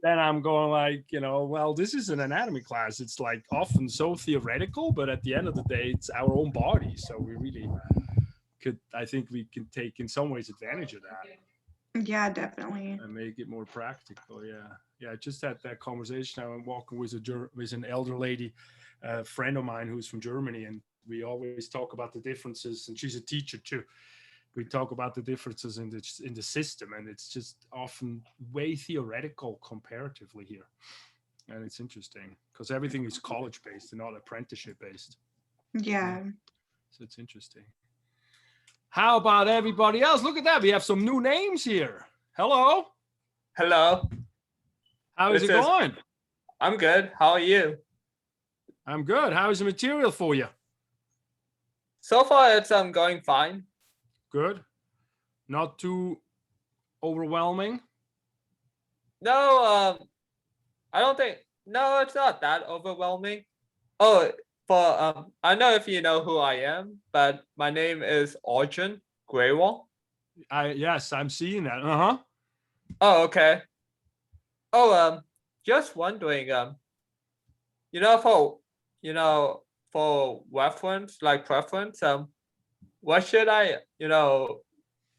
then I'm going like, well, this is an anatomy class. It's like often so theoretical, but at the end of the day, it's our own body. So we really I think we can take in some ways advantage of that. Yeah, definitely. And make it more practical. Yeah. Yeah. I just had that conversation. I'm walking with an elder lady, a friend of mine who's from Germany, and we always talk about the differences. And she's a teacher too. We talk about the differences in the system, and it's just often way theoretical comparatively here. And it's interesting because everything is college based and not apprenticeship based. Yeah. So it's interesting. How about everybody else? Look at that. We have some new names here. Hello. Hello. How is it going? I'm good. How are you? I'm good. How is the material for you? So far, it's going fine. Good. Not too overwhelming? No, I don't think. No, it's not that overwhelming. Oh, I don't know if you know who I am, but my name is Arjun Graywall. Yes, I'm seeing that. Uh-huh. Oh, okay. Oh, just wondering, for reference, like preference, what should I,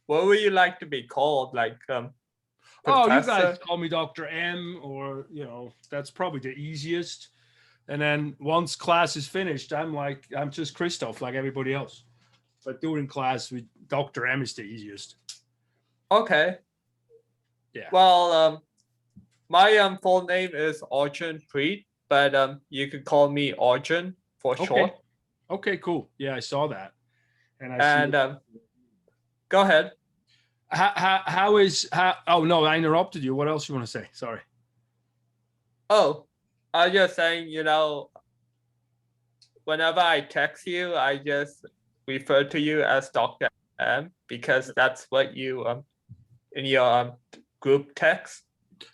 what would you like to be called? Like, Oh, you guys call me Dr. M, or, that's probably the easiest. And then once class is finished, I'm just Christoph, like everybody else. But during class, Dr. M is the easiest. Okay. Yeah. Well, my full name is Arjun Preet, but you could call me Arjun for short. Okay, cool. Yeah, I saw that. And go ahead. Oh no, I interrupted you. What else you want to say? Sorry. Oh, I was just saying, whenever I text you, I just refer to you as Dr. M because that's what you in your group text.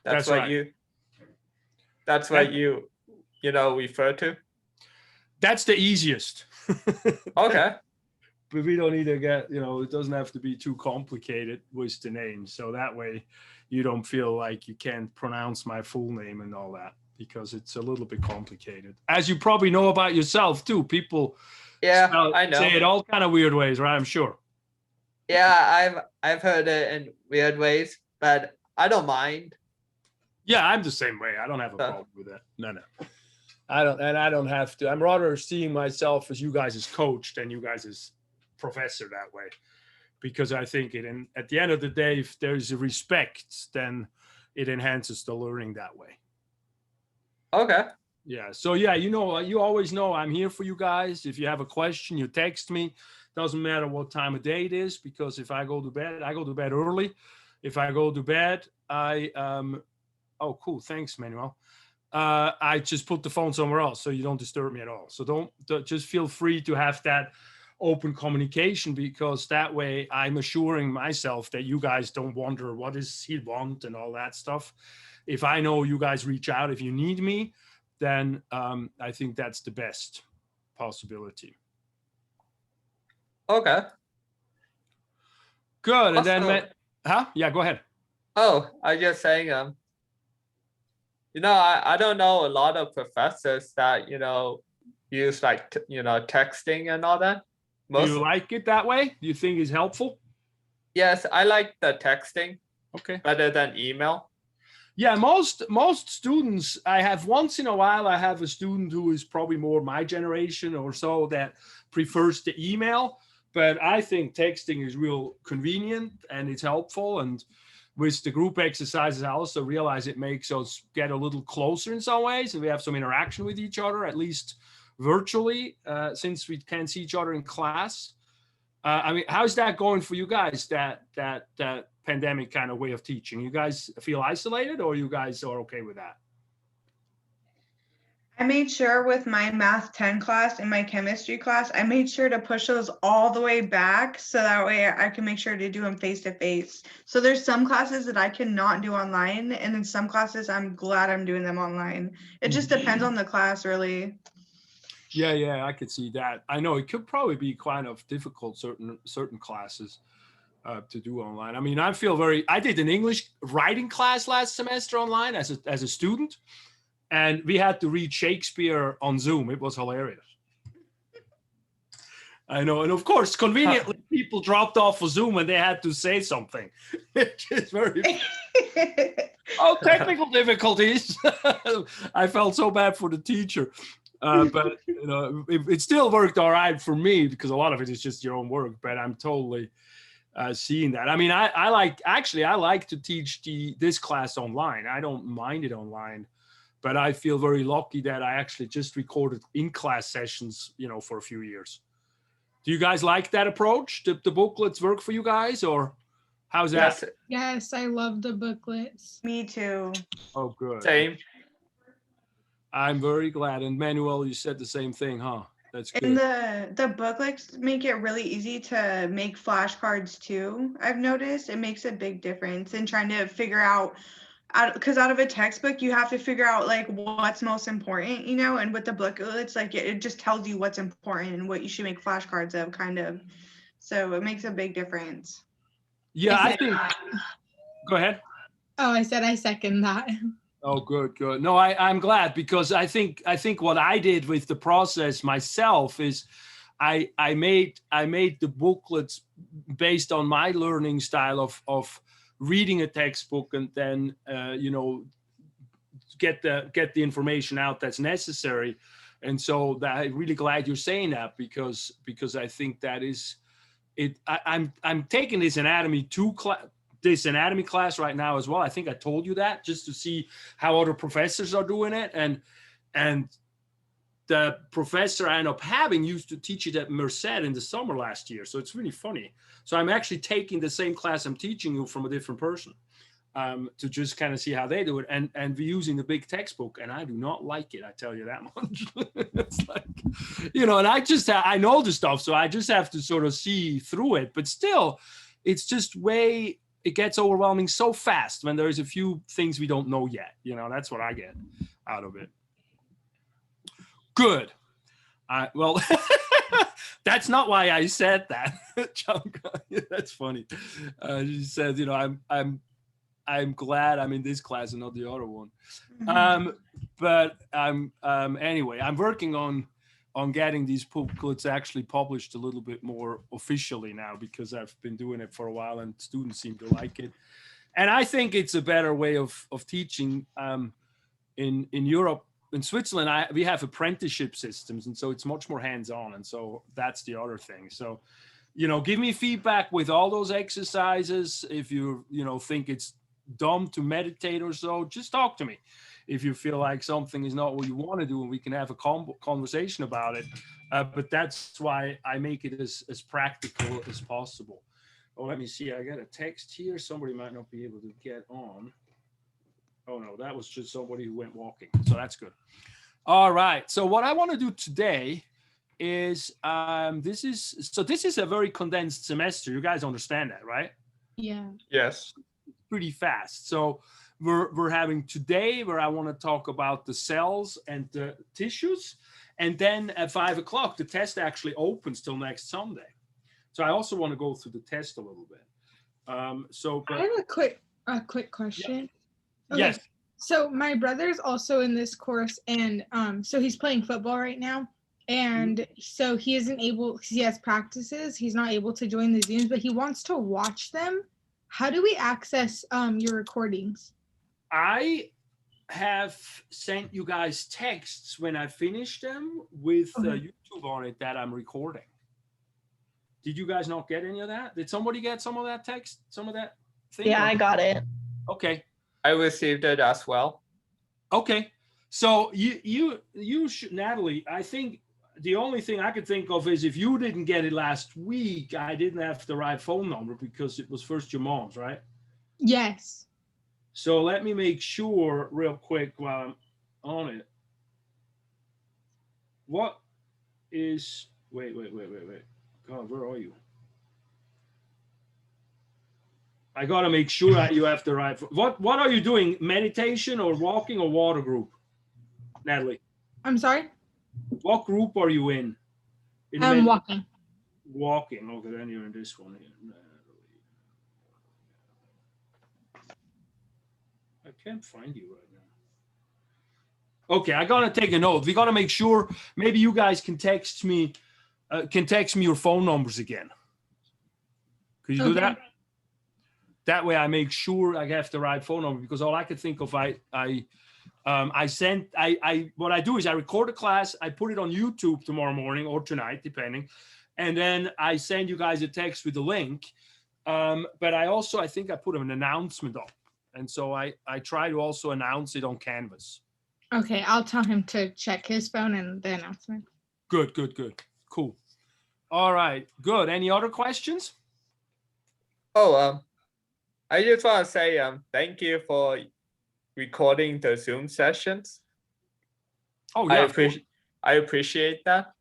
That's what right. That's what you refer to. That's the easiest. Okay. But we don't need to get, it doesn't have to be too complicated with the name. So that way you don't feel like you can't pronounce my full name and all that, because it's a little bit complicated. As you probably know about yourself too, people I know. say it all kind of weird ways, right? I'm sure. Yeah, I've heard it in weird ways, but I don't mind. Yeah, I'm the same way. I don't have a problem with that. No. I don't have to. I'm rather seeing myself as you guys as coach than you guys as professor that way, because I think at the end of the day, if there's a respect, then it enhances the learning that way. Okay. Yeah. So yeah, you always know I'm here for you guys. If you have a question, you text me. Doesn't matter what time of day it is, because if I go to bed, I go to bed early. If I go to bed, oh, cool. Thanks, Manuel. I just put the phone somewhere else so you don't disturb me at all. So don't just feel free to have that open communication, because that way I'm assuring myself that you guys don't wonder what does he want and all that stuff. If I know you guys reach out if you need me, then I think that's the best possibility. Okay. Good. And then, yeah, go ahead. Oh, I was just saying, I don't know a lot of professors that, use like, texting and all that. Do you like it that way? Do you think it's helpful? Yes, I like the texting. Okay. Better than email. Yeah, most students, I have once in a while, I have a student who is probably more my generation or so that prefers the email, but I think texting is real convenient and it's helpful. And with the group exercises, I also realize it makes us get a little closer in some ways, and we have some interaction with each other, at least virtually, since we can't see each other in class. I mean, how's that going for you guys, that pandemic kind of way of teaching? You guys feel isolated, or you guys are okay with that? I made sure with my Math 10 class and my chemistry class, I made sure to push those all the way back so that way I can make sure to do them face-to-face. So there's some classes that I cannot do online, and then some classes I'm glad I'm doing them online. It just depends on the class, really. Yeah, I could see that. I know it could probably be kind of difficult, certain classes. to do online. I mean, I did an English writing class last semester online as a student, and we had to read Shakespeare on Zoom. It was hilarious. I know. And of course, conveniently, people dropped off of Zoom and they had to say something. It's just very... Oh, technical difficulties. I felt so bad for the teacher. But you know, it still worked all right for me because a lot of it is just your own work. But I'm totally seeing that. I mean, I like to teach this class online. I don't mind it online, but I feel very lucky that I actually just recorded in-class sessions, you know, for a few years. Do you guys like that approach? The booklets work for you guys, or how's that? Yes, I love the booklets. Me too. Oh, good. Same. I'm very glad. And Manuel, you said the same thing, huh? That's good. And the booklets make it really easy to make flashcards too. I've noticed it makes a big difference in trying to figure out, because out of a textbook you have to figure out like what's most important, you know, and with the booklets, like it just tells you what's important and what you should make flashcards of, kind of. So it makes a big difference. Yeah, I think. Go ahead. Oh, I said I second that. Oh, good. No, I'm glad, because I think what I did with the process myself is I made the booklets based on my learning style of reading a textbook and then you know, get the information out that's necessary. And so I'm really glad you're saying that, because I think that is it. I'm taking this anatomy class right now as well. I think I told you that, just to see how other professors are doing it. And the professor I end up having used to teach it at Merced in the summer last year. So it's really funny. So I'm actually taking the same class I'm teaching you from a different person, to just kind of see how they do it. And we're using the big textbook, and I do not like it. I tell you that much. It's like, you know, and I know the stuff, so I just have to sort of see through it. But still, it's just it gets overwhelming so fast when there's a few things we don't know yet. You know, that's what I get out of it. Good. Well, that's not why I said that. That's funny. She said, you know, I'm glad I'm in this class and not the other one. But anyway, I'm working on getting these booklets actually published a little bit more officially now, because I've been doing it for a while and students seem to like it. And I think it's a better way of teaching. In Europe, in Switzerland, we have apprenticeship systems, and so it's much more hands-on. And so that's the other thing. So, you know, give me feedback with all those exercises. If you think it's dumb to meditate or so, just talk to me. If you feel like something is not what you want to do, and we can have a conversation about it. But that's why I make it as practical as possible. Oh, let me see. I got a text here. Somebody might not be able to get on. Oh, no, that was just somebody who went walking. So that's good. All right. So what I want to do today is this is a very condensed semester. You guys understand that, right? Yeah. Yes. Pretty fast. So we're having today where I want to talk about the cells and the tissues. And then at 5 o'clock, the test actually opens till next Sunday. So I also want to go through the test a little bit. I have a quick question. Yeah. Okay. Yes. So my brother's also in this course, and so he's playing football right now. And so he has practices. He's not able to join the Zooms, but he wants to watch them. How do we access your recordings? I have sent you guys texts when I finish them with YouTube on it that I'm recording. Did you guys not get any of that? Did somebody get some of that text? Some of that thing? Yeah, I got it. Okay. I received it as well. Okay. So you should, Natalie, I think the only thing I could think of is if you didn't get it last week, I didn't have the right phone number because it was first your mom's, right? Yes. So let me make sure real quick while I'm on it. What is, wait. God, where are you? I got to make sure that you have the right, what are you doing? Meditation or walking or water group? Natalie? I'm sorry? What group are you in? I'm walking. Walking. Okay, then you're in this one here. Natalie. can't find you right now. Okay, I gotta take a note. We gotta make sure maybe you guys can text me your phone numbers again. Could you do that? That way I make sure I have the right phone number, because all I could think of, what I do is I record a class, I put it on YouTube tomorrow morning or tonight, depending. And then I send you guys a text with the link. But I think I put an announcement up. And so I try to also announce it on Canvas. Okay, I'll tell him to check his phone and the announcement. Good. Cool. All right, good. Any other questions? Oh, I just want to say thank you for recording the Zoom sessions. Oh, yeah. I appreciate that.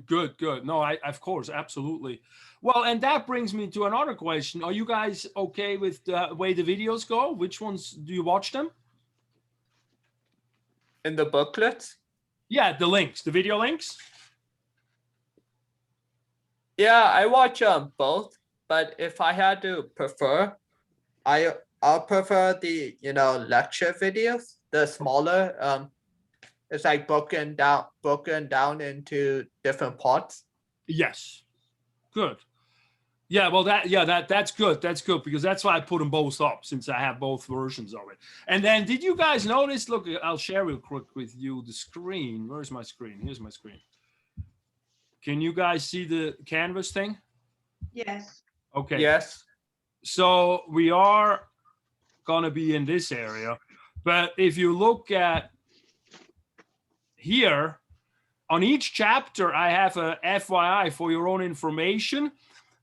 Good. No, of course, absolutely. Well, and that brings me to another question. Are you guys okay with the way the videos go? Which ones do you watch them? In the booklets? Yeah, the links, the video links. Yeah, I watch both, but if I had to prefer, I'll prefer the lecture videos, the smaller. It's like broken down into different parts. Yes. Good. Yeah, well, that's good. That's good, because that's why I put them both up, since I have both versions of it. And then, did you guys notice? Look, I'll share real quick with you the screen. Where's my screen? Here's my screen. Can you guys see the Canvas thing? Yes. Okay. Yes. So we are gonna be in this area, but if you look at here, on each chapter, I have a FYI for your own information.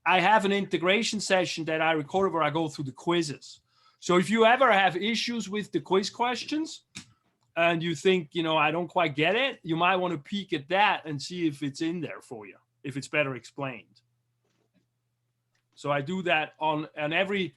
I have an integration session that I recorded where I go through the quizzes. So if you ever have issues with the quiz questions and you think, I don't quite get it, you might want to peek at that and see if it's in there for you, if it's better explained. So I do that on every,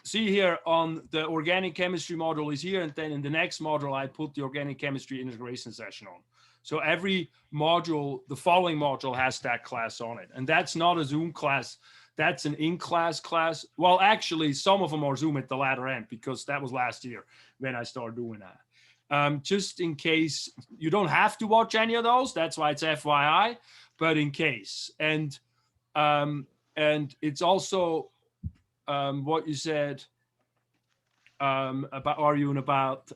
see here on the organic chemistry module is here, and then in the next module, I put the organic chemistry integration session on. So every module, the following module has that class on it. And that's not a Zoom class, that's an in-class class. Well, actually, some of them are Zoom at the latter end, because that was last year when I started doing that. Just in case, you don't have to watch any of those, that's why it's FYI, but in case. And it's also what you said about arguing about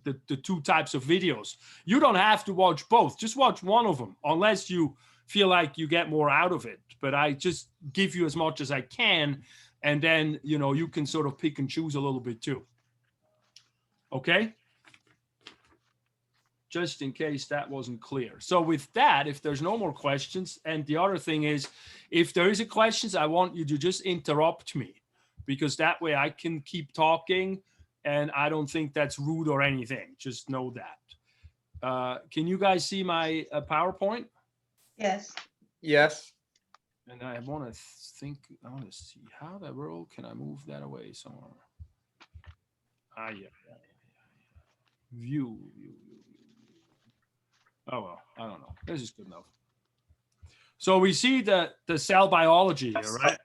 the two types of videos. You don't have to watch both, just watch one of them, unless you feel like you get more out of it. But I just give you as much as I can, and then you can sort of pick and choose a little bit too. Okay, just in case that wasn't clear. So with that, if there's no more questions, and the other thing is, if there is a questions, I want you to just interrupt me, because that way I can keep talking, and I don't think that's rude or anything. Just know that. Can you guys see my PowerPoint? Yes. Yes. And I want to see how the world can I move that away somewhere. Yeah. View. Oh, well, I don't know. This is good enough. So we see the cell biology here, right?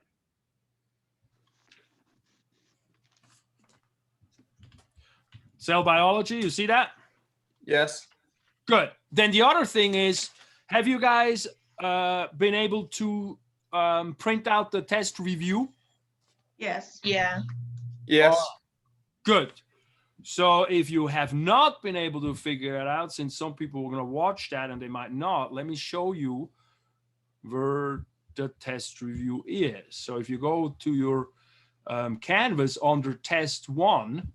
Cell biology, you see that? Yes. Good. Then the other thing is, have you guys been able to print out the test review? Yes. Yeah. Yes. Good. So if you have not been able to figure it out, since some people are going to watch that and they might not, let me show you where the test review is. So if you go to your Canvas under test 1,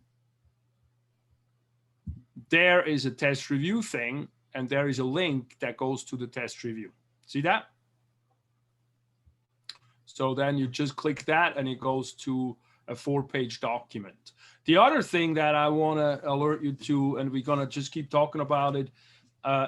there is a test review thing, and there is a link that goes to the test review. See that? So then you just click that and it goes to a 4-page document. The other thing that I want to alert you to, and we're going to just keep talking about it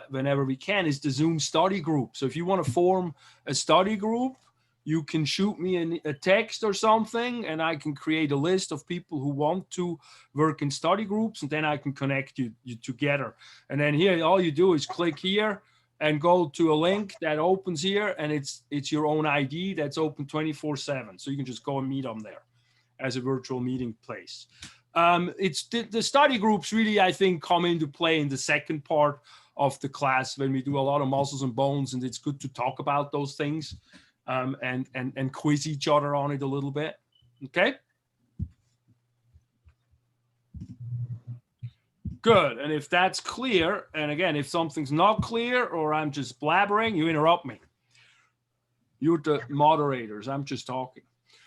whenever we can, is the Zoom study group. So if you want to form a study group, you can shoot me a text or something, and I can create a list of people who want to work in study groups, and then I can connect you together. And then here, all you do is click here and go to a link that opens here, and it's your own ID that's open 24/7. So you can just go and meet them there as a virtual meeting place. It's the study groups really, I think, come into play in the second part of the class when we do a lot of muscles and bones, and it's good to talk about those things and quiz each other on it a little bit. Okay. Good. And if that's clear, and again, if something's not clear or I'm just blabbering, you interrupt me. You're the moderators. I'm just talking.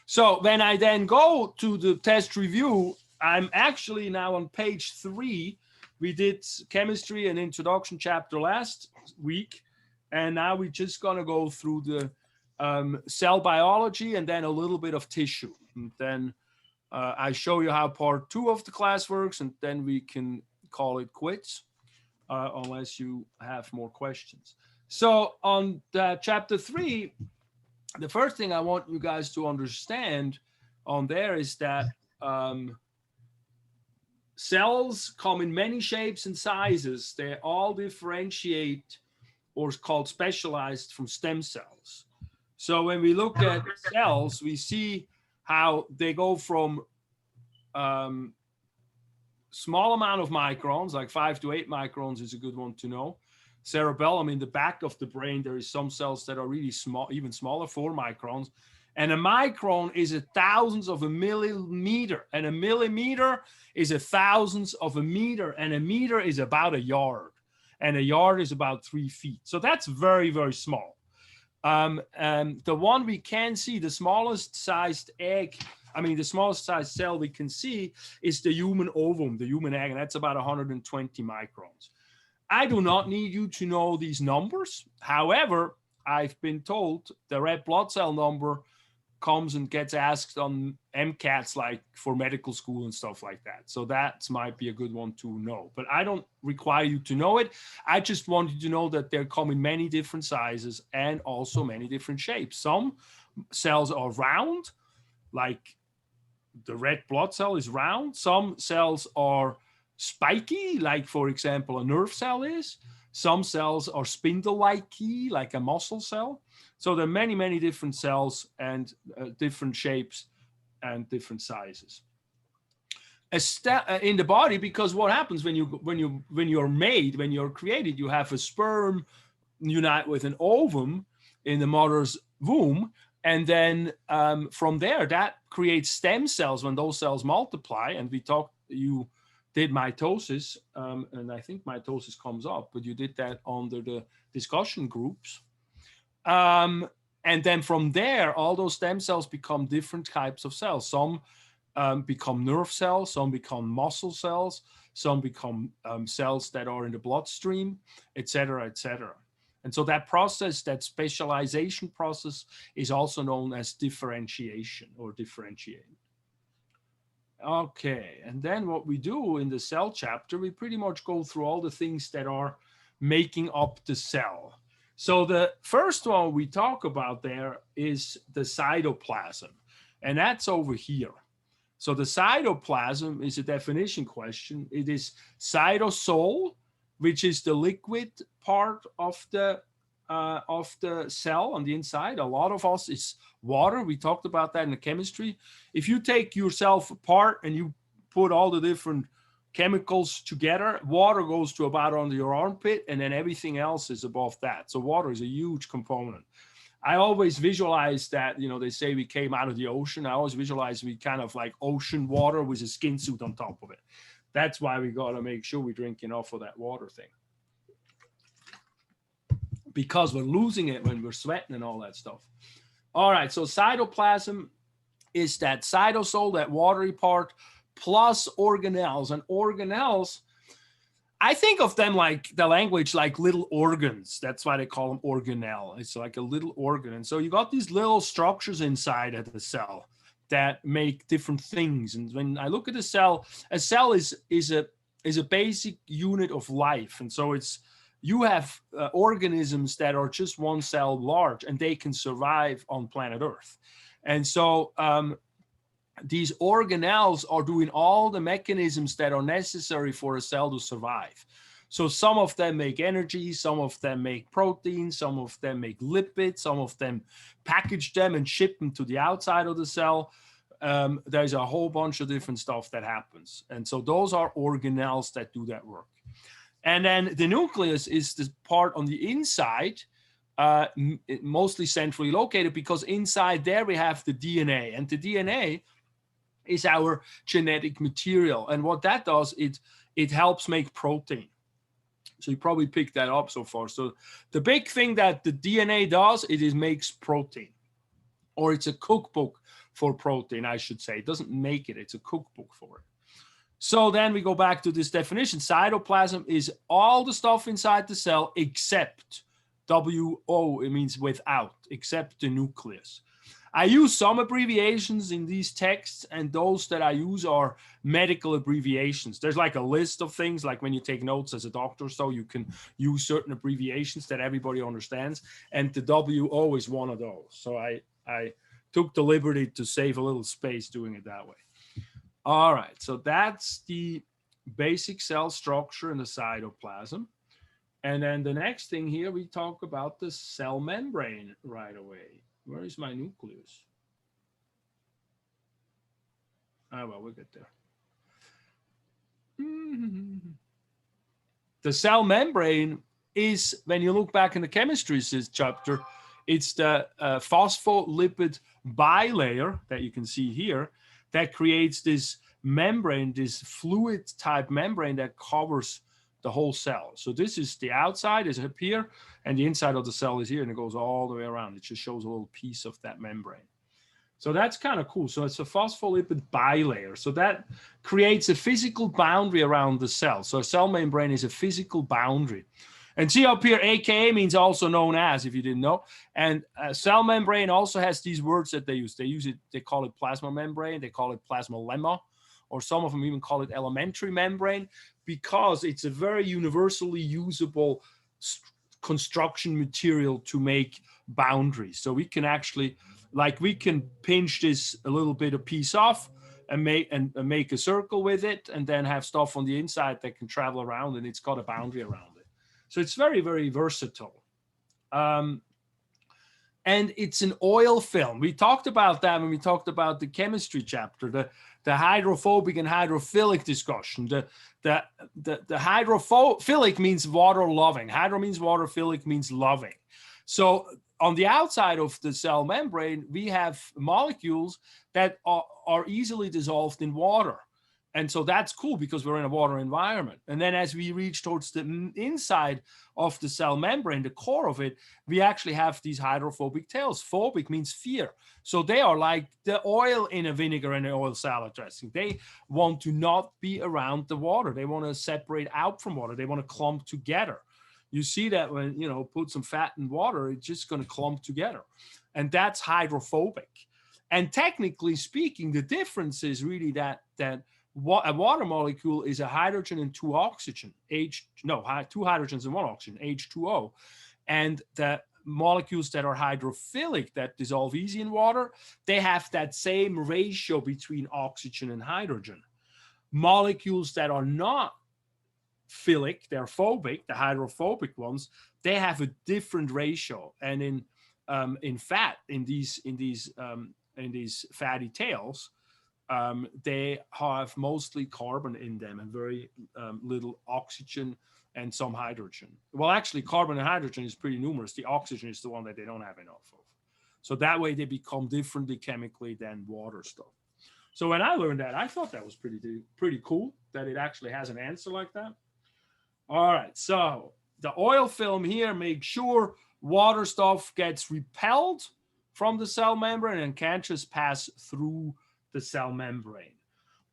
So when I then go to the test review, I'm actually now on page 3. We did chemistry and introduction chapter last week. And now we're just going to go through the cell biology and then a little bit of tissue. And then I show you how part 2 of the class works, and then we can call it quits unless you have more questions. So on the chapter 3, the first thing I want you guys to understand on there is that cells come in many shapes and sizes. They all differentiate or is called specialized from stem cells. So when we look at cells, we see how they go from small amount of microns, like 5 to 8 microns is a good one to know. Cerebellum, in the back of the brain, there is some cells that are really small, even smaller, 4 microns. And a micron is a thousandth of a millimeter, and a millimeter is a thousandth of a meter, and a meter is about a yard, and a yard is about 3 feet. So that's very, very small. And the one we can see, the smallest sized egg, the smallest sized cell we can see is the human ovum, the human egg, and that's about 120 microns. I do not need you to know these numbers. However, I've been told the red blood cell number comes and gets asked on MCATs, like for medical school and stuff like that. So that might be a good one to know. But I don't require you to know it. I just want you to know that they come in many different sizes and also many different shapes. Some cells are round, like the red blood cell is round. Some cells are spiky, like, for example, a nerve cell is. Some cells are spindle-like, like a muscle cell. So there are many, many different cells and different shapes and different sizes. In the body, because what happens when you're made, when you're created, you have a sperm unite with an ovum in the mother's womb, and then from there that creates stem cells. When those cells multiply, and you did mitosis, and I think mitosis comes up, but you did that under the discussion groups. And then from there, all those stem cells become different types of cells. Some become nerve cells, some become muscle cells, some become cells that are in the bloodstream, et cetera, et cetera. And so that process, that specialization process, is also known as differentiation or differentiating. Okay, and then what we do in the cell chapter, we pretty much go through all the things that are making up the cell. So the first one we talk about there is the cytoplasm, and that's over here. So the cytoplasm is a definition question. It is cytosol, which is the liquid part of the cell on the inside. A lot of us is water. We talked about that in the chemistry. If you take yourself apart and you put all the different chemicals together, water goes to about under your armpit, and then everything else is above that. So water is a huge component. I always visualize that, they say we came out of the ocean. I always visualize we kind of like ocean water with a skin suit on top of it. That's why we got to make sure we drink enough of that water thing, because we're losing it when we're sweating and all that stuff. All right, so cytoplasm is that cytosol, that watery part, plus organelles. And organelles, I think of them like the language, like little organs. That's why they call them organelle. It's like a little organ. And so you got these little structures inside of the cell that make different things. And when I look at a cell is a basic unit of life. And so you have organisms that are just one cell large, and they can survive on planet Earth. And so these organelles are doing all the mechanisms that are necessary for a cell to survive. So some of them make energy, some of them make protein, some of them make lipids, some of them package them and ship them to the outside of the cell. there's a whole bunch of different stuff that happens. And so those are organelles that do that work. And then the nucleus is the part on the inside, mostly centrally located, because inside there we have the DNA, and the DNA is our genetic material. And what that does, it helps make protein. So you probably picked that up so far. So the big thing that the DNA does, it makes protein, or it's a cookbook for protein, I should say. It doesn't make it, it's a cookbook for it. So then we go back to this definition. Cytoplasm is all the stuff inside the cell except WO, it means without, except the nucleus. I use some abbreviations in these texts, and those that I use are medical abbreviations. There's like a list of things, like when you take notes as a doctor, so you can use certain abbreviations that everybody understands, and the WO is one of those. So I took the liberty to save a little space doing it that way. All right, so that's the basic cell structure in the cytoplasm. And then the next thing here, we talk about the cell membrane right away. Where is my nucleus? Ah, well, we'll get there. The cell membrane is, when you look back in the chemistry chapter, it's the phospholipid bilayer that you can see here that creates this membrane, this fluid type membrane that covers the whole cell. So this is the outside is up here, and the inside of the cell is here, and it goes all the way around. It just shows a little piece of that membrane. So that's kind of cool. So it's a phospholipid bilayer. So that creates a physical boundary around the cell. So a cell membrane is a physical boundary. And see up here, AKA means also known as, if you didn't know. And a cell membrane also has these words that they use. They call it plasma membrane, they call it plasmalemma, or some of them even call it elementary membrane, because it's a very universally usable construction material to make boundaries. So we can actually, like, we can pinch this a little bit of piece off and make a circle with it, and then have stuff on the inside that can travel around, and it's got a boundary around it. So it's very, very versatile. And it's an oil film. We talked about that when we talked about the chemistry chapter, the hydrophobic and hydrophilic discussion. The hydrophilic means water loving. Hydro means water, philic means loving. So on the outside of the cell membrane, we have molecules that are easily dissolved in water. And so that's cool because we're in a water environment. And then as we reach towards the inside of the cell membrane, the core of it, we actually have these hydrophobic tails. Phobic means fear. So they are like the oil in a vinegar and an oil salad dressing. They want to not be around the water. They want to separate out from water. They want to clump together. You see that when, you know, put some fat in water, it's just going to clump together. And that's hydrophobic. And technically speaking, the difference is really that a water molecule is a hydrogen and two oxygen, two hydrogens and one oxygen, H2O. And the molecules that are hydrophilic, that dissolve easy in water, they have that same ratio between oxygen and hydrogen. Molecules that are not philic, they're phobic, the hydrophobic ones, they have a different ratio. And in fat, in these fatty tails, they have mostly carbon in them and very little oxygen and some hydrogen. Well, actually, carbon and hydrogen is pretty numerous. The oxygen is the one that they don't have enough of. So that way they become differently chemically than water stuff. So when I learned that, I thought that was pretty cool that it actually has an answer like that. All right, so the oil film here makes sure water stuff gets repelled from the cell membrane and can't just pass through the cell membrane.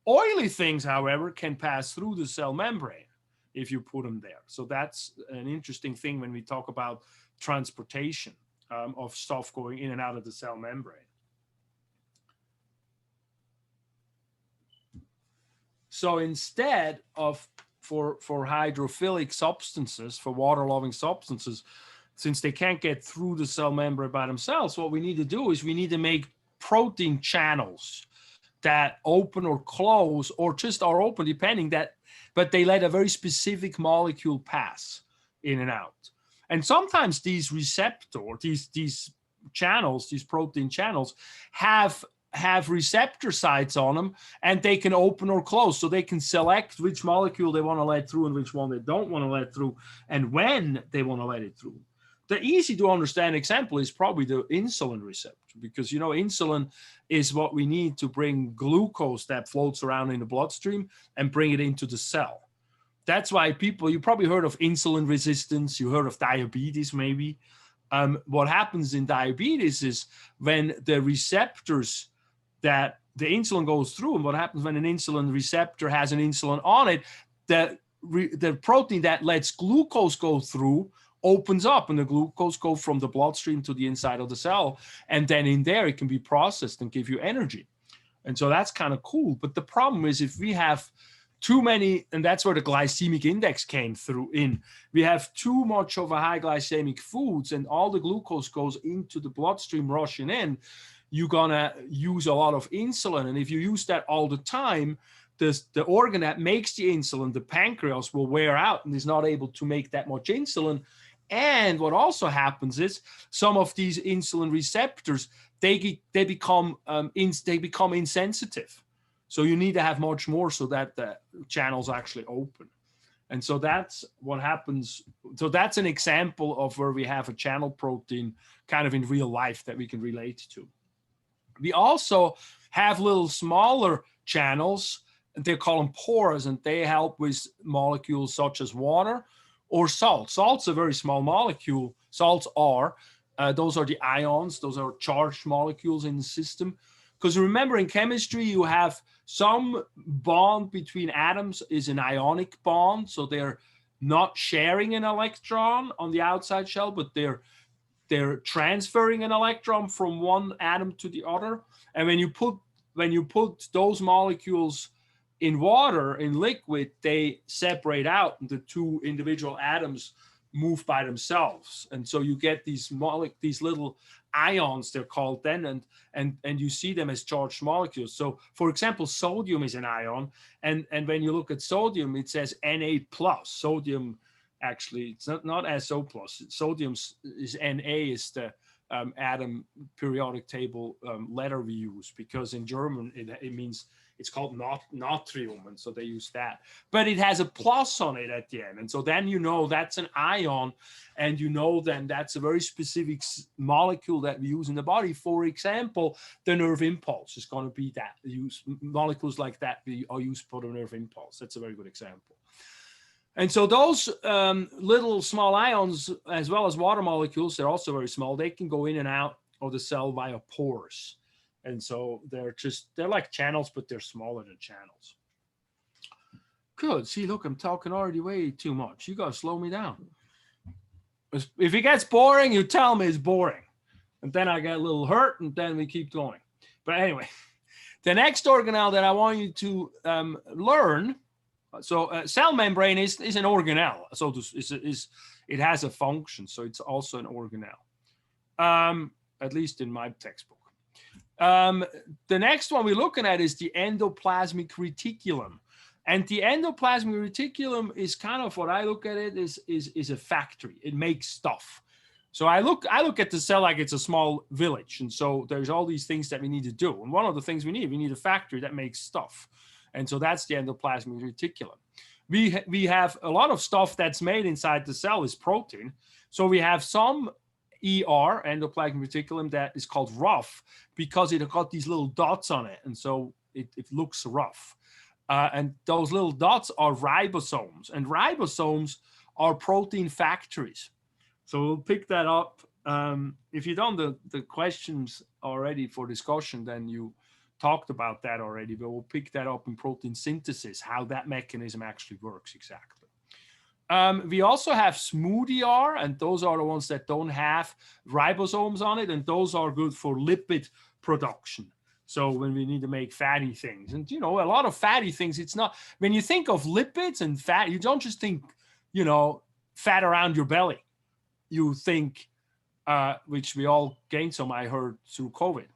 Oily things, however, can pass through the cell membrane if you put them there. So that's an interesting thing when we talk about transportation of stuff going in and out of the cell membrane. So instead of for hydrophilic substances, for water-loving substances, since they can't get through the cell membrane by themselves, what we need to do is we need to make protein channels that open or close, or just are open depending, but they let a very specific molecule pass in and out. And sometimes these receptors, these channels, these protein channels, have have receptor sites on them, and they can open or close. So they can select which molecule they want to let through and which one they don't want to let through, and when they want to let it through. The easy to understand example is probably the insulin receptor, because, insulin is what we need to bring glucose that floats around in the bloodstream and bring it into the cell. That's why you probably heard of insulin resistance, you heard of diabetes maybe. What happens in diabetes is when the receptors that the insulin goes through, and what happens when an insulin receptor has an insulin on it, the protein that lets glucose go through opens up, and the glucose goes from the bloodstream to the inside of the cell, and then in there it can be processed and give you energy. And so that's kind of cool. But the problem is, if we have too many, and that's where the glycemic index came through in, we have too much of a high glycemic foods and all the glucose goes into the bloodstream rushing in, you're gonna use a lot of insulin. And if you use that all the time, the organ that makes the insulin, the pancreas, will wear out and is not able to make that much insulin. And what also happens is some of these insulin receptors, they become insensitive. So you need to have much more so that the channels actually open. And so that's what happens. So that's an example of where we have a channel protein kind of in real life that we can relate to. We also have little smaller channels, and they call them pores, and they help with molecules such as water or salt. Salt's a very small molecule. Salts are, those are the ions, those are charged molecules in the system. Because remember, in chemistry, you have some bond between atoms is an ionic bond. So they're not sharing an electron on the outside shell, but they're transferring an electron from one atom to the other. And when you put those molecules in water, in liquid, they separate out, and the two individual atoms move by themselves. And so you get these little ions, they're called then, and you see them as charged molecules. So for example, sodium is an ion, and when you look at sodium, it says Na+. Sodium, actually, it's not SO+. Sodium is Na, is the atom periodic table letter we use, because in German it means, it's called natrium, and so they use that. But it has a plus on it at the end, and so then that's an ion, and then that's a very specific molecule that we use in the body. For example, the nerve impulse is going to be that. Molecules like that are used for the nerve impulse. That's a very good example. And so those little small ions, as well as water molecules, they're also very small. They can go in and out of the cell via pores. And so they're like channels, but they're smaller than channels. Good. See, look, I'm talking already way too much. You got to slow me down. If it gets boring, you tell me it's boring. And then I get a little hurt, and then we keep going. But anyway, the next organelle that I want you to learn, so cell membrane is an organelle. So it has a function. So it's also an organelle, at least in my textbook. The next one we're looking at is the endoplasmic reticulum. And the endoplasmic reticulum is kind of, what I look at it is a factory. It makes stuff. So I look at the cell like it's a small village. And so there's all these things that we need to do. And one of the things we need a factory that makes stuff. And so that's the endoplasmic reticulum. We have a lot of stuff that's made inside the cell is protein. So we have some endoplasmic reticulum, that is called rough because it got these little dots on it, and so it looks rough. And those little dots are ribosomes, and ribosomes are protein factories. So we'll pick that up. If you've done the questions already for discussion, then you talked about that already, but we'll pick that up in protein synthesis, how that mechanism actually works exactly. We also have smooth ER, and those are the ones that don't have ribosomes on it, and those are good for lipid production. So when we need to make fatty things, and a lot of fatty things, it's not, when you think of lipids and fat, you don't just think, fat around your belly. You think, which we all gained some, I heard, through COVID.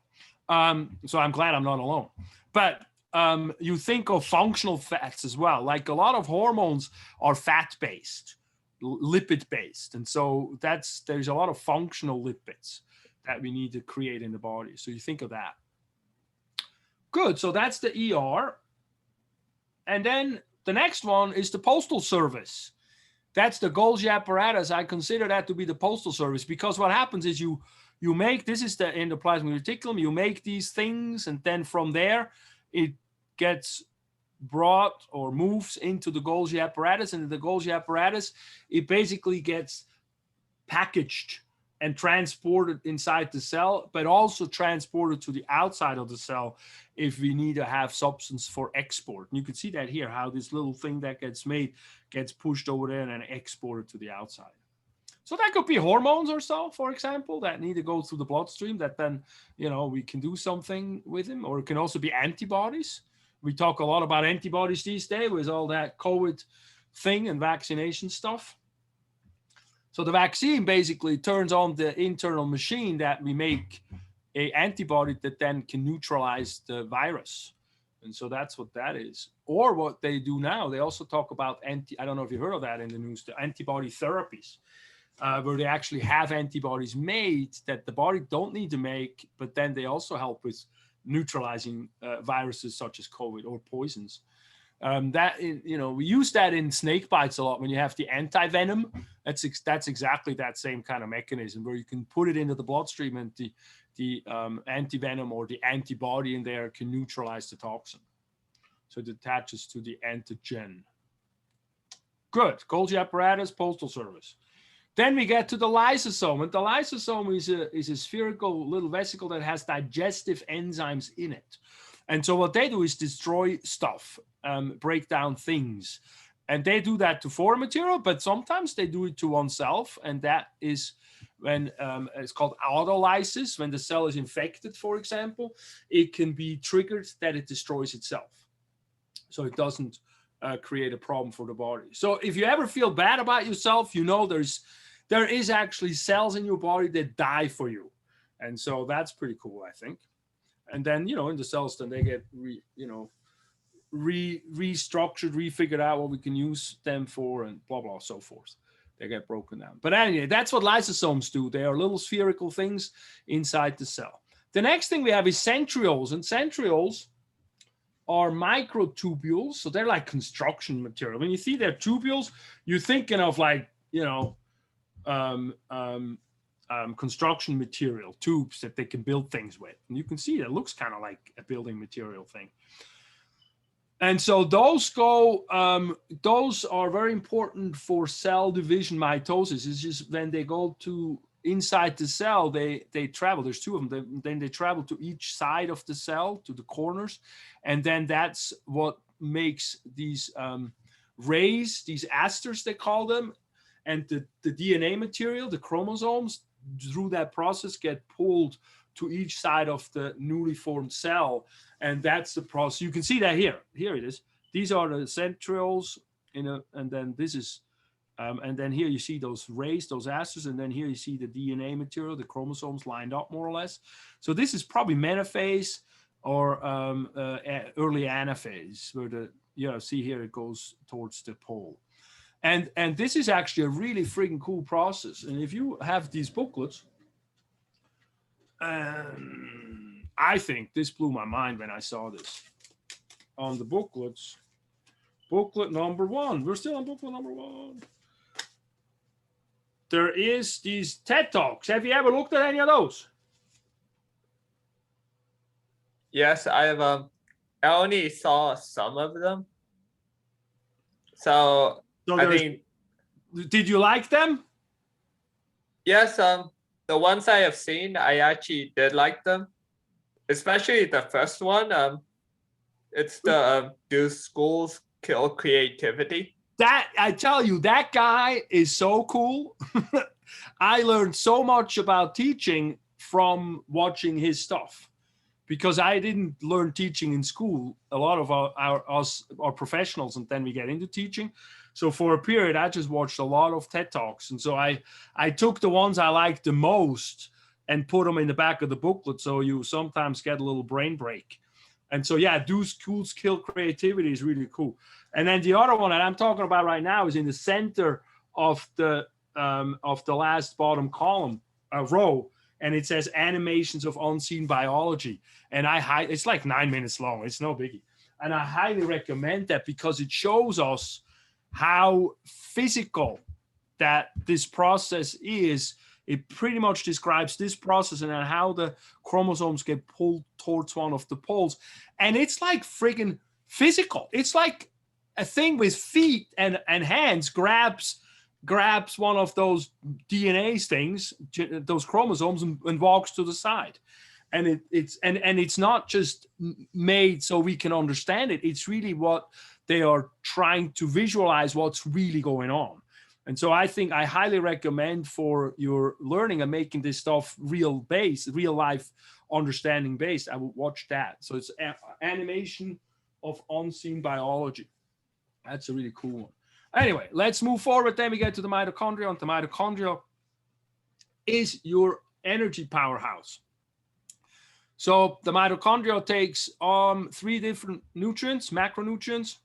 So I'm glad I'm not alone. But you think of functional fats as well. Like a lot of hormones are fat-based, lipid-based. And so there's a lot of functional lipids that we need to create in the body. So you think of that. Good. So that's the ER. And then the next one is the Postal Service. That's the Golgi apparatus. I consider that to be the Postal Service, because what happens is you make, this is the endoplasmic reticulum, you make these things, and then from there it gets brought or moves into the Golgi apparatus, and in the Golgi apparatus it basically gets packaged and transported inside the cell, but also transported to the outside of the cell if we need to have substance for export. And you can see that here, how this little thing that gets made gets pushed over there and then exported to the outside. So that could be hormones or so, for example, that need to go through the bloodstream that then, you know, we can do something with them. Or it can also be antibodies. We talk a lot about antibodies these days with all that COVID thing and vaccination stuff. So the vaccine basically turns on the internal machine that we make an antibody that then can neutralize the virus. And so that's what that is. Or what they do now, they also talk about I don't know if you heard of that in the news, the antibody therapies, where they actually have antibodies made that the body don't need to make, but then they also help with neutralizing viruses such as COVID or poisons. We use that in snake bites a lot when you have the anti-venom. That's exactly that same kind of mechanism where you can put it into the bloodstream and the anti-venom or the antibody in there can neutralize the toxin. So it attaches to the antigen. Good. Golgi apparatus, Postal Service. Then we get to the lysosome. And the lysosome is a spherical little vesicle that has digestive enzymes in it. And so what they do is destroy stuff, break down things. And they do that to foreign material, but sometimes they do it to oneself. And that is when it's called autolysis. When the cell is infected, for example, it can be triggered that it destroys itself. So it doesn't create a problem for the body. So if you ever feel bad about yourself, you know there is actually cells in your body that die for you. And so that's pretty cool, I think. And then, you know, in the cells, then they get restructured, refigured out what we can use them for, and blah, blah, so forth. They get broken down. But anyway, that's what lysosomes do. They are little spherical things inside the cell. The next thing we have is centrioles. And centrioles are microtubules. So they're like construction material. When you see their tubules, you're thinking of like, you know, construction material, tubes that they can build things with. And you can see that it looks kind of like a building material thing. And so those are very important for cell division mitosis. It's just when they go to inside the cell, they travel. There's two of them. Then they travel to each side of the cell, to the corners. And then that's what makes these rays, these asters, they call them, and the DNA material, the chromosomes, through that process get pulled to each side of the newly formed cell. And that's the process. You can see that here. Here it is. These are the centrioles, and then this is, and then here you see those rays, those asters, and then here you see the DNA material, the chromosomes lined up more or less. So this is probably metaphase or early anaphase, where see here it goes towards the pole. And this is actually a really freaking cool process. And if you have these booklets, I think this blew my mind when I saw this on the booklets. Booklet number 1. We're still on booklet number 1. There is these TED Talks. Have you ever looked at any of those? Yes, I only saw some of them. So I think. Did you like them? Yes, the ones I have seen, I actually did like them, especially the first one. It's the do schools kill creativity? That, I tell you, that guy is so cool. I learned so much about teaching from watching his stuff, because I didn't learn teaching in school. A lot of us are professionals, and then we get into teaching. So for a period, I just watched a lot of TED Talks. And so I took the ones I liked the most and put them in the back of the booklet. So you sometimes get a little brain break. And so, yeah, do schools kill creativity is really cool. And then the other one that I'm talking about right now is in the center of the last bottom column row. and it says Animations of Unseen Biology. And it's like 9 minutes long. It's no biggie. And I highly recommend that because it shows us how physical that this process is. It pretty much describes this process and how the chromosomes get pulled towards one of the poles. And it's like friggin' physical. It's like a thing with feet and hands grabs one of those DNA things, those chromosomes, and walks to the side. And it's not just made so we can understand it. It's really what they are trying to visualize what's really going on. And so I think I highly recommend for your learning and making this stuff real life understanding based. I would watch that. So it's Animation of Unseen Biology. That's a really cool one. Anyway, let's move forward. Then we get to the mitochondria. And the mitochondria is your energy powerhouse. So the mitochondria takes 3 different nutrients, macronutrients,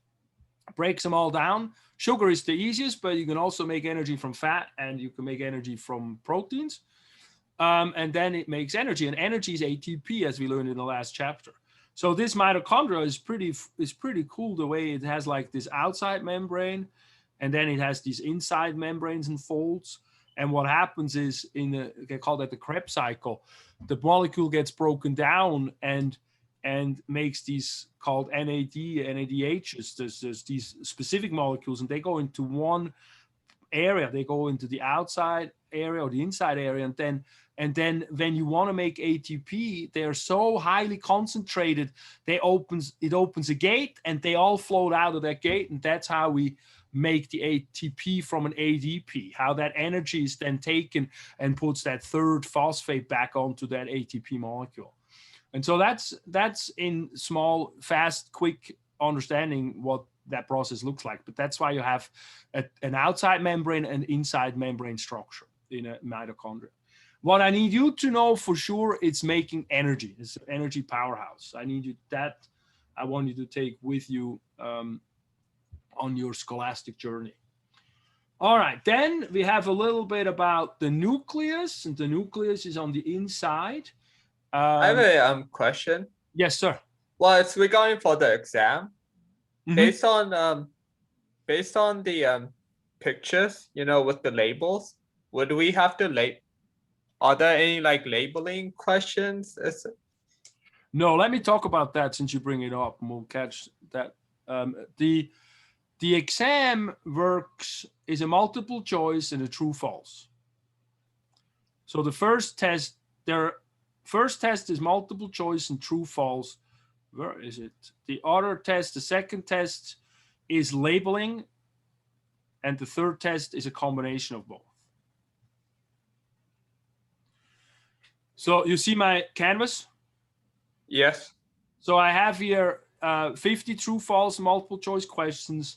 breaks them all down. Sugar is the easiest, but you can also make energy from fat and you can make energy from proteins. And then it makes energy, and energy is ATP, as we learned in the last chapter. So this mitochondria is pretty cool the way it has like this outside membrane, and then it has these inside membranes and folds. And what happens is they call that the Krebs cycle. The molecule gets broken down and makes these called NADHs. There's these specific molecules, and they go into one area. They go into the outside area or the inside area, and then when you want to make ATP, they're so highly concentrated. It opens a gate, and they all float out of that gate, and that's how we make the ATP from an ADP. How that energy is then taken and puts that third phosphate back onto that ATP molecule. And so that's in small, fast, quick understanding what that process looks like. But that's why you have an outside membrane and inside membrane structure in a mitochondria. What I need you to know for sure, it's making energy. It's an energy powerhouse. I want you to take with you on your scholastic journey. All right, then we have a little bit about the nucleus, and the nucleus is on the inside. I have a question. Yes, sir. Well, it's regarding for the exam. Mhm. Based on the pictures, with the labels, would we have to are there any like labeling questions? No, let me talk about that since you bring it up, and we'll catch that. The exam is a multiple choice and a true false. So the first test is multiple choice and true false. Where is it? The other test, the second test is labeling, and the third test is a combination of both. So you see my canvas? Yes. So I have here 50 true false multiple choice questions.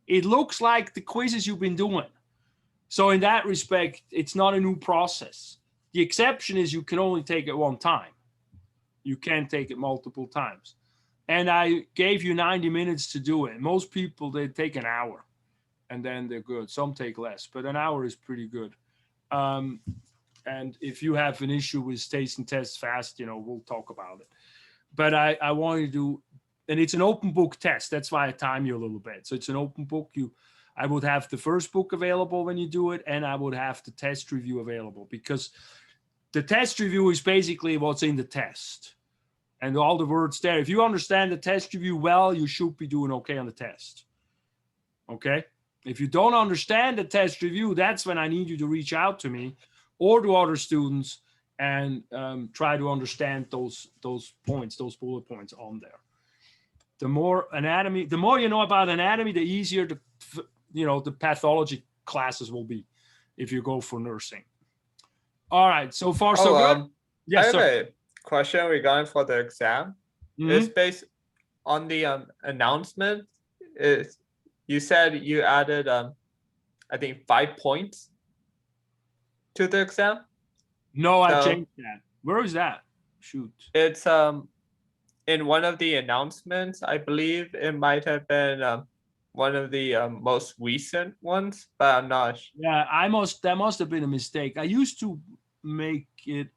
It looks like the quizzes you've been doing. So in that respect, it's not a new process. The exception is you can only take it one time. You can't take it multiple times. And I gave you 90 minutes to do it. Most people, they take an hour and then they're good. Some take less, but an hour is pretty good. And if you have an issue with taking tests fast, we'll talk about it. But I want you to do, and it's an open book test. That's why I time you a little bit. So it's an open book. I would have the first book available when you do it, and I would have the test review available, because the test review is basically what's in the test and all the words there. If you understand the test review well, you should be doing okay on the test. Okay? If you don't understand the test review, that's when I need you to reach out to me or to other students and try to understand those points, those bullet points on there. The more you know about anatomy, the easier the pathology classes will be if you go for nursing. All right, so far so good. Yes, I have a question regarding for the exam. Mhm. It's based on the announcement. You said you added I think 5 points to the exam. No, I changed that. Where is that? Shoot. It's in one of the announcements. I believe it might have been one of the most recent ones, but I'm not sure. Yeah, that must have been a mistake. I used to make it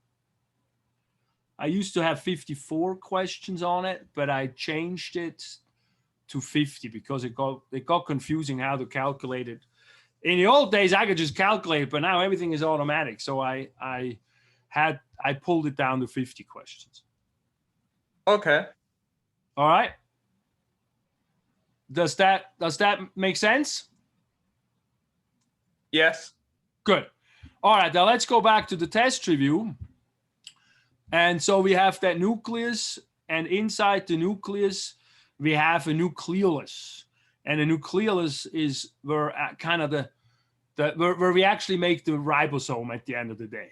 I used to have 54 questions on it, but I changed it to 50 because it got confusing how to calculate it. In the old days, I could just calculate, but now everything is automatic. So I pulled it down to 50 questions. Okay. All right. Does that make sense? Yes. Good. All right, now let's go back to the test review. And so we have that nucleus, and inside the nucleus, we have a nucleolus. And a nucleolus is where kind of where we actually make the ribosome at the end of the day,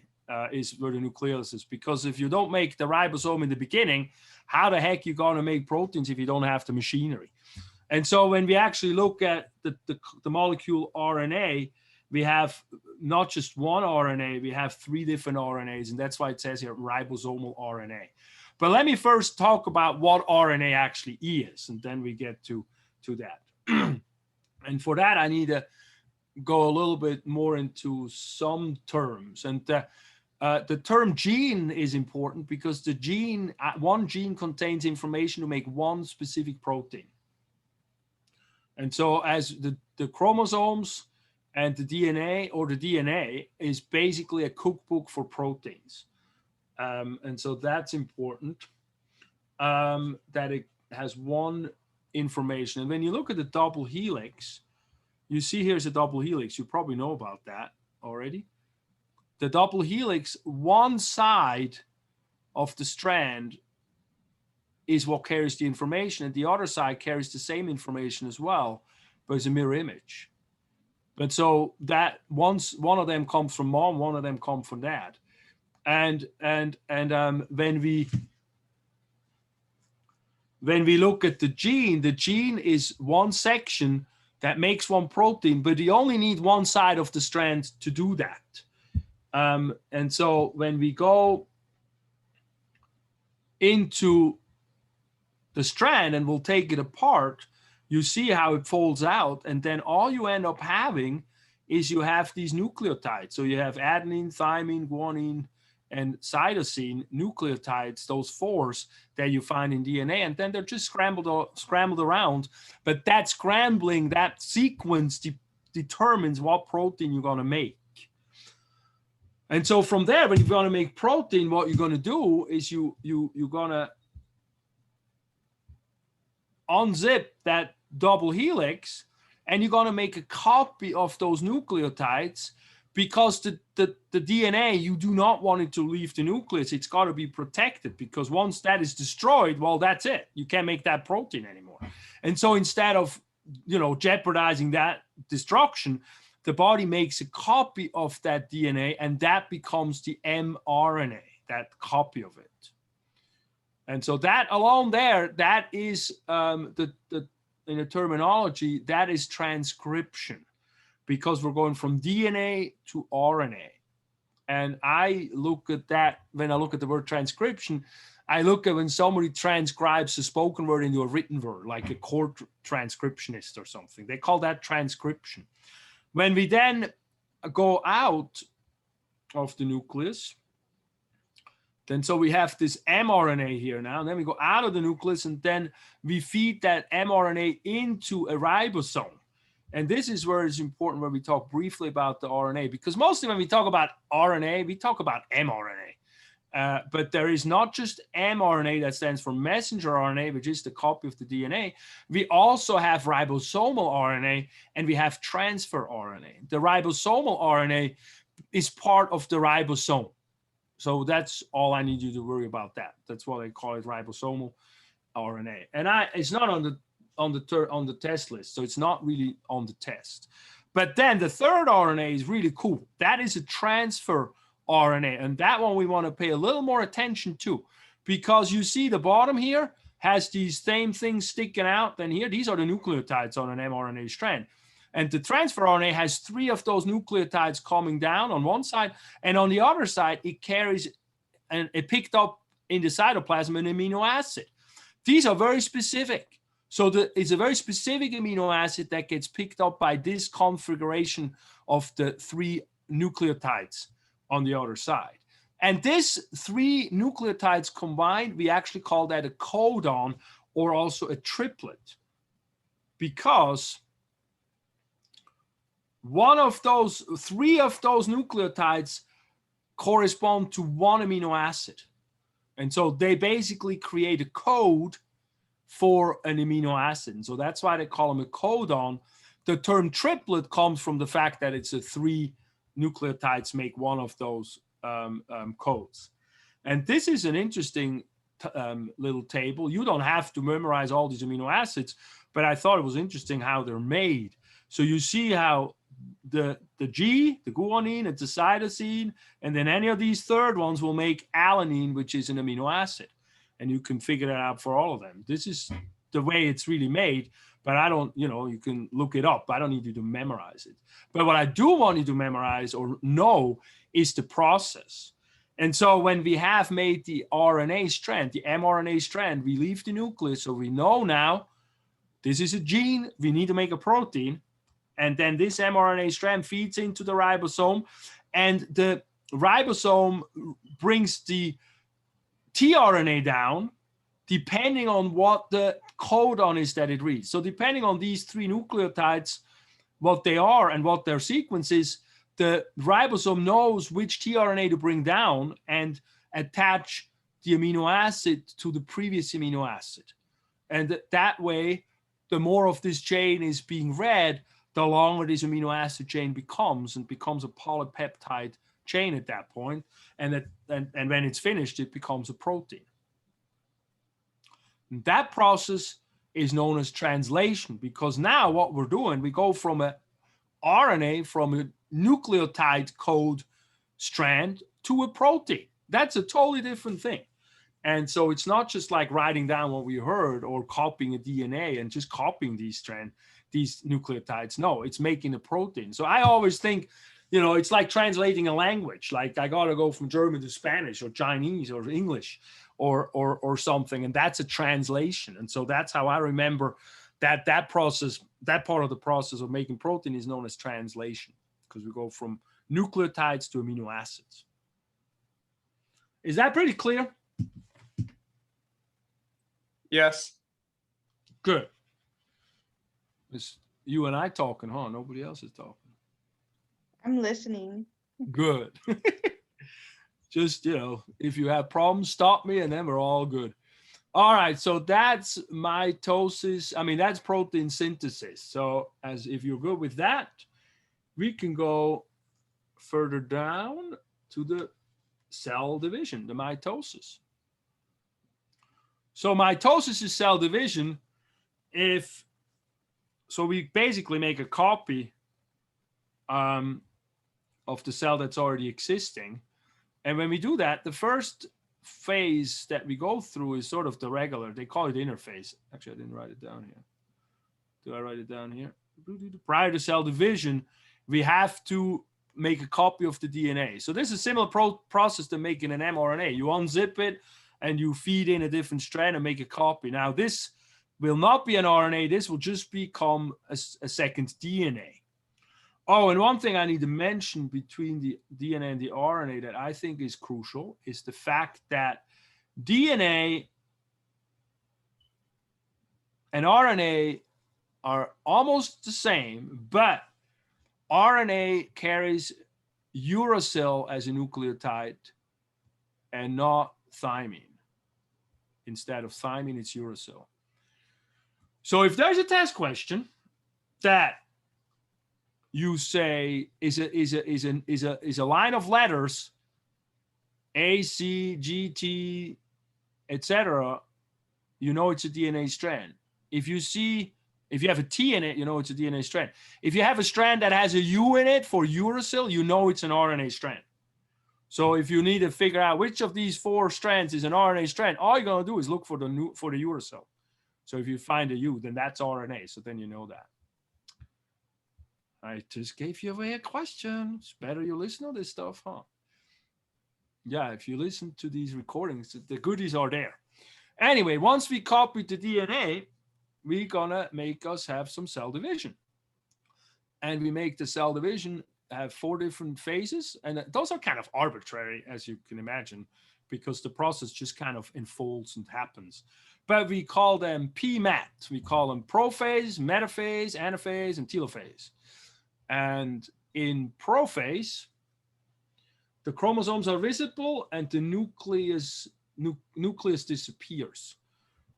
is where the nucleolus is. Because if you don't make the ribosome in the beginning, how the heck you going to make proteins if you don't have the machinery? And so when we actually look at the molecule RNA, we have not just one RNA, we have 3 different RNAs, and that's why it says here ribosomal RNA. But let me first talk about what RNA actually is, and then we get to that. And for that, I need to go a little bit more into some terms. And the term gene is important because the gene, one gene contains information to make one specific protein. And so as the chromosomes and the DNA, or the DNA, is basically a cookbook for proteins. And so that's important, that it has one information. And when you look at the double helix, you see here's a double helix. You probably know about that already. The double helix, one side of the strand is what carries the information, and the other side carries the same information as well, but it's a mirror image. But so that one of them comes from mom, one of them comes from dad. And when we look at the gene is one section that makes one protein, but you only need one side of the strand to do that. And so when we go into the strand and we'll take it apart, you see how it folds out, and then all you end up having is you have these nucleotides. So you have adenine, thymine, guanine, and cytosine nucleotides, those 4s that you find in DNA, and then they're just scrambled around. But that scrambling, that sequence determines what protein you're going to make. And so from there, when you're going to make protein, what you're going to do is you're going to unzip that double helix, and you're going to make a copy of those nucleotides, because the DNA, you do not want it to leave the nucleus. It's got to be protected, because once that is destroyed, well, that's it. You can't make that protein anymore. And so instead of, jeopardizing that destruction, the body makes a copy of that DNA, and that becomes the mRNA, that copy of it. And so that alone there, that is in the terminology, that is transcription, because we're going from DNA to RNA. And I look at that, when I look at the word transcription, I look at when somebody transcribes a spoken word into a written word, like a court transcriptionist or something. They call that transcription. When we then go out of the nucleus, then so we have this mRNA here now, and then we go out of the nucleus, and then we feed that mRNA into a ribosome. And this is where it's important, where we talk briefly about the RNA, because mostly when we talk about RNA, we talk about mRNA. But there is not just mRNA that stands for messenger RNA, which is the copy of the DNA. We also have ribosomal RNA, and we have transfer RNA. The ribosomal RNA is part of the ribosome. So that's all I need you to worry about. That's why they call it ribosomal RNA. And it's not on the test list, so it's not really on the test. But then the third RNA is really cool. That is a transfer RNA, and that one we want to pay a little more attention to, because you see the bottom here has these same things sticking out than here. These are the nucleotides on an mRNA strand. And the transfer RNA has 3 of those nucleotides coming down on one side, and on the other side, it carries and it picked up in the cytoplasm an amino acid. These are very specific. So it's a very specific amino acid that gets picked up by this configuration of the 3 nucleotides on the other side. And this 3 nucleotides combined, we actually call that a codon, or also a triplet, because 3 of those nucleotides correspond to 1 amino acid. And so they basically create a code for an amino acid. And so that's why they call them a codon. The term triplet comes from the fact that it's 3 nucleotides make 1 of those codes. And this is an interesting little table. You don't have to memorize all these amino acids, but I thought it was interesting how they're made. So you see how the G, the guanine, it's a cytosine, and then any of these third ones will make alanine, which is an amino acid. And you can figure that out for all of them. This is the way it's really made, but I don't, you can look it up. I don't need you to memorize it. But what I do want you to memorize or know is the process. And so when we have made the RNA strand, the mRNA strand, we leave the nucleus. So we know now this is a gene. We need to make a protein. And then this mRNA strand feeds into the ribosome. And the ribosome brings the tRNA down depending on what the codon is that it reads. So depending on these 3 nucleotides, what they are and what their sequence is, the ribosome knows which tRNA to bring down and attach the amino acid to the previous amino acid. And that way, the more of this chain is being read, the longer this amino acid chain becomes, and becomes a polypeptide chain at that point. And when it's finished, it becomes a protein. And that process is known as translation, because now what we're doing, we go from a RNA, from a nucleotide code strand to a protein. That's a totally different thing. And so it's not just like writing down what we heard or copying a DNA and just copying these nucleotides. No, it's making a protein. So I always think, it's like translating a language. Like I got to go from German to Spanish or Chinese or English or something. And that's a translation. And so that's how I remember that process, that part of the process of making protein is known as translation, because we go from nucleotides to amino acids. Is that pretty clear? Yes. Good. It's you and I talking, huh? Nobody else is talking. I'm listening. Good. Just, if you have problems, stop me and then we're all good. All right, so that's mitosis. I mean, that's protein synthesis. So if you're good with that, we can go further down to the cell division, the mitosis. So mitosis is cell division. So we basically make a copy of the cell that's already existing. And when we do that, the first phase that we go through is sort of the regular. They call it interphase. Actually, I didn't write it down here. Do I write it down here? Prior to cell division, we have to make a copy of the DNA. So this is a similar process to making an mRNA. You unzip it and you feed in a different strand and make a copy. Now, this will not be an RNA. This will just become a second DNA. Oh, and one thing I need to mention between the DNA and the RNA that I think is crucial is the fact that DNA and RNA are almost the same, but RNA carries uracil as a nucleotide and not thymine. Instead of thymine, it's uracil. So if there's a test question that you say is a line of letters, A, C, G, T, etc., it's a DNA strand. If you have a T in it, it's a DNA strand. If you have a strand that has a U in it for uracil, it's an RNA strand. So if you need to figure out which of these 4 strands is an RNA strand, all you're going to do is look for the uracil. So if you find a U, then that's RNA. So then you know that. I just gave you away a question. It's better you listen to this stuff, huh? Yeah, if you listen to these recordings, the goodies are there. Anyway, once we copy the DNA, we're gonna make us have some cell division. And we make the cell division have 4 different phases, and those are kind of arbitrary, as you can imagine, because the process just kind of unfolds and happens. But we call them PMAT. We call them prophase, metaphase, anaphase, and telophase. And in prophase, the chromosomes are visible and the nucleus disappears.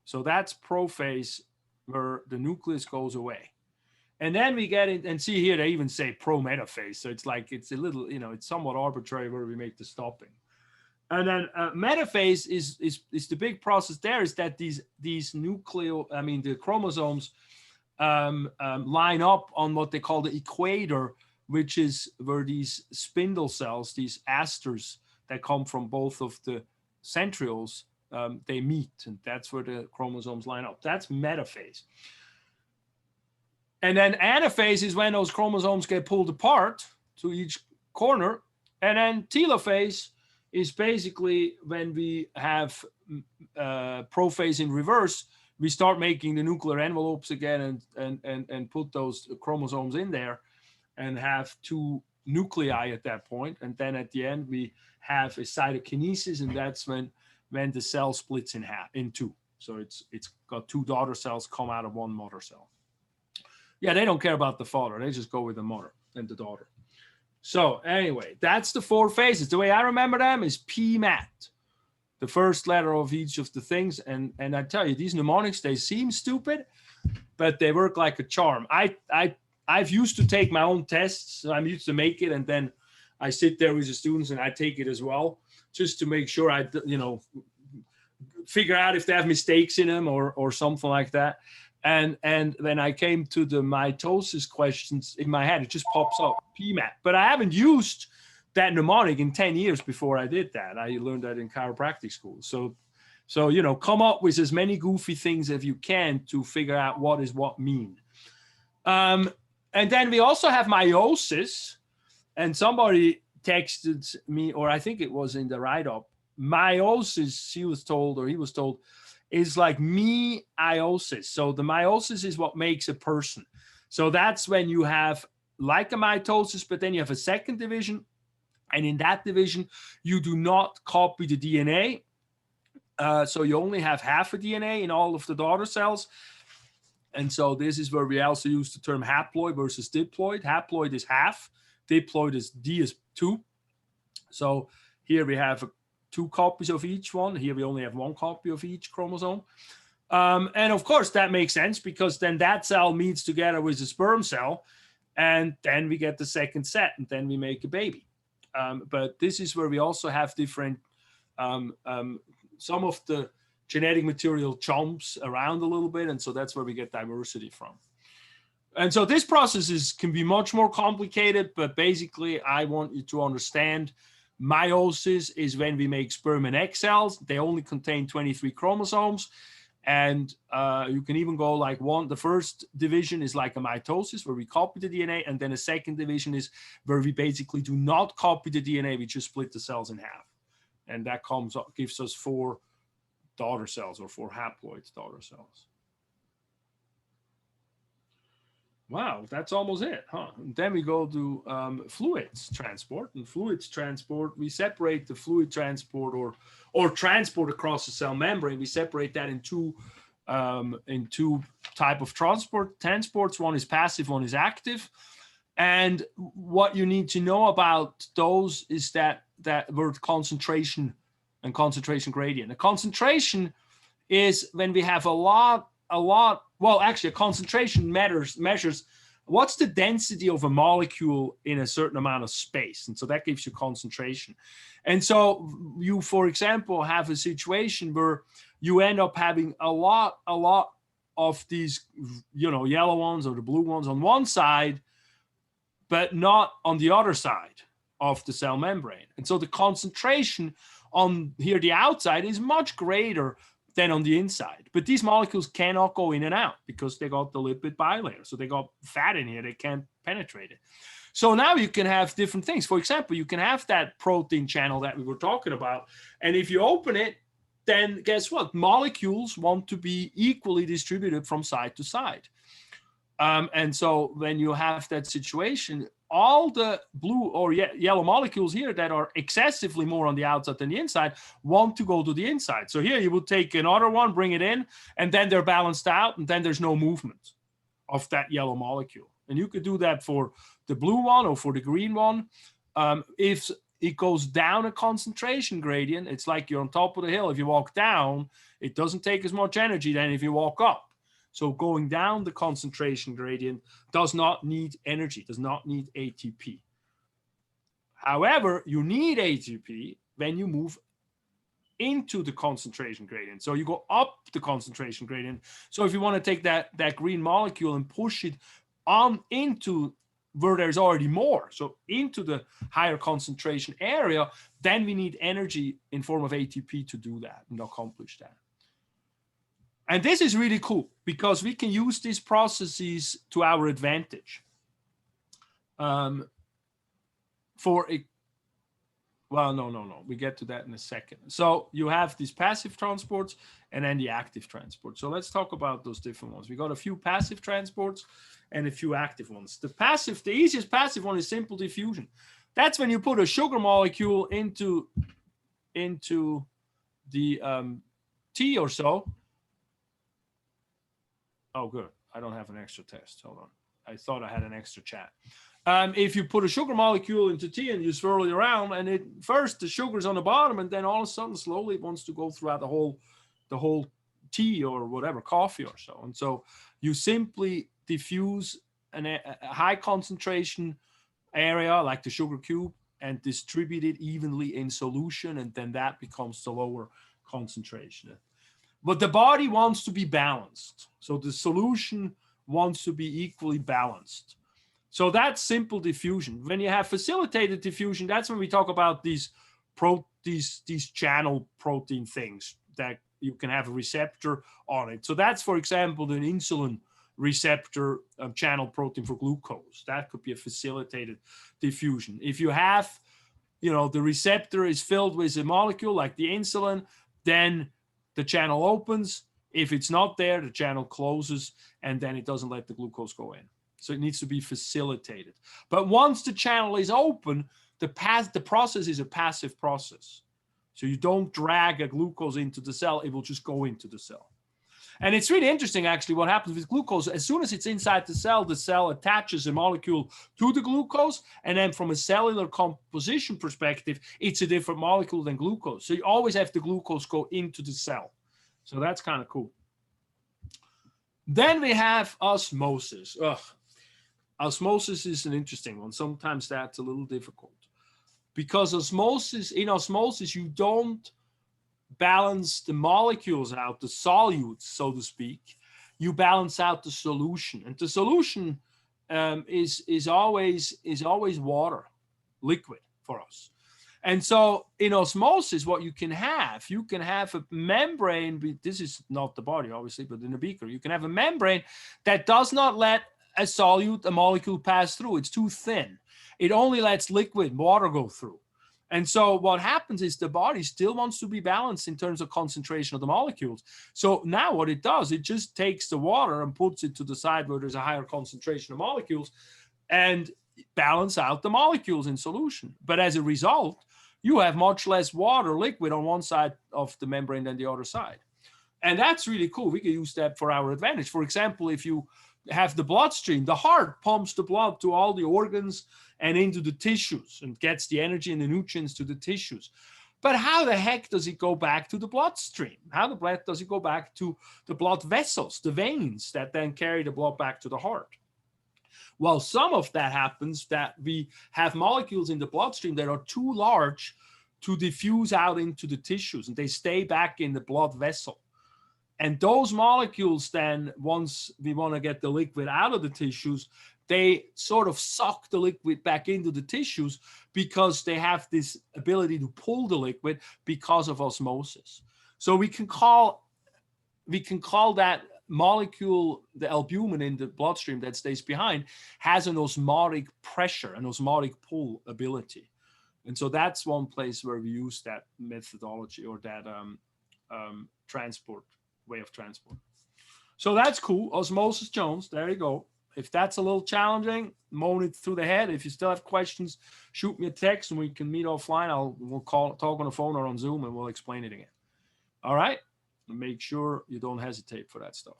So that's prophase, where the nucleus goes away. And then we get it, and see here, they even say pro-metaphase. So it's like, it's a little, it's somewhat arbitrary where we make the stopping. And then metaphase is the big process there, is that the chromosomes line up on what they call the equator, which is where these spindle cells, these asters that come from both of the centrioles, they meet, and that's where the chromosomes line up. That's metaphase. And then anaphase is when those chromosomes get pulled apart to each corner. And then telophase is basically when we have prophase in reverse. We start making the nuclear envelopes again and put those chromosomes in there and have 2 nuclei at that point. And then at the end, we have a cytokinesis, and that's when the cell splits in 2. So it's got 2 daughter cells come out of one mother cell. Yeah, they don't care about the father. They just go with the mother and the daughter. So anyway, that's the 4 phases. The way I remember them is PMAT, the first letter of each of the things. And I tell you, these mnemonics, they seem stupid, but they work like a charm. I've used to take my own tests. So I'm used to make it, and then I sit there with the students and I take it as well, just to make sure I, figure out if they have mistakes in them or something like that. And when I came to the mitosis questions in my head, it just pops up, PMAT. But I haven't used that mnemonic in 10 years before I did that. I learned that in chiropractic school. So come up with as many goofy things as you can to figure out what is what mean. And then we also have meiosis. And somebody texted me, or I think it was in the write-up, meiosis, he was told, is like meiosis. So the meiosis is what makes a person. So that's when you have like a mitosis, but then you have a second division. And in that division, you do not copy the DNA. So you only have half a DNA in all of the daughter cells. And so this is where we also use the term haploid versus diploid. Haploid is half. Diploid is D is 2. So here we have 2 copies of each one. Here we only have 1 copy of each chromosome. And of course, that makes sense, because then that cell meets together with the sperm cell, and then we get the second set, and then we make a baby. But this is where we also have different, some of the genetic material jumps around a little bit, and so that's where we get diversity from. And so this process can be much more complicated, but basically I want you to understand meiosis is when we make sperm and egg cells. They only contain 23 chromosomes. And you can even go like the first division is like a mitosis, where we copy the DNA. And then a second division is where we basically do not copy the DNA. We just split the cells in half. And that gives us 4 daughter cells, or 4 haploid daughter cells. Wow, that's almost it, huh? And then we go to fluids transport. And fluids transport, we separate the fluid transport or transport across the cell membrane. We separate that in two type of transports. One is passive, one is active. And what you need to know about those is that word concentration and concentration gradient. The concentration is when we have a lot, well, actually a concentration measures what's the density of a molecule in a certain amount of space. And so that gives you concentration. And so you, for example, have a situation where you end up having a lot of these, yellow ones or the blue ones on one side, but not on the other side of the cell membrane. And so the concentration on here, the outside, is much greater than on the inside. But these molecules cannot go in and out because they got the lipid bilayer. So they got fat in here, they can't penetrate it. So now you can have different things. For example, you can have that protein channel that we were talking about. And if you open it, then guess what? Molecules want to be equally distributed from side to side. And so when you have that situation, all the blue or yellow molecules here that are excessively more on the outside than the inside want to go to the inside. So here you would take another one, bring it in, and then they're balanced out, and then there's no movement of that yellow molecule. And you could do that for the blue one or for the green one. If it goes down a concentration gradient, it's like you're on top of the hill. If you walk down, it doesn't take as much energy than if you walk up. So going down the concentration gradient does not need energy, does not need ATP. However, you need ATP when you move into the concentration gradient. So you go up the concentration gradient. So if you want to take that green molecule and push it on into where there's already more, so into the higher concentration area, then we need energy in form of ATP to do that and accomplish that. And this is really cool because we can use these processes to our advantage. No. We get to that in a second. So you have these passive transports and then the active transport. So let's talk about those different ones. We got a few passive transports and a few active ones. The easiest passive one is simple diffusion. That's when you put a sugar molecule into the tea or so. Oh, good. I don't have an extra test. Hold on. I thought I had an extra chat. If you put a sugar molecule into tea and you swirl it around, and first the sugar's on the bottom, and then all of a sudden, slowly it wants to go throughout the whole tea or whatever, coffee or so. And so you simply diffuse a high concentration area like the sugar cube and distribute it evenly in solution, and then that becomes the lower concentration. But the body wants to be balanced. So the solution wants to be equally balanced. So that's simple diffusion. When you have facilitated diffusion, that's when we talk about these channel protein things that you can have a receptor on it. So that's, for example, the insulin receptor channel protein for glucose. That could be a facilitated diffusion. If you have, the receptor is filled with a molecule like the insulin, then the channel opens. If it's not there, the channel closes, and then it doesn't let the glucose go in. So it needs to be facilitated. But once the channel is open, the process is a passive process. So you don't drag a glucose into the cell, it will just go into the cell. And it's really interesting, actually, what happens with glucose. As soon as it's inside the cell attaches a molecule to the glucose. And then from a cellular composition perspective, it's a different molecule than glucose. So you always have the glucose go into the cell. So that's kind of cool. Then we have osmosis. Osmosis is an interesting one. Sometimes that's a little difficult. Because in osmosis, you don't balance the molecules out, the solutes, so to speak. You balance out the solution, and the solution is always water, liquid for us. And so in osmosis, what you can have a membrane. This is not the body, obviously, but in a beaker, you can have a membrane that does not let a molecule pass through. It's too thin. It only lets liquid water go through. And so what happens is the body still wants to be balanced in terms of concentration of the molecules. So now what it does, it just takes the water and puts it to the side where there's a higher concentration of molecules and balance out the molecules in solution. But as a result, you have much less water, liquid on one side of the membrane than the other side. And that's really cool. We can use that for our advantage. For example, if you have the bloodstream, the heart pumps the blood to all the organs and into the tissues and gets the energy and the nutrients to the tissues. But how the heck does it go back to the bloodstream? How does it go back to the blood vessels, the veins that then carry the blood back to the heart? Well, some of that happens that we have molecules in the bloodstream that are too large to diffuse out into the tissues, and they stay back in the blood vessel. And those molecules then, once we want to get the liquid out of the tissues, they sort of suck the liquid back into the tissues because they have this ability to pull the liquid because of osmosis. So we can call that molecule, the albumin in the bloodstream that stays behind, has an osmotic pressure, an osmotic pull ability. And so that's one place where we use that methodology or that way of transport. So that's cool. Osmosis Jones, there you go. if that's a little challenging, moan it through the head. If you still have questions, shoot me a text and we can meet offline. We'll talk on the phone or on Zoom and we'll explain it again. All right? Make sure you don't hesitate for that stuff.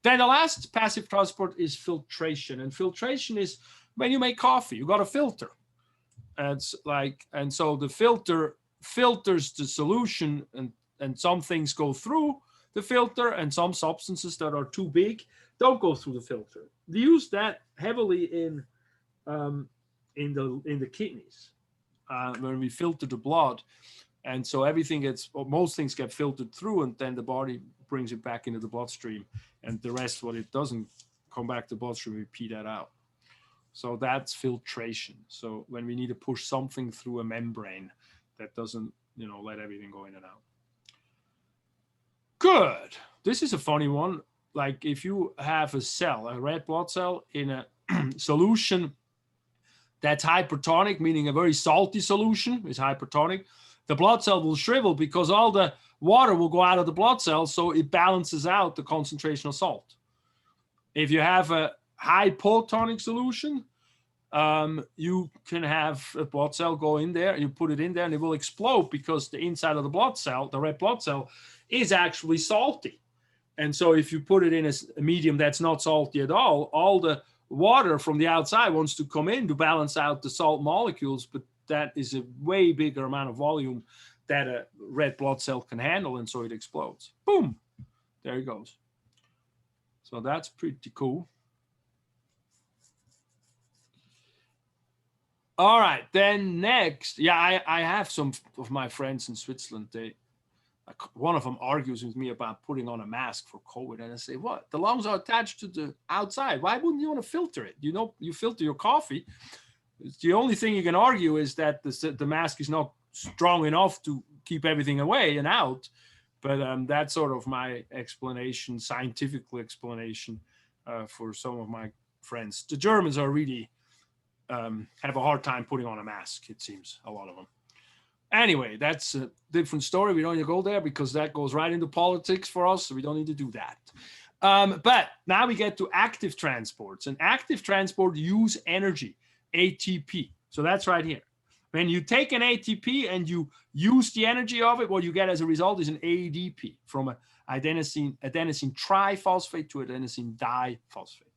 Then the last passive transport is filtration. And filtration is when you make coffee, you got a filter. And so the filter filters the solution, and some things go through the filter and some substances that are too big don't go through the filter. They use that heavily in the kidneys when we filter the blood. And so most things get filtered through, and then the body brings it back into the bloodstream, and the rest, what it doesn't come back to the bloodstream, we pee that out. So that's filtration. So when we need to push something through a membrane that doesn't, let everything go in and out. Good. This is a funny one. Like if you have a red blood cell in a solution that's hypertonic, meaning a very salty solution is hypertonic, the blood cell will shrivel because all the water will go out of the blood cell, so it balances out the concentration of salt. If you have a hypotonic solution, you can have a blood cell go in there, you put it in there, and it will explode because the inside of the blood cell, the red blood cell, is actually salty. And so if you put it in a medium that's not salty at all the water from the outside wants to come in to balance out the salt molecules, but that is a way bigger amount of volume that a red blood cell can handle, and so it explodes. Boom! There it goes. So that's pretty cool. All right, then next, I have some of my friends in Switzerland. One of them argues with me about putting on a mask for COVID, and I say, what? The lungs are attached to the outside. Why wouldn't you want to filter it? You filter your coffee. The only thing you can argue is that the mask is not strong enough to keep everything away and out. But that's sort of my explanation, scientific explanation for some of my friends. The Germans are really have a hard time putting on a mask, it seems, a lot of them. Anyway, that's a different story. We don't need to go there because that goes right into politics for us, so we don't need to do that. But now we get to active transports. And active transport use energy, ATP. So that's right here. When you take an ATP and you use the energy of it, what you get as a result is an ADP, from an adenosine triphosphate to adenosine diphosphate.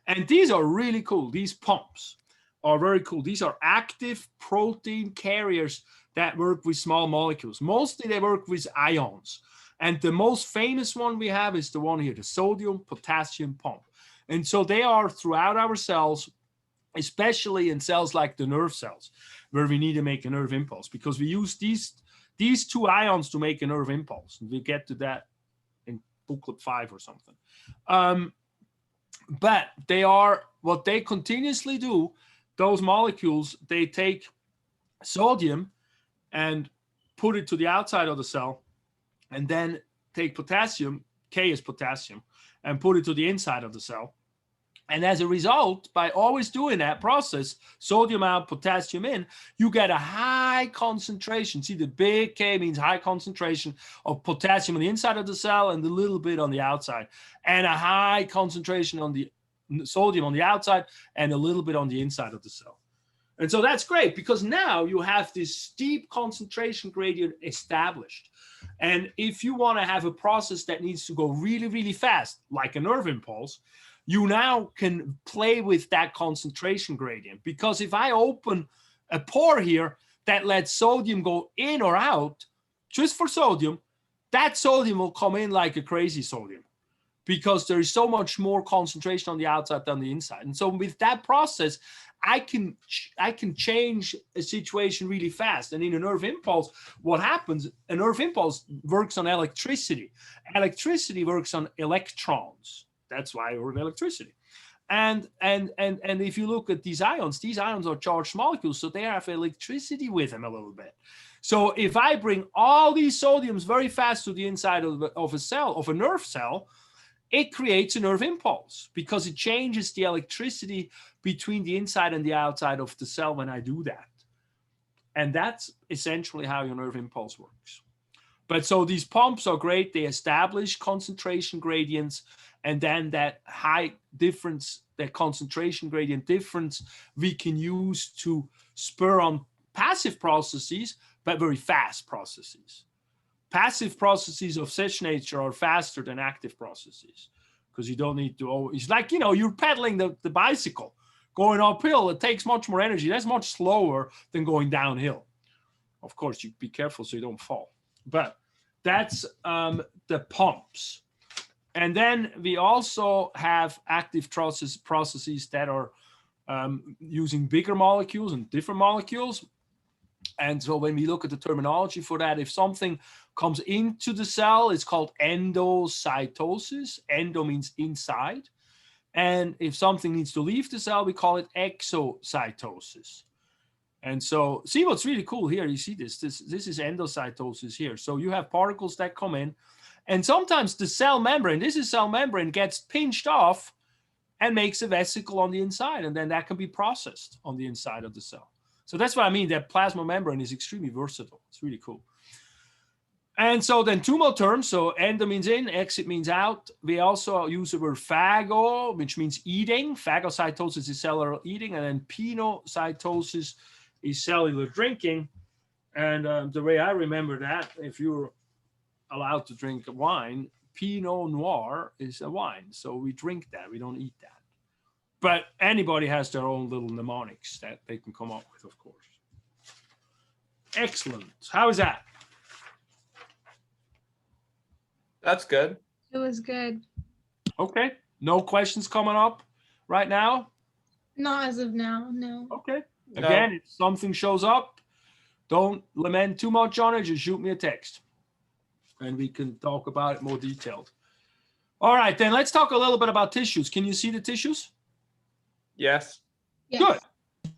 And these are really cool. These pumps are very cool. These are active protein carriers that work with small molecules. Mostly they work with ions. And the most famous one we have is the one here, the sodium-potassium pump. And so they are throughout our cells, especially in cells like the nerve cells, where we need to make a nerve impulse, because we use these two ions to make a nerve impulse. And we'll get to that in booklet 5 or something. But they are, what they continuously do, those molecules, they take sodium and put it to the outside of the cell, and then take potassium, K is potassium, and put it to the inside of the cell. And as a result, by always doing that process, sodium out, potassium in, you get a high concentration. See, the big K means high concentration of potassium on the inside of the cell and a little bit on the outside, and a high concentration on the sodium on the outside and a little bit on the inside of the cell. And so that's great, because now you have this steep concentration gradient established. And if you want to have a process that needs to go really, really fast, like a nerve impulse, you now can play with that concentration gradient. Because if I open a pore here that lets sodium go in or out, just for sodium, that sodium will come in like a crazy sodium, because there is so much more concentration on the outside than the inside. And so with that process, I can change a situation really fast. And in a nerve impulse, what happens, a nerve impulse works on electricity. Electricity works on electrons. That's why we're electricity. And if you look at these ions are charged molecules, so they have electricity with them a little bit. So if I bring all these sodiums very fast to the inside of a cell, of a nerve cell, it creates a nerve impulse, because it changes the electricity between the inside and the outside of the cell when I do that. And that's essentially how your nerve impulse works. But so these pumps are great. They establish concentration gradients, And then that high difference, that concentration gradient difference, we can use to spur on passive processes, but very fast processes. Passive processes of such nature are faster than active processes because you don't need to, it's like, you know, you're pedaling the bicycle. Going uphill, it takes much more energy. That's much slower than going downhill. Of course, you be careful so you don't fall. But that's the pumps. And then we also have active processes that are using bigger molecules and different molecules. And so when we look at the terminology for that, if something comes into the cell, it's called endocytosis. Endo means inside. And if something needs to leave the cell, we call it exocytosis. And so see what's really cool here. You see this is endocytosis here. So you have particles that come in, and sometimes the cell membrane, this is cell membrane, gets pinched off and makes a vesicle on the inside. And then that can be processed on the inside of the cell. So that's what I mean. That plasma membrane is extremely versatile. It's really cool. And so then two more terms. So endo means in, exit means out. We also use the word phago, which means eating. Phagocytosis is cellular eating. And then pinocytosis is cellular drinking. And the way I remember that, if you're allowed to drink wine, Pinot Noir is a wine. So we drink that. We don't eat that. But anybody has their own little mnemonics that they can come up with, of course. Excellent. How is that? That's good. It was good. Okay. No questions coming up right now? Not as of now, no. Okay. No. Again, if something shows up, don't lament too much on it. Just shoot me a text and we can talk about it more detailed. All right, then let's talk a little bit about tissues. Can you see the tissues? Yes. Yes. Good.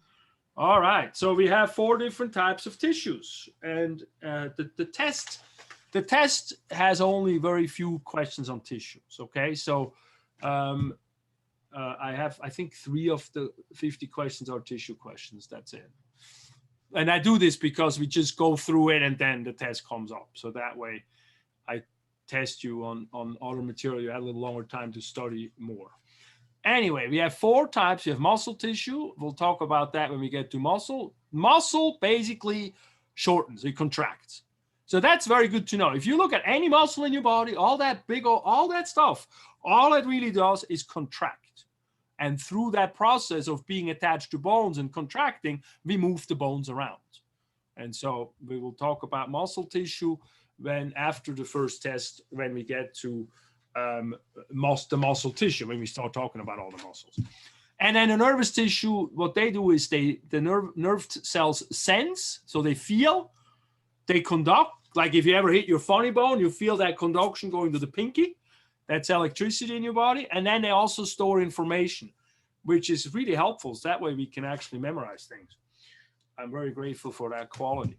All right. So we have 4 different types of tissues. And the test has only very few questions on tissues. Okay. So I think 3 of the 50 questions are tissue questions. That's it. And I do this because we just go through it and then the test comes up. So that way I test you on other material. You have a little longer time to study more. Anyway, we have 4 types. You have muscle tissue. We'll talk about that when we get to muscle. Muscle basically shortens, it contracts. So that's very good to know. If you look at any muscle in your body, all that all that stuff, all it really does is contract. And through that process of being attached to bones and contracting, we move the bones around. And so we will talk about muscle tissue after the first test, when we get to the muscle tissue, when we start talking about all the muscles. And then the nervous tissue, what they do is the nerve cells sense, so they feel, they conduct. Like if you ever hit your funny bone, you feel that conduction going to the pinky. That's electricity in your body. And then they also store information, which is really helpful. So that way we can actually memorize things. I'm very grateful for that quality.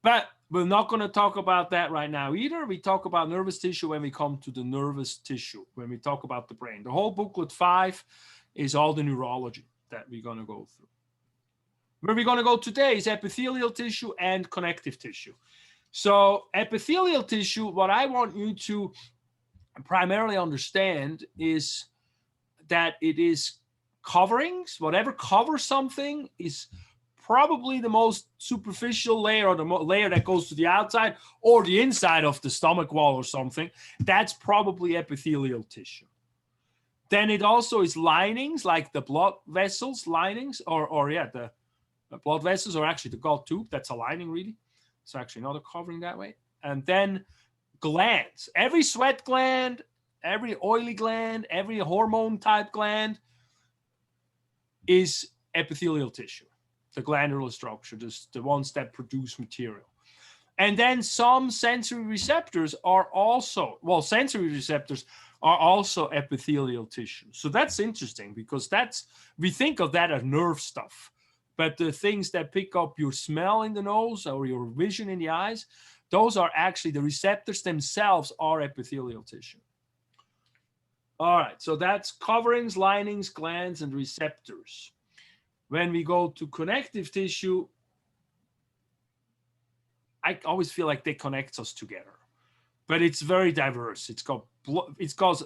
But we're not going to talk about that right now either. We talk about nervous tissue when we come to the nervous tissue, when we talk about the brain. The whole booklet 5 is all the neurology that we're going to go through. Where we're going to go today is epithelial tissue and connective tissue. So epithelial tissue, what I want you to primarily understand is that it is coverings. Whatever covers something is probably the most superficial layer, or the layer that goes to the outside or the inside of the stomach wall or something. That's probably epithelial tissue. Then it also is linings, like the blood vessels linings, the blood vessels, or actually the gut tube. That's a lining, really. It's actually not a covering that way. And then glands. Every sweat gland, every oily gland, every hormone type gland is epithelial tissue. The glandular structure, just the ones that produce material. And then some sensory receptors are also, sensory receptors are also epithelial tissue. So that's interesting because we think of that as nerve stuff. But the things that pick up your smell in the nose or your vision in the eyes, those are actually, the receptors themselves are epithelial tissue. All right, so that's coverings, linings, glands, and receptors. When we go to connective tissue, I always feel like they connect us together. but it's very diverse. It's got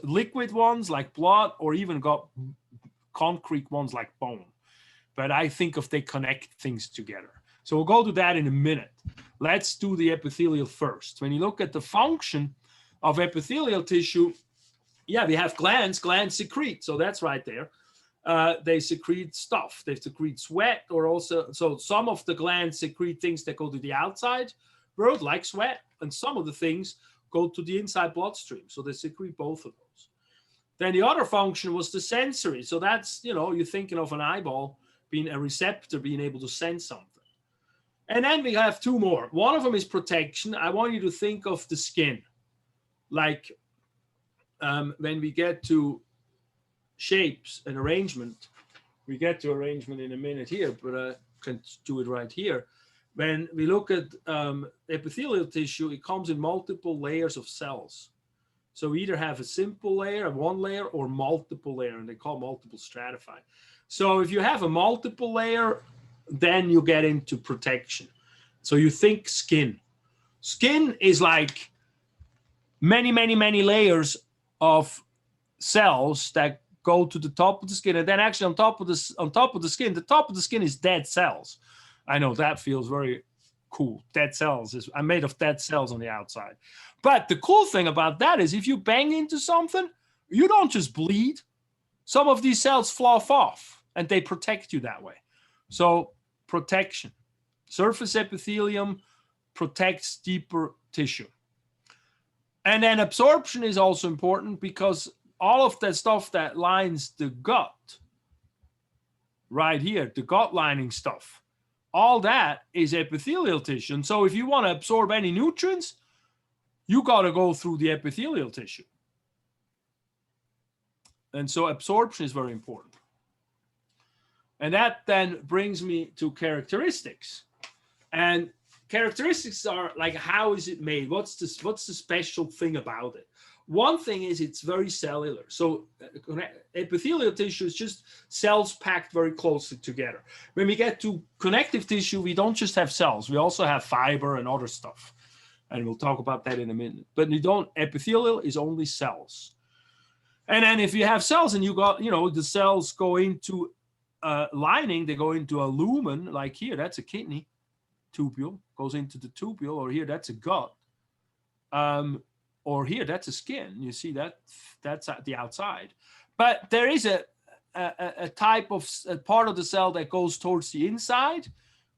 liquid ones like blood, or even got concrete ones like bone. But I think if they connect things together. So we'll go to that in a minute. Let's do the epithelial first. When you look at the function of epithelial tissue, yeah, we have glands. Glands secrete, so that's right there. They secrete stuff. They secrete sweat, or also, so some of the glands secrete things that go to the outside world, like sweat, and some of the things go to the inside bloodstream. So they secrete both of those. Then the other function was the sensory. So that's, you're thinking of an eyeball being a receptor, being able to sense something. And then we have two more. One of them is protection. I want you to think of the skin. Like when we get to shapes and arrangement, we get to arrangement in a minute here, but I can do it right here. When we look at epithelial tissue, it comes in multiple layers of cells. So we either have a simple layer, one layer, or multiple layer, and they call multiple stratified. So if you have a multiple layer, then you get into protection. So you think skin. Skin is like many, many, many layers of cells that go to the top of the skin, and then actually on top of the skin, the top of the skin is dead cells. I know that feels very cool. Dead cells I'm made of dead cells on the outside. But the cool thing about that is if you bang into something, you don't just bleed. Some of these cells fluff off, and they protect you that way. So protection. Surface epithelium protects deeper tissue. And then absorption is also important, because all of that stuff that lines the gut, right here, the gut lining stuff, all that is epithelial tissue. And so if you want to absorb any nutrients, you got to go through the epithelial tissue. And so absorption is very important. And that then brings me to characteristics. And characteristics are like, how is it made? What's the special thing about it? One thing is it's very cellular. So epithelial tissue is just cells packed very closely together. When we get to connective tissue, we don't just have cells. We also have fiber and other stuff. And we'll talk about that in a minute. But epithelial is only cells. And then if you have cells and you got, the cells go into lining, they go into a lumen, like here, that's a kidney tubule, goes into the tubule, or here, that's a gut. Or here, that's a skin. You see that's at the outside. But there is a type of a part of the cell that goes towards the inside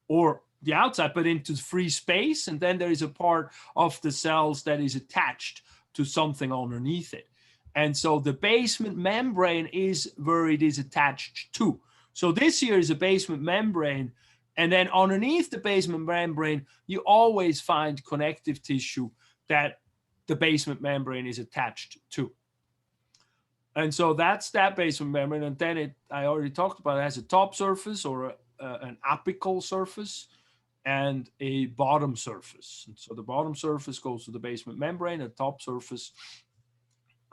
or the outside, but into free space. And then there is a part of the cells that is attached to something underneath it. And so the basement membrane is where it is attached to. So this here is a basement membrane. And then underneath the basement membrane, you always find connective tissue that the basement membrane is attached to. And so that's that basement membrane. And then I already talked about, it has a top surface or an apical surface and a bottom surface. And so the bottom surface goes to the basement membrane, the top surface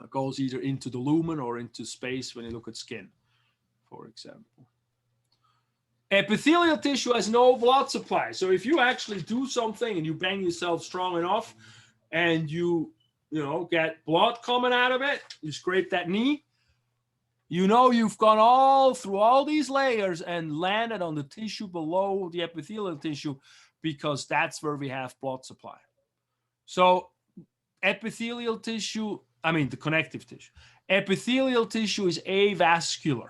goes either into the lumen or into space when you look at skin, for example. Epithelial tissue has no blood supply. So if you actually do something and you bang yourself strong enough and you get blood coming out of it, you scrape that knee, you've gone all through all these layers and landed on the tissue below the epithelial tissue, because that's where we have blood supply. So epithelial tissue, the connective tissue. Epithelial tissue is avascular,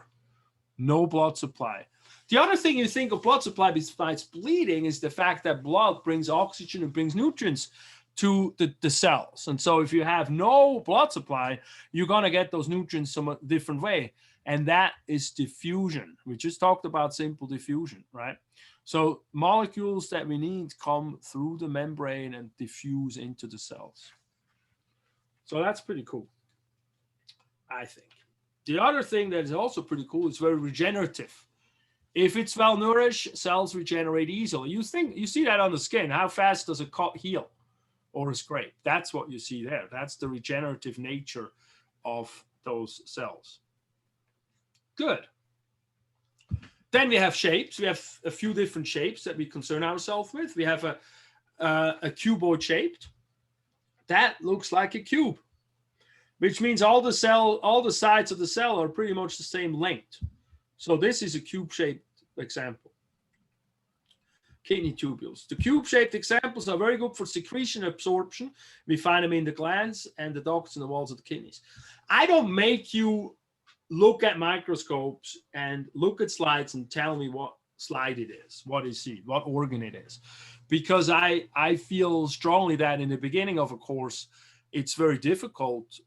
no blood supply. The other thing you think of blood supply besides bleeding is the fact that blood brings oxygen and brings nutrients to the cells. And so if you have no blood supply, you're going to get those nutrients some different way. And that is diffusion. We just talked about simple diffusion, right? So molecules that we need come through the membrane and diffuse into the cells. So that's pretty cool, I think. The other thing that is also pretty cool is very regenerative. If it's well nourished, cells regenerate easily. You see that on the skin. How fast does a cut heal or a scrape? That's what you see there. That's the regenerative nature of those cells. Good. Then we have shapes. We have a few different shapes that we concern ourselves with. We have a cuboid shaped. that looks like a cube, which means all the sides of the cell are pretty much the same length. So this is a cube-shaped example. Kidney tubules. The cube-shaped examples are very good for secretion absorption. We find them in the glands and the ducts and the walls of the kidneys. I don't make you look at microscopes and look at slides and tell me what slide it is, what is it, what organ it is, because I feel strongly that in the beginning of a course, it's very difficult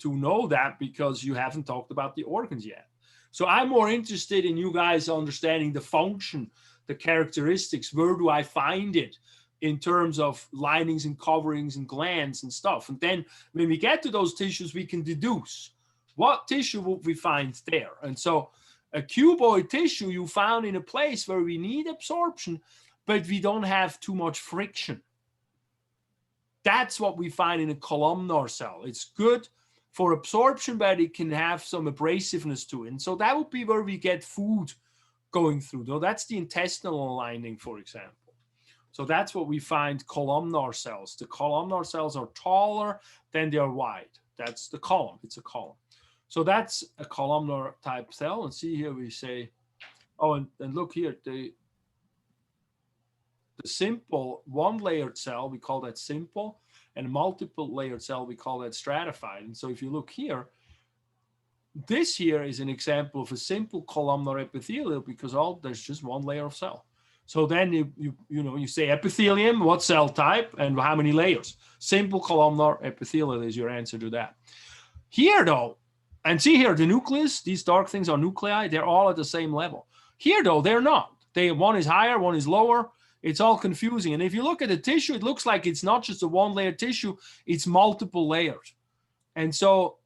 to know that because you haven't talked about the organs yet. So I'm more interested in you guys understanding the function, the characteristics, where do I find it in terms of linings and coverings and glands and stuff. And then when we get to those tissues, we can deduce what tissue will we find there. And so a cuboid tissue you found in a place where we need absorption, but we don't have too much friction. That's what we find in a columnar cell. It's good for absorption, but it can have some abrasiveness to it. And so that would be where we get food going through. Though that's the intestinal lining, for example. So that's what we find columnar cells. The columnar cells are taller than they are wide. That's the column. It's a column. So that's a columnar type cell. And see here we say, oh, and look here, the simple one-layered cell, we call that simple, and multiple layered cell, we call that stratified. And so if you look here, this here is an example of a simple columnar epithelial because there's just one layer of cell. So then you say epithelium, what cell type, and how many layers? Simple columnar epithelial is your answer to that. Here though, and see here, the nucleus, these dark things are nuclei, they're all at the same level. Here though, they're not. One is higher, one is lower. It's all confusing. And if you look at the tissue, it looks like it's not just a one-layer tissue, it's multiple layers. And so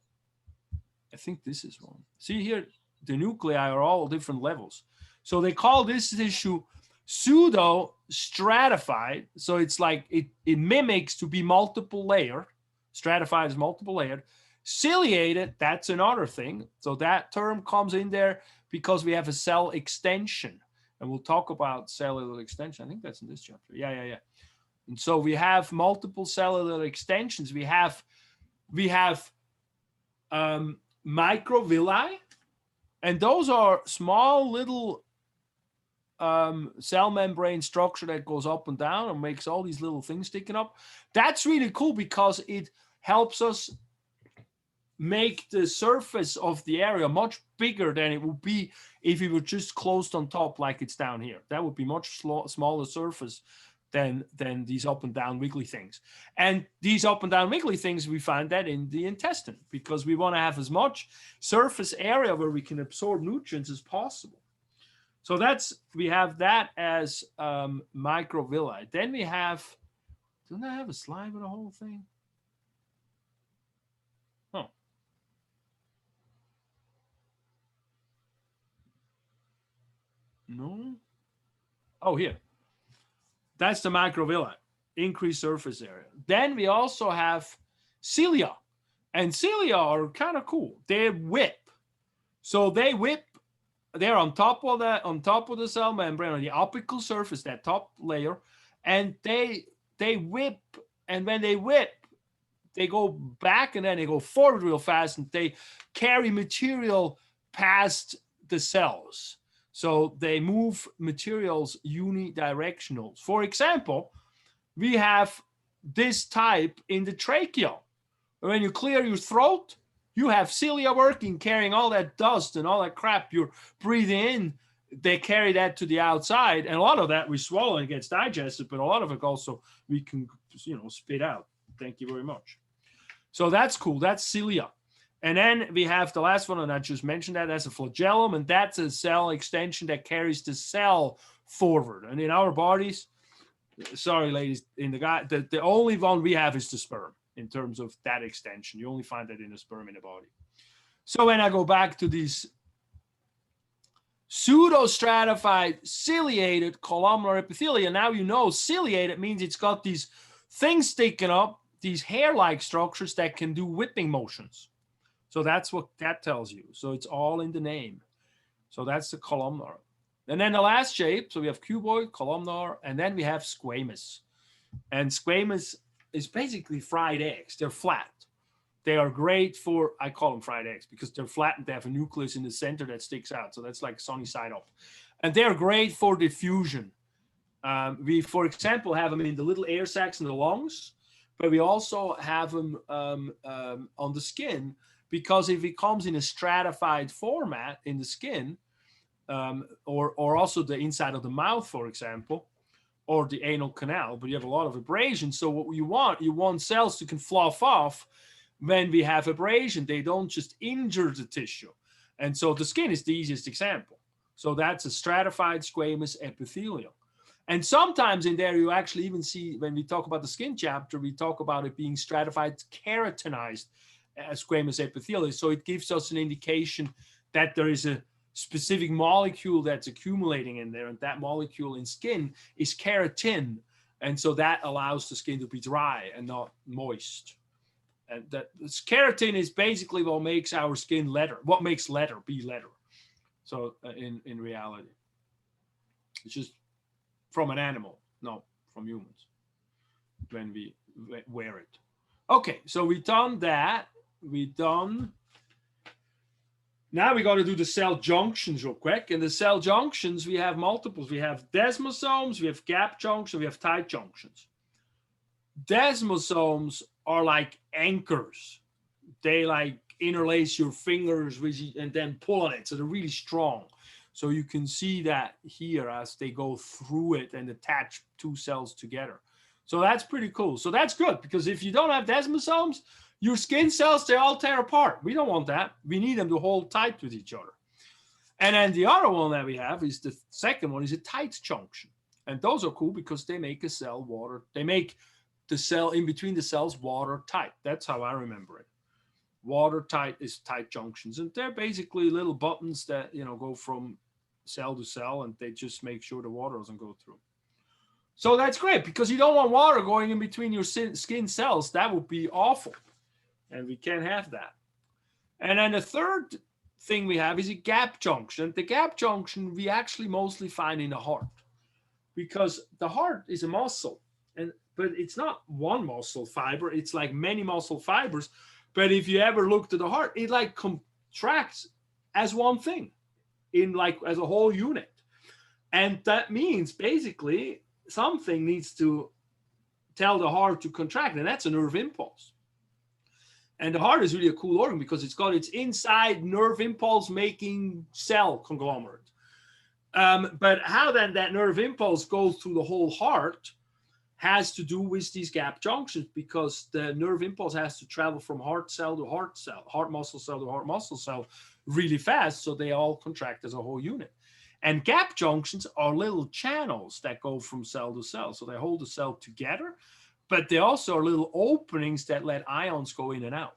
I think this is one. See here, the nuclei are all different levels. So they call this tissue pseudo stratified. So it's like it mimics to be multiple layer. Stratified is multiple layered. Ciliated, that's another thing. So that term comes in there because we have a cell extension. And we'll talk about cellular extension. I think that's in this chapter. Yeah. And so we have multiple cellular extensions. We have microvilli, and those are small little cell membrane structure that goes up and down and makes all these little things sticking up. That's really cool because it helps us make the surface of the area much bigger than it would be if it were just closed on top like it's down here. That would be much smaller surface than these up and down wiggly things. And these up and down wiggly things, we find that in the intestine because we want to have as much surface area where we can absorb nutrients as possible. So we have that as microvilli. Then we have, don't I have a slide with the whole thing? Oh. No. Oh, here. That's the microvilli, increased surface area. Then we also have cilia. And cilia are kind of cool. They whip. So they're on top of the cell membrane, on the apical surface, that top layer, and they whip. And when they whip, they go back and then they go forward real fast, and they carry material past the cells. So they move materials unidirectional. For example, we have this type in the trachea. When you clear your throat, you have cilia working, carrying all that dust and all that crap you're breathing in. They carry that to the outside. And a lot of that we swallow and it gets digested, but a lot of it also we can, spit out. Thank you very much. So that's cool. That's cilia. And then we have the last one, and I just mentioned that's a flagellum, and that's a cell extension that carries the cell forward. And in our bodies, sorry, ladies, the only one we have is the sperm in terms of that extension. You only find that in the sperm in the body. So when I go back to these pseudostratified ciliated columnar epithelia, now you know ciliated means it's got these things sticking up, these hair-like structures that can do whipping motions. So that's what that tells you. So it's all in the name. So that's the columnar. And then the last shape, so we have cuboid, columnar, and then we have squamous. And squamous is basically fried eggs. They're flat. They are great for, I call them fried eggs because they're flat and they have a nucleus in the center that sticks out. So that's like sunny side up. And they're great for diffusion. We, for example, have them in the little air sacs in the lungs, but we also have them on the skin, because if it comes in a stratified format in the skin, or also the inside of the mouth, for example, or the anal canal, but you have a lot of abrasion. So what you want cells to can fluff off when we have abrasion. They don't just injure the tissue. And so the skin is the easiest example. So that's a stratified squamous epithelium. And sometimes in there, you actually even see, when we talk about the skin chapter, we talk about it being stratified keratinized squamous epithelium. So it gives us an indication that there is a specific molecule that's accumulating in there, and that molecule in skin is keratin, and so that allows the skin to be dry and not moist. And that keratin is basically what makes our skin leather, what makes leather be leather. So in reality, it's just from an animal, not from humans, when we wear it. Okay, so we done that. Now we got to do the cell junctions real quick. And the cell junctions, we have multiples. We have desmosomes, we have gap junctions, we have tight junctions. Desmosomes are like anchors. They like interlace your fingers and then pull on it. So they're really strong. So you can see that here as they go through it and attach two cells together. So that's pretty cool. So that's good, because if you don't have desmosomes, your skin cells, they all tear apart. We don't want that. We need them to hold tight with each other. And then the other one that we have is the second one is a tight junction. And those are cool because they make a cell water. They make the cell in between the cells watertight. That's how I remember it. Watertight is tight junctions. And they're basically little buttons that, go from cell to cell, and they just make sure the water doesn't go through. So that's great, because you don't want water going in between your skin cells. That would be awful. And we can't have that. And then the third thing we have is a gap junction. The gap junction we actually mostly find in the heart, because the heart is a muscle, but it's not one muscle fiber. It's like many muscle fibers. But if you ever look to the heart, it like contracts as one thing, as a whole unit. And that means basically something needs to tell the heart to contract, and that's a nerve impulse. And the heart is really a cool organ because it's got its inside nerve impulse making cell conglomerate. But how then that nerve impulse goes through the whole heart has to do with these gap junctions, because the nerve impulse has to travel from heart cell to heart cell, heart muscle cell to heart muscle cell really fast. So they all contract as a whole unit. And gap junctions are little channels that go from cell to cell. So they hold the cell together, but they also are little openings that let ions go in and out.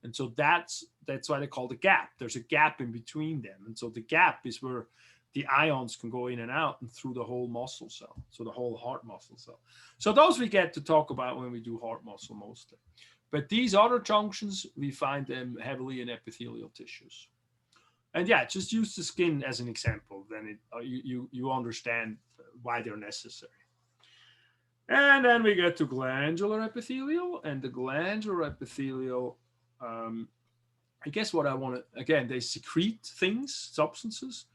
And so that's why they call the gap. There's a gap in between them. And so the gap is where the ions can go in and out and through the whole muscle cell. So the whole heart muscle cell. So those we get to talk about when we do heart muscle mostly. But these other junctions, we find them heavily in epithelial tissues. And yeah, just use the skin as an example. Then you understand why they're necessary. And then we get to glandular epithelial, and the glandular epithelial, I guess what I want to, again, they secrete things, substances,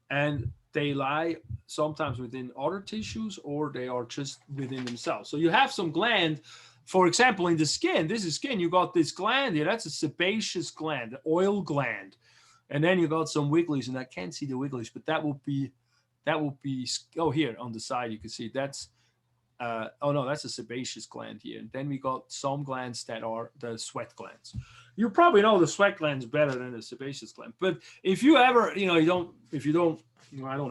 and they lie sometimes within other tissues, or they are just within themselves. So you have some gland, for example, in the skin, this is skin, you got this gland here, that's a sebaceous gland, the oil gland. And then you got some wigglies, and I can't see the wigglies, but that would be, oh, here on the side, you can see that's, oh no, that's a sebaceous gland here. And then we got some glands that are the sweat glands. You probably know the sweat glands better than the sebaceous gland. But if you ever, I don't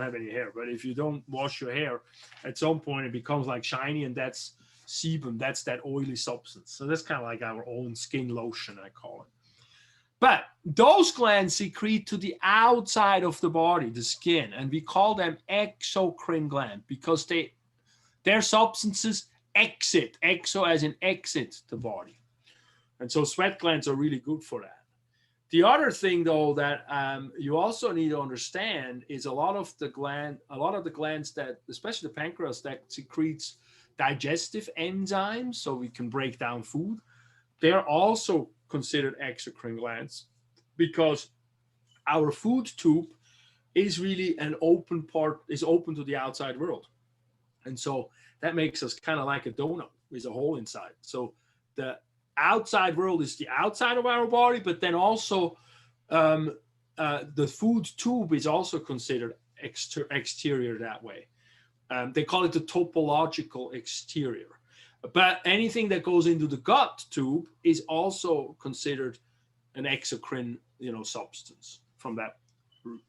have any hair, but if you don't wash your hair, at some point it becomes like shiny, and that's sebum, that's that oily substance. So that's kind of like our own skin lotion, I call it. But those glands secrete to the outside of the body, the skin, and we call them exocrine glands because their substances exit, exo as in exit the body. And so sweat glands are really good for that. The other thing, though, that you also need to understand is a lot of the glands that, especially the pancreas, that secretes digestive enzymes, so we can break down food. They're also considered exocrine glands because our food tube is really an open part, is open to the outside world. And so that makes us kind of like a donut with a hole inside. So the outside world is the outside of our body, but then also the food tube is also considered exterior that way. They call it the topological exterior. But anything that goes into the gut tube is also considered an exocrine, substance from that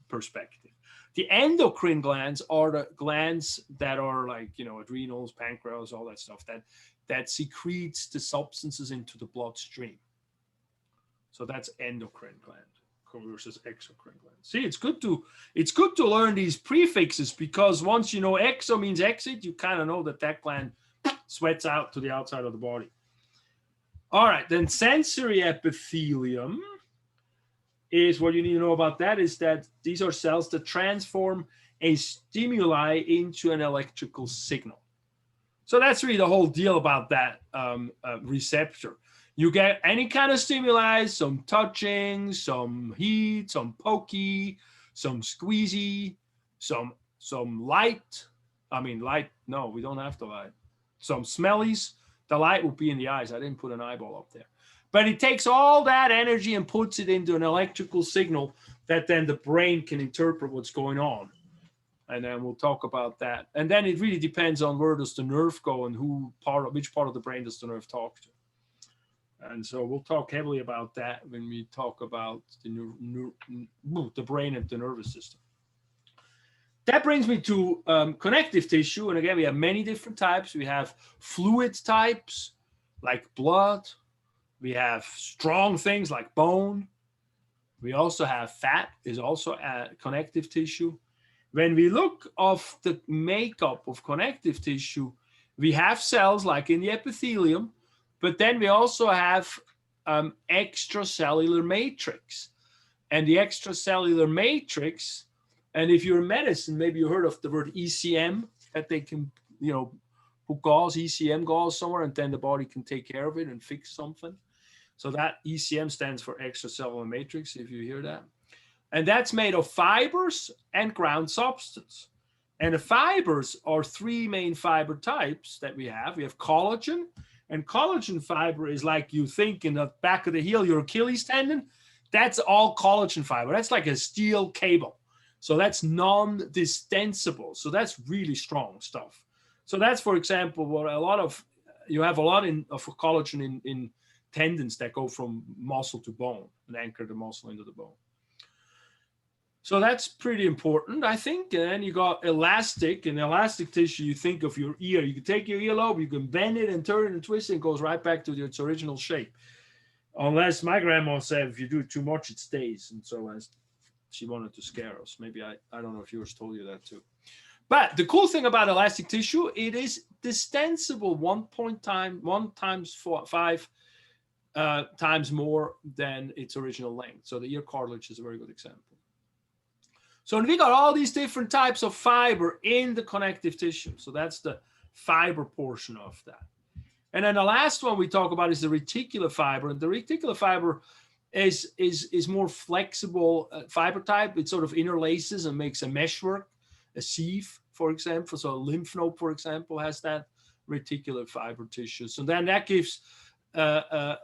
perspective. The endocrine glands are the glands that are like, adrenals, pancreas, all that stuff that secretes the substances into the bloodstream. So that's endocrine gland versus exocrine gland. See, it's good to learn these prefixes, because once you know exo means exit, you kind of know that gland sweats out to the outside of the body. All right, then sensory epithelium is what you need to know about. That is that these are cells that transform a stimuli into an electrical signal. So that's really the whole deal about that receptor. You get any kind of stimuli, some touching, some heat, some pokey, some squeezy, some light. Light, no, we don't have the light. Some smellies. The light will be in the eyes. I didn't put an eyeball up there. But it takes all that energy and puts it into an electrical signal that then the brain can interpret what's going on. And then we'll talk about that. And then it really depends on where does the nerve go and which part of the brain does the nerve talk to. And so we'll talk heavily about that when we talk about the brain and the nervous system. That brings me to connective tissue. And again, we have many different types. We have fluid types like blood. We have strong things like bone. We also have fat is also a connective tissue. When we look of the makeup of connective tissue, we have cells like in the epithelium, but then we also have extracellular matrix. And the extracellular matrix, and if you're in medicine, maybe you heard of the word ECM, that they can, put gauze, ECM gauze somewhere, and then the body can take care of it and fix something. So that ECM stands for extracellular matrix, if you hear that. And that's made of fibers and ground substance. And the fibers are three main fiber types that we have. We have collagen, and collagen fiber is like you think in the back of the heel, your Achilles tendon. That's all collagen fiber. That's like a steel cable. So that's non-distensible. So that's really strong stuff. So that's, for example, what you have a lot of collagen in tendons that go from muscle to bone and anchor the muscle into the bone. So that's pretty important, I think. And then you got elastic. In elastic tissue, you think of your ear. You can take your earlobe, you can bend it and turn it and twist it, and it goes right back to its original shape. Unless my grandma said if you do it too much, it stays. And so she wanted to scare us. Maybe I don't know if yours told you that too. But the cool thing about elastic tissue, it is distensible 1 times 5 times more than its original length. So the ear cartilage is a very good example. So we got all these different types of fiber in the connective tissue. So that's the fiber portion of that. And then the last one we talk about is the reticular fiber. And the reticular fiber is more flexible fiber type. It sort of interlaces and makes a meshwork, a sieve, for example. So a lymph node, for example, has that reticular fiber tissue. So then that gives a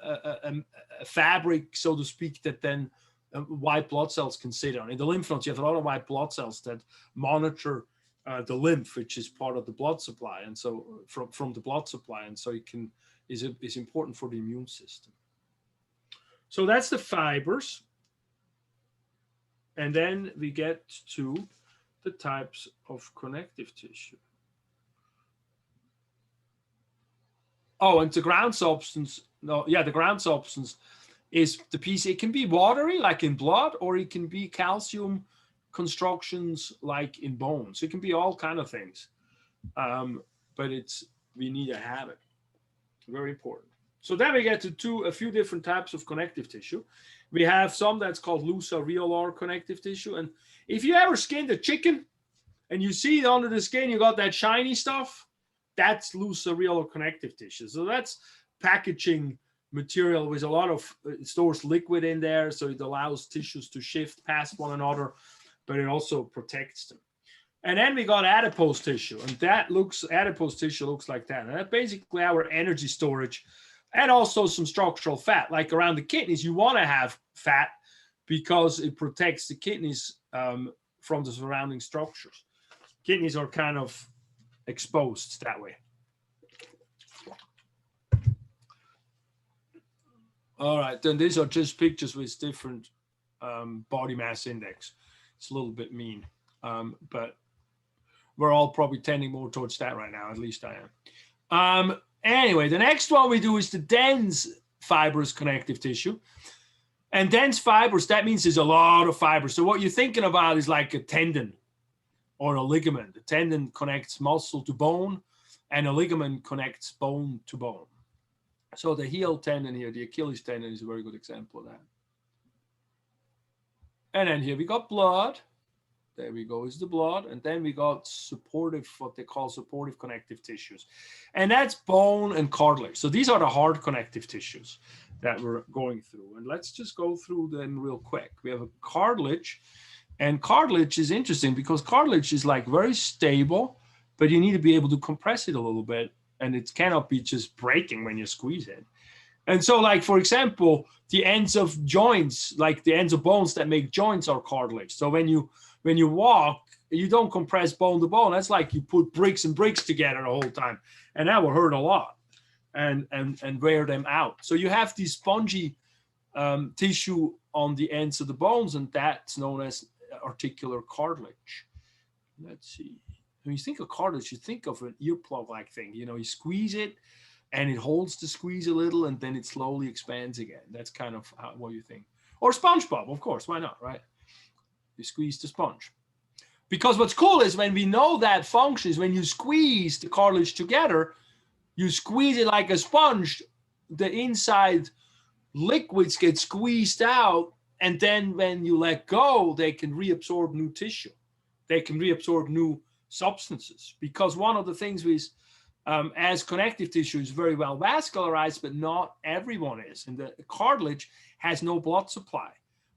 fabric, so to speak, that then white blood cells can sit on. In the lymph nodes, you have a lot of white blood cells that monitor the lymph, which is part of the blood supply, and so from the blood supply, and so it is important for the immune system. So that's the fibers, and then we get to the types of connective tissue. Oh, and the ground substance. The ground substance is the piece. It can be watery, like in blood, or it can be calcium constructions, like in bones. It can be all kind of things, but we need to have it. Very important. So then we get to a few different types of connective tissue. We have some that's called loose areolar connective tissue, and if you ever skinned a chicken and you see under the skin, you got that shiny stuff. that's loose areolar connective tissue. So that's packaging material with a lot of, it stores liquid in there, so it allows tissues to shift past one another, but it also protects them. And then we got adipose tissue, and adipose tissue looks like that. And that's basically our energy storage, and also some structural fat. Like around the kidneys, you want to have fat because it protects the kidneys from the surrounding structures. Kidneys are kind of exposed that way. All right, then these are just pictures with different body mass index. It's a little bit mean, but we're all probably tending more towards that right now. At least I am. Anyway, the next one we do is the dense fibrous connective tissue. And dense fibers, that means there's a lot of fibers. So what you're thinking about is like a tendon or a ligament. The tendon connects muscle to bone, and a ligament connects bone to bone. So the heel tendon here, the Achilles tendon, is a very good example of that. And then here we got blood. There we go, is the blood. And then we got supportive, what they call supportive connective tissues. And that's bone and cartilage. So these are the hard connective tissues that we're going through. And let's just go through them real quick. We have a cartilage, and cartilage is interesting because cartilage is like very stable, but you need to be able to compress it a little bit, and it cannot be just breaking when you squeeze it. And so, like, for example, the ends of joints, like the ends of bones that make joints, are cartilage. So when you walk, you don't compress bone to bone. That's like you put bricks and bricks together the whole time, and that will hurt a lot and wear them out. So you have these spongy tissue on the ends of the bones, and that's known as articular cartilage. Let's see. When you think of cartilage, you think of an earplug-like thing. You know, you squeeze it, and it holds the squeeze a little, and then it slowly expands again. That's kind of what you think. Or SpongeBob, of course. Why not, right? You squeeze the sponge. Because what's cool is when we know that function is when you squeeze the cartilage together, you squeeze it like a sponge, the inside liquids get squeezed out, and then when you let go, they can reabsorb new tissue. They can reabsorb new substances. Because one of the things is, as connective tissue is very well vascularized, but not everyone is. And the cartilage has no blood supply.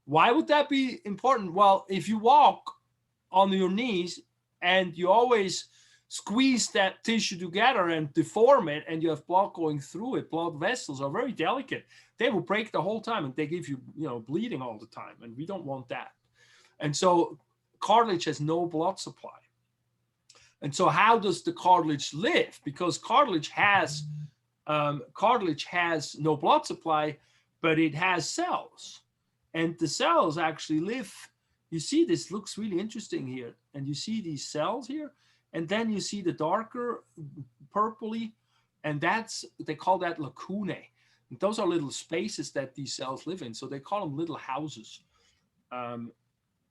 Why would that be important? Well, if you walk on your knees and you always squeeze that tissue together and deform it, and you have blood going through it, blood vessels are very delicate. They will break the whole time, and they give you, bleeding all the time. And we don't want that. And so cartilage has no blood supply. And so how does the cartilage live? Because cartilage has no blood supply, but it has cells. And the cells actually live. You see, this looks really interesting here. And you see these cells here. And then you see the darker purpley. And they call that lacunae. And those are little spaces that these cells live in. So they call them little houses.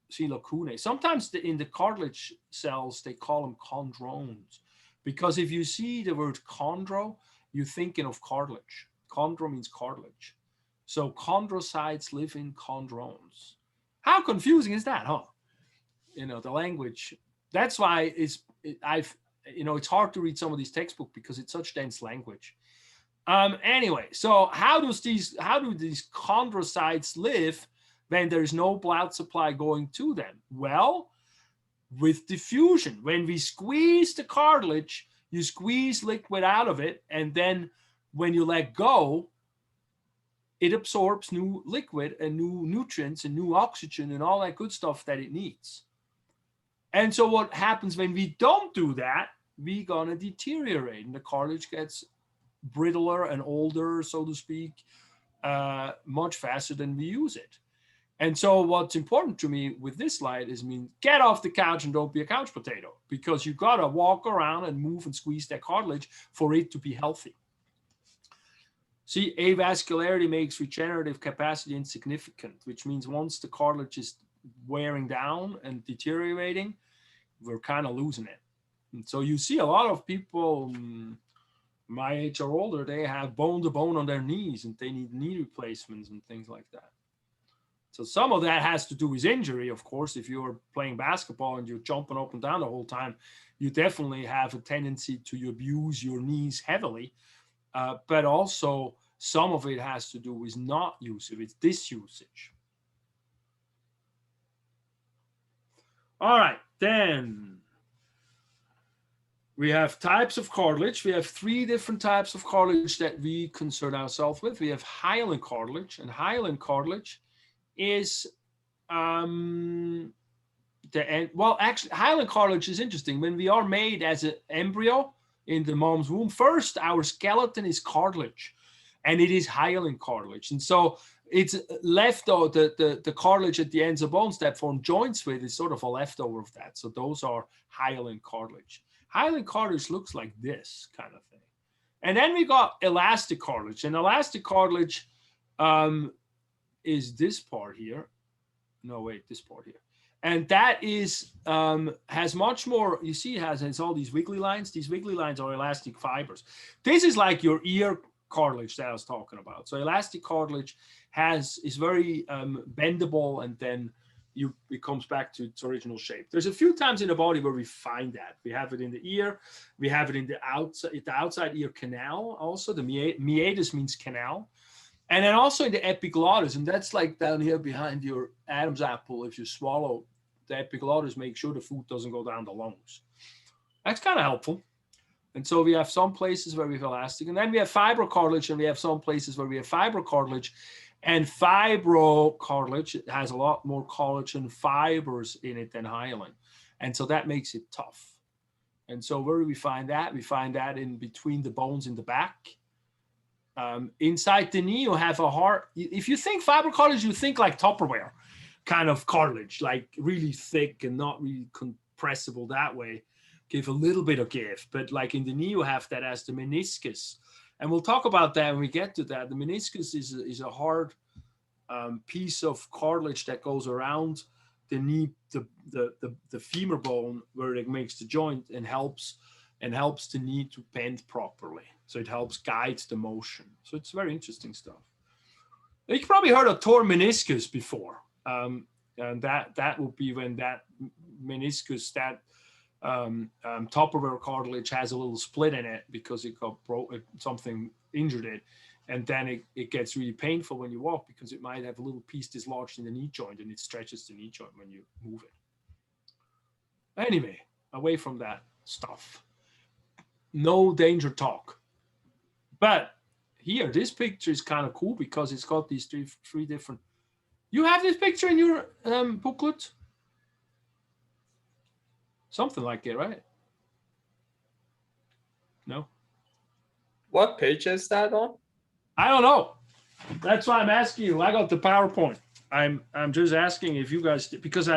See, lacunae. Sometimes in the cartilage cells, they call them chondrones. Because if you see the word chondro, you're thinking of cartilage. Chondro means cartilage. So chondrocytes live in chondrones. How confusing is that, huh? The language. That's why it's hard to read some of these textbooks because it's such dense language. Anyway, so how do these chondrocytes live when there is no blood supply going to them? Well, with diffusion. When we squeeze the cartilage, you squeeze liquid out of it, and then when you let go, it absorbs new liquid and new nutrients and new oxygen and all that good stuff that it needs. And so what happens when we don't do that, we're going to deteriorate, and the cartilage gets brittler and older, so to speak, much faster than we use it. And so what's important to me with this slide is, get off the couch and don't be a couch potato, because you got to walk around and move and squeeze that cartilage for it to be healthy. See, avascularity makes regenerative capacity insignificant, which means once the cartilage is wearing down and deteriorating, we're kind of losing it. And so you see a lot of people my age or older, they have bone to bone on their knees, and they need knee replacements and things like that. So some of that has to do with injury, of course. If you're playing basketball and you're jumping up and down the whole time, you definitely have a tendency to abuse your knees heavily, but also some of it has to do with not use, it's disusage. All right, then we have types of cartilage. We have 3 different types of cartilage that we concern ourselves with. We have hyaline cartilage, and hyaline cartilage is well, actually, hyaline cartilage is interesting. When we are made as an embryo in the mom's womb, first our skeleton is cartilage, and it is hyaline cartilage. And so it's leftover, the cartilage at the ends of bones that form joints with is sort of a leftover of that. So those are hyaline cartilage. Hyaline cartilage looks like this kind of thing. And then we got elastic cartilage. And elastic cartilage is this part here. No, wait, this part here. And that is has much more, you see, it has all these wiggly lines. These wiggly lines are elastic fibers. This is like your ear cartilage that I was talking about. So elastic cartilage is very bendable, and then it comes back to its original shape. There's a few times in the body where we find that. We have it in the ear. We have it in the outside ear canal also. The meatus means canal. And then also in the epiglottis, and that's like down here behind your Adam's apple. If you swallow the epiglottis, make sure the food doesn't go down the lungs. That's kind of helpful. And so we have some places where we have elastic, and then we have fibrocartilage, and we have some places where we have fibrocartilage. And fibrocartilage has a lot more collagen fibers in it than hyaline. And so that makes it tough. And so where do we find that? We find that in between the bones in the back. Inside the knee, you have a hard, if you think fibrocartilage, you think like Tupperware kind of cartilage, like really thick and not really compressible that way. Give a little bit of give, but like in the knee, you have that as the meniscus. And we'll talk about that when we get to that. The meniscus is a hard piece of cartilage that goes around the knee, the femur bone, where it makes the joint and helps the knee to bend properly. So it helps guide the motion. So it's very interesting stuff. You probably heard of torn meniscus before. And that would be when that meniscus, that Tupperware cartilage has a little split in it because it got something injured it. And then it gets really painful when you walk because it might have a little piece dislodged in the knee joint, and it stretches the knee joint when you move it. Anyway, away from that stuff. No danger talk. But here, this picture is kind of cool because it's got these three different. You have this picture in your booklet? Something like it, right? No? What page is that on? I don't know. That's why I'm asking you. I got the PowerPoint. I'm just asking if you guys, because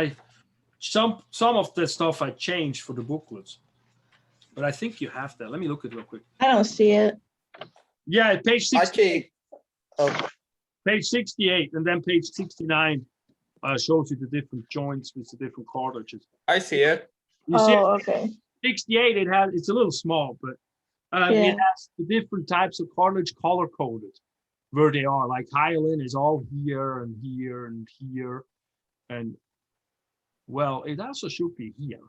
some of the stuff I changed for the booklets. But I think you have that. Let me look at it real quick. I don't see it. Yeah, page 68. Oh. Page 68, and then page 69 shows you the different joints with the different cartilages. I see it. You see it? Okay. 68, it's a little small, but it has the different types of cartilage color-coded where they are. Like hyaline is all here and here and here. And, well, it also should be here.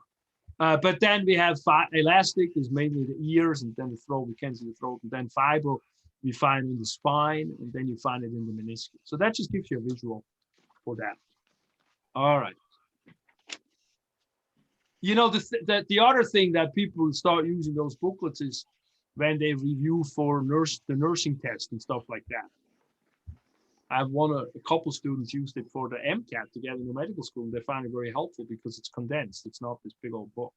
But then we have elastic is mainly the ears, and then the throat, we can see the throat, and then fibro we find in the spine, and then you find it in the meniscus. So that just gives you a visual for that. All right. You know, the other thing that people start using those booklets is when they review for the nursing test and stuff like that. I've a couple students used it for the MCAT to get into medical school, and they find it very helpful because it's condensed. It's not this big old book.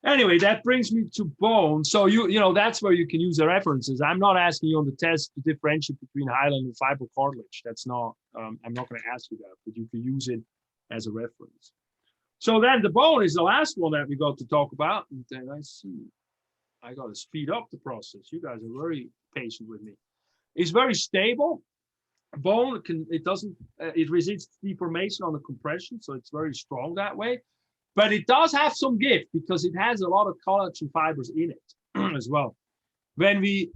Anyway, that brings me to bone. So you know that's where you can use the references. I'm not asking you on the test to differentiate between hyaline and fibrocartilage. That's not. I'm not going to ask you that, but you can use it as a reference. So then the bone is the last one that we got to talk about. And then I got to speed up the process. You guys are very patient with me. It's very stable. Bone it resists deformation on the compression, so it's very strong that way. But it does have some give because it has a lot of collagen fibers in it as well. When we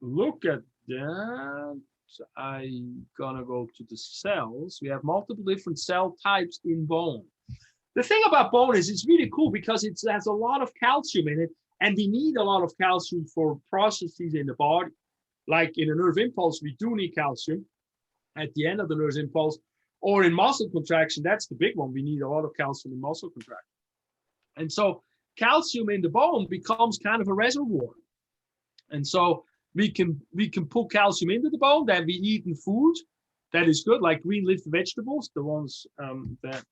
look at that, I'm gonna go to the cells. We have multiple different cell types in bone. The thing about bone is it's really cool because it has a lot of calcium in it, and we need a lot of calcium for processes in the body. Like in a nerve impulse, we do need calcium at the end of the nerve impulse, or in muscle contraction, that's the big one. We need a lot of calcium in muscle contraction. And so calcium in the bone becomes kind of a reservoir. And so we can put calcium into the bone that we eat in food that is good, like green leafy vegetables, the ones that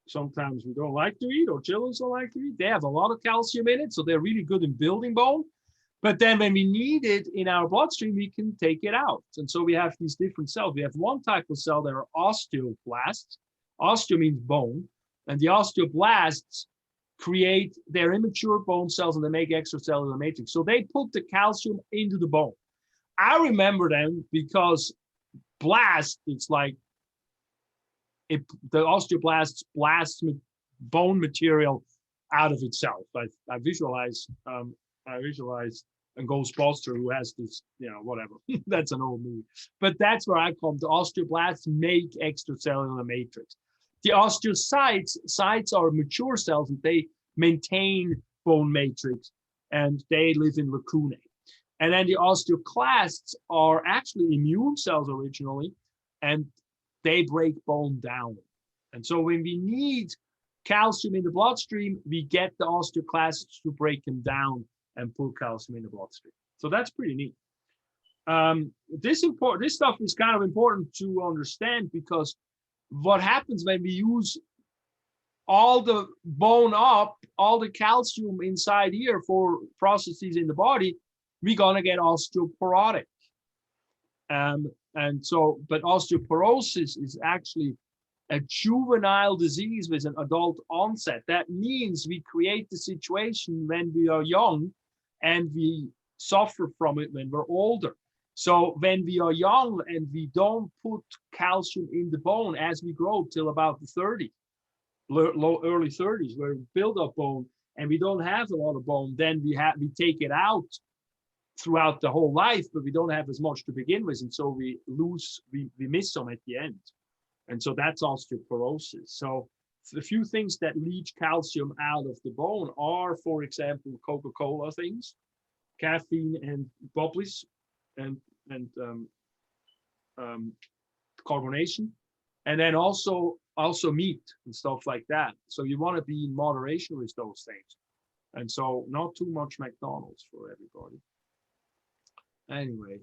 sometimes we don't like to eat or children don't like to eat. They have a lot of calcium in it, so they're really good in building bone. But then when we need it in our bloodstream, we can take it out. And so we have these different cells. We have one type of cell that are osteoblasts. Osteo means bone. And the osteoblasts create their immature bone cells and they make extracellular matrix. So they put the calcium into the bone. I remember them because blast, it's like the osteoblasts blast bone material out of itself. I visualize a Ghostbuster who has this, whatever. That's an old movie. But that's where I come. The osteoblasts make extracellular matrix. The osteocytes are mature cells and they maintain bone matrix and they live in lacunae. And then the osteoclasts are actually immune cells originally, and they break bone down. And so when we need calcium in the bloodstream, we get the osteoclasts to break them down and put calcium in the bloodstream. So that's pretty neat. This stuff is kind of important to understand because what happens when we use all the bone up, all the calcium inside here for processes in the body, we're gonna get osteoporotic. But osteoporosis is actually a juvenile disease with an adult onset. That means we create the situation when we are young and we suffer from it when we're older. So when we are young and we don't put calcium in the bone as we grow till about the 30s, early 30s, where we build up bone and we don't have a lot of bone, then we take it out throughout the whole life, but we don't have as much to begin with. And so we miss some at the end. And so that's osteoporosis. So the few things that leach calcium out of the bone are, for example, Coca-Cola things, caffeine and bubblies, and carbonation, and then also meat and stuff like that. So you want to be in moderation with those things. And so not too much McDonald's for everybody. Anyway,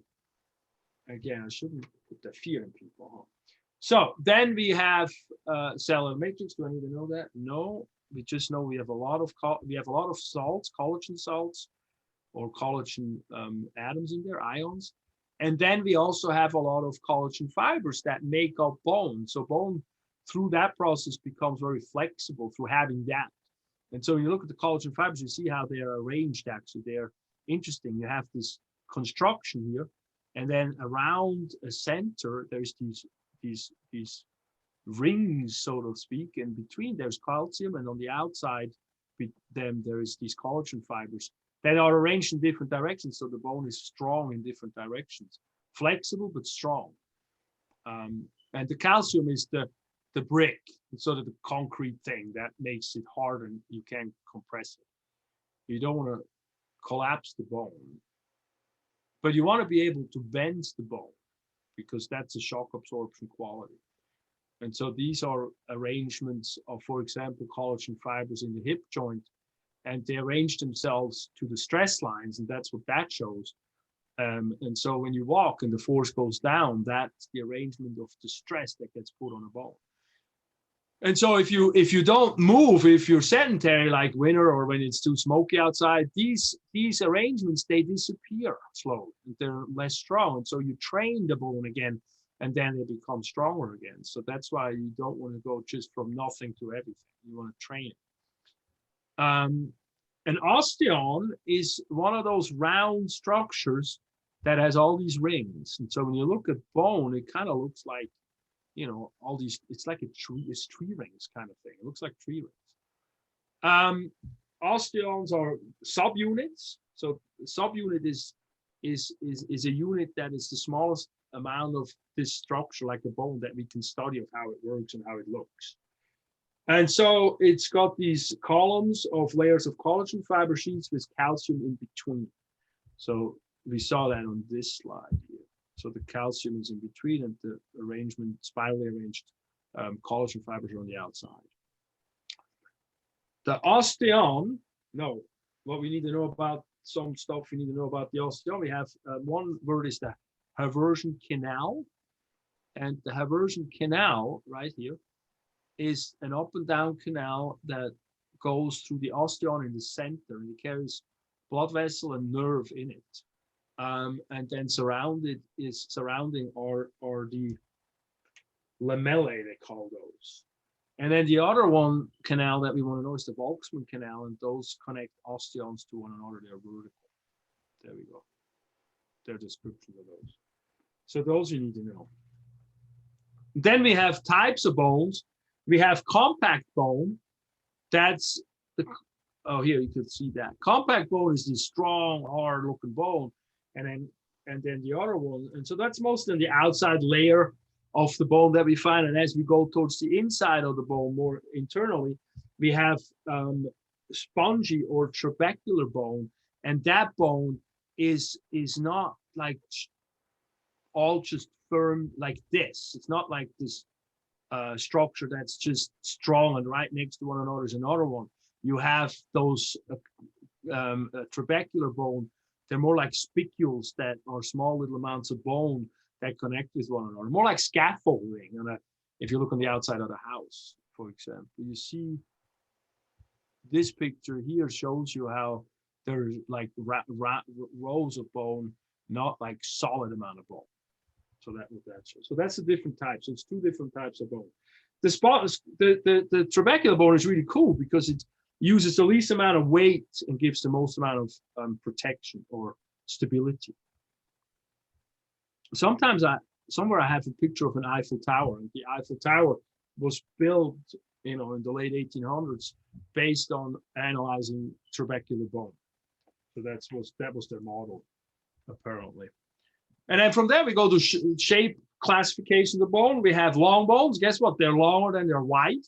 again, I shouldn't put the fear in people, huh? So then we have cellular matrix. Do I need to know that? No, we just know we have a lot of salts, collagen salts, or collagen atoms in there, ions. And then we also have a lot of collagen fibers that make up bone. So bone, through that process, becomes very flexible through having that. And so when you look at the collagen fibers, you see how they are arranged. Actually, they're interesting. You have this construction here, and then around a center, there's these rings, so to speak. And between there's calcium, and on the outside, then there is these collagen fibers that are arranged in different directions. So the bone is strong in different directions, flexible but strong. And the calcium is the brick, it's sort of the concrete thing that makes it hard and you can't compress it. You don't want to collapse the bone, but you want to be able to bend the bone because that's a shock absorption quality. And so these are arrangements of, for example, collagen fibers in the hip joint, and they arrange themselves to the stress lines, and that's what that shows. And so when you walk and the force goes down, that's the arrangement of the stress that gets put on a bone. And so if you don't move, if you're sedentary like winter or when it's too smoky outside, these arrangements, they disappear slowly. They're less strong. And so you train the bone again, and then it becomes stronger again. So that's why you don't want to go just from nothing to everything. You want to train it. An osteon is one of those round structures that has all these rings. And so when you look at bone, it kind of looks like, all these, it's like it's tree rings kind of thing. It looks like tree rings. Osteons are subunits. So the subunit is a unit that is the smallest amount of this structure, like a bone, that we can study of how it works and how it looks. And so it's got these columns of layers of collagen fiber sheets with calcium in between. So we saw that on this slide here. So the calcium is in between, and the arrangement, spirally arranged collagen fibers are on the outside. The osteon, no, what we need to know about some stuff we need to know about the osteon. We have one word is the Haversian canal. And the Haversian canal right here is an up and down canal that goes through the osteon in the center, and it carries blood vessel and nerve in it. And then surrounding are the lamellae, they call those. And then the other one canal that we want to know is the Volksmann canal, and those connect osteons to one another. They're vertical. There we go. They're descriptions of those. So those you need to know. Then we have types of bones. We have compact bone. That's the, oh, here you could see that. Compact bone is this strong, hard-looking bone, and then the other one. And so that's mostly on the outside layer of the bone that we find. And as we go towards the inside of the bone, more internally, we have spongy or trabecular bone, and that bone is not like all just firm like this. It's not like this structure that's just strong and right next to one another is another one. You have those trabecular bone. They're more like spicules that are small little amounts of bone that connect with one another, more like scaffolding. And if you look on the outside of the house, for example, you see this picture here shows you how there's like rows of bone, not like solid amount of bone. So that's the different types. So it's two different types of bone. The trabecular bone is really cool because it uses the least amount of weight and gives the most amount of protection or stability. Sometimes somewhere I have a picture of an Eiffel Tower, and the Eiffel Tower was built, in the late 1800s based on analyzing trabecular bone. So that was their model, apparently. And then from there we go to shape classification of the bone. We have long bones. Guess what? They're longer than they're wide.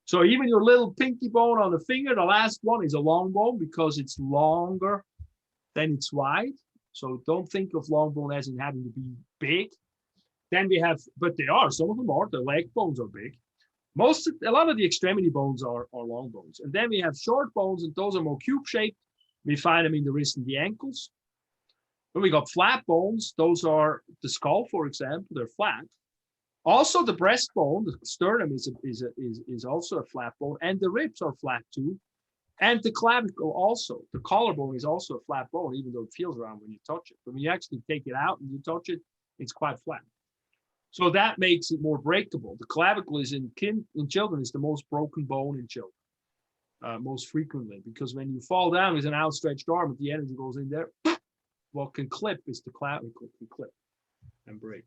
So even your little pinky bone on the finger, the last one is a long bone because it's longer than it's wide. So don't think of long bone as in having to be big. Then we have, but they are, some of them are, the leg bones are big. A lot of the extremity bones are long bones. And then we have short bones, and those are more cube shaped. We find them in the wrist and the ankles. Then we got flat bones. Those are the skull, for example, they're flat. Also the breastbone, the sternum is also a flat bone, and the ribs are flat too. And the clavicle also, the collarbone is also a flat bone, even though it feels round when you touch it. But when you actually take it out and you touch it, it's quite flat. So that makes it more breakable. The clavicle is in children is the most broken bone in children, most frequently, because when you fall down with an outstretched arm, if the energy goes in there, what can clip is the clavicle can clip and break.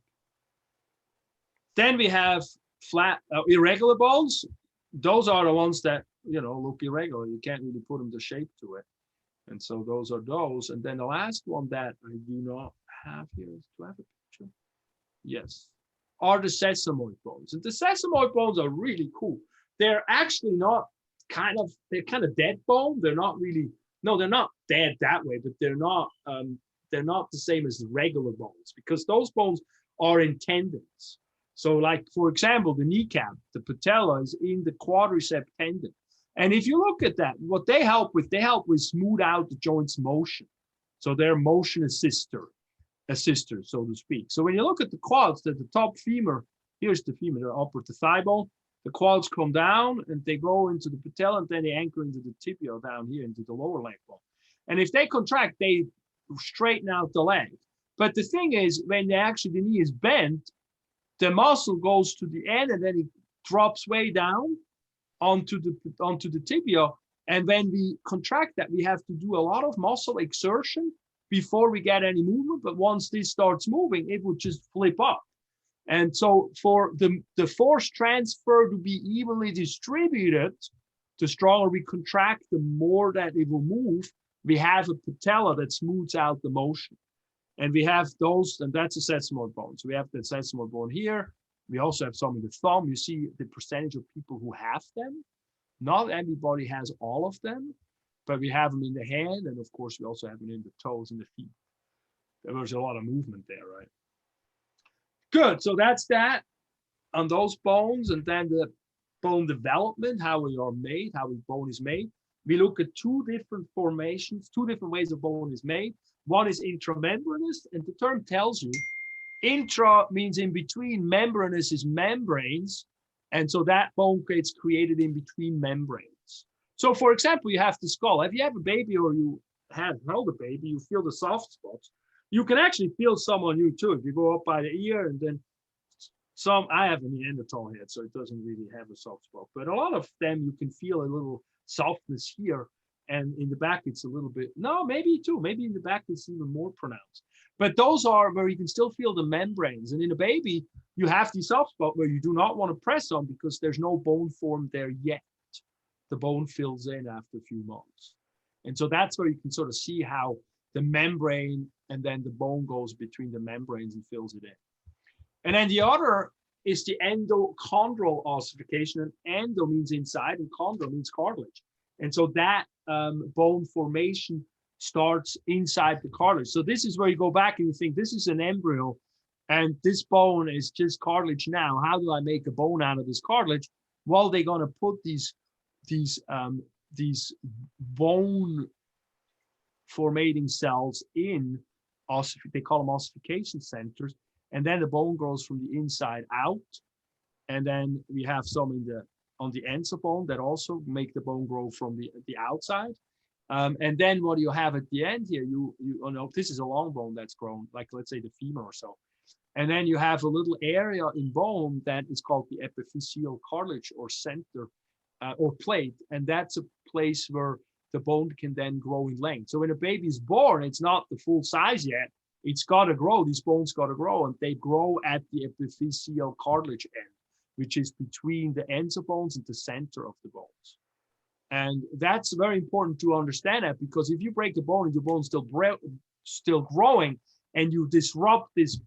Then we have flat, irregular bones. Those are the ones that, look irregular. You can't really put them to shape to it. And so those are those. And then the last one that I do not have here, do I have a picture? Yes, are the sesamoid bones. And the sesamoid bones are really cool. They're actually they're kind of dead bone. They're not really, no, they're not dead that way, but they're not the same as the regular bones because those bones are in tendons. So like, for example, the kneecap, the patella is in the quadricep tendon. And if you look at that, what they help with smooth out the joint's motion. So they're motion assisters, so to speak. So when you look at the quads, the top femur, here's the femur, the upper, the thigh bone, the quads come down and they go into the patella and then they anchor into the tibia down here into the lower leg bone. And if they contract, they straighten out the leg. But the thing is, when the knee is bent, the muscle goes to the end and then it drops way down onto the tibia. And when we contract that, we have to do a lot of muscle exertion before we get any movement. But once this starts moving, it would just flip up. And so for the force transfer to be evenly distributed, the stronger we contract, the more that it will move. We have a patella that smooths out the motion. And we have those, and that's a sesamoid bone. So we have the sesamoid bone here. We also have some in the thumb. You see the percentage of people who have them. Not everybody has all of them, but we have them in the hand. And of course, we also have them in the toes and the feet. There's a lot of movement there, right? Good, so that's that on those bones. And then the bone development, how we are made, how the bone is made. We look at two different formations, two different ways a bone is made. One is intramembranous, and the term tells you intra means in between, membranous is membranes, and so that bone gets created in between membranes. So for example, you have the skull. If you have a baby or you have held a baby, you feel the soft spots. You can actually feel some on you too. If you go up by the ear and then some, I have a Neanderthal head, so it doesn't really have a soft spot, but a lot of them you can feel a little softness here, and in the back it's a little bit, no, maybe too, maybe in the back it's even more pronounced. But those are where you can still feel the membranes. And in a baby, you have the soft spot where you do not want to press on because there's no bone formed there yet. The bone fills in after a few months. And so that's where you can sort of see how the membrane and then the bone goes between the membranes and fills it in. And then the other is the endochondral ossification. And endo means inside and chondro means cartilage. And so that bone formation starts inside the cartilage. So this is where you go back and you think, this is an embryo and this bone is just cartilage now. How do I make a bone out of this cartilage? Well, they're going to put these bone formating cells in, they call them ossification centers, and then the bone grows from the inside out. And then we have some on the ends of bone that also make the bone grow from the outside. And then what you have at the end here, you know, this is a long bone that's grown, like let's say the femur or so. And then you have a little area in bone that is called the epiphyseal cartilage or center or plate. And that's a place where the bone can then grow in length. So when a baby is born, it's not the full size yet. It's got to grow. These bones got to grow, and they grow at the epiphyseal cartilage end, which is between the ends of bones and the center of the bones. And that's very important to understand that, because if you break the bone and your bone's still growing and you disrupt this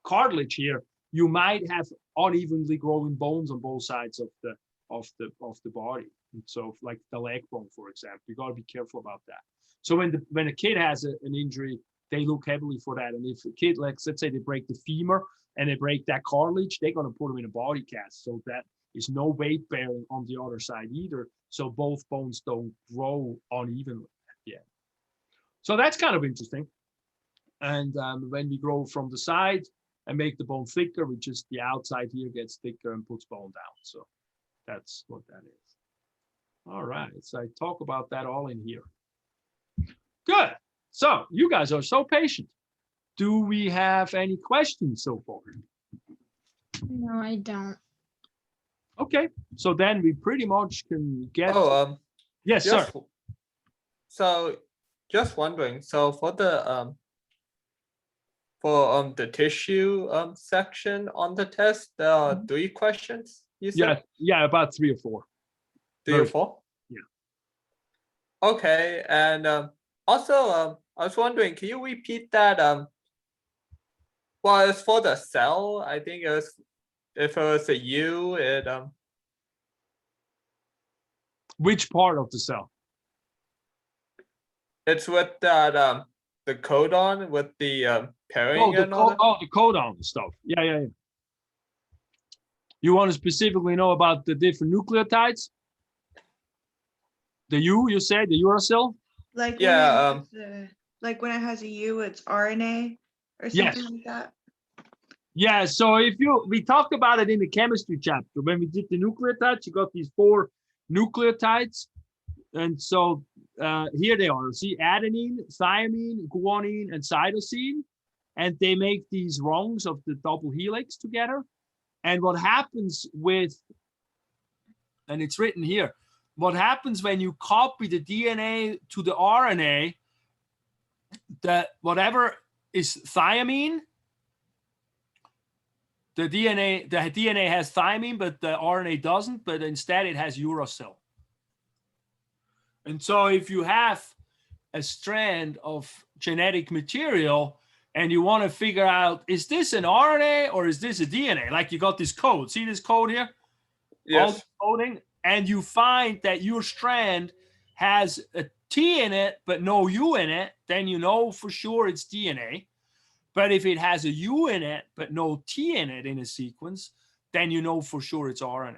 cartilage here, you might have unevenly growing bones on both sides of the body. And so like the leg bone, for example, you got to be careful about that. So when a kid has an injury, they look heavily for that. And if a kid, like, let's say they break the femur and they break that cartilage, they're going to put them in a body cast. So that is no weight bearing on the other side either. So both bones don't grow unevenly at the end. So that's kind of interesting. And when we grow from the side and make the bone thicker, we just, the outside here gets thicker and puts bone down. So that's what that is. All right. So I talk about that all in here. Good. So you guys are so patient. Do we have any questions so far? No, I don't. Okay, so then we pretty much can get. Yes, just, sir. So, just wondering. So for the tissue section on the test, there are 3 questions. You said? Yeah, about 3 or 4. 3 or 4. Yeah. Okay, and also I was wondering, can you repeat that? Well, it's for the cell. I think it was. If it was a U, it Which part of the cell? it's with that the codon with the pairing and all that. The codon stuff. Yeah. You want to specifically know about the different nucleotides? The U, you said, the uracil? Like Yeah, like when it has a U, it's RNA or something like that. Yeah, so we talked about it in the chemistry chapter. When we did the nucleotides, you got these 4 nucleotides. And so here they are. See, adenine, thymine, guanine, and cytosine. And they make these rungs of the double helix together. And what happens and it's written here, what happens when you copy the DNA to the RNA, that whatever is thymine, the DNA has thymine, but the RNA doesn't, but instead it has uracil. And so if you have a strand of genetic material and you want to figure out, is this an RNA or is this a DNA? Like you got this code. See this code here? Yes. All the coding, and you find that your strand has a T in it, but no U in it, then you know for sure it's DNA. But if it has a U in it, but no T in it in a sequence, then you know for sure it's RNA.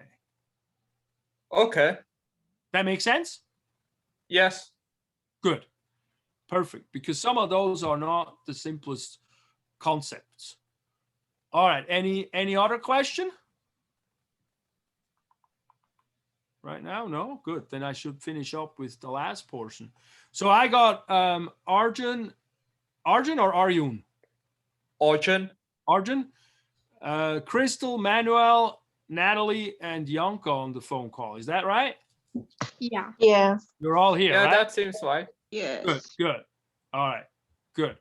Okay. That makes sense? Yes. Good. Perfect. Because some of those are not the simplest concepts. All right. Any other question? Right now? No? Good. Then I should finish up with the last portion. So I got Arjun or Arjun? Arjun, Crystal, Manuel, Natalie, and Yanko on the phone call. Is that right? Yeah. Yeah. You're all here, Yeah, right? that seems right. Yes. Good. All right. Good.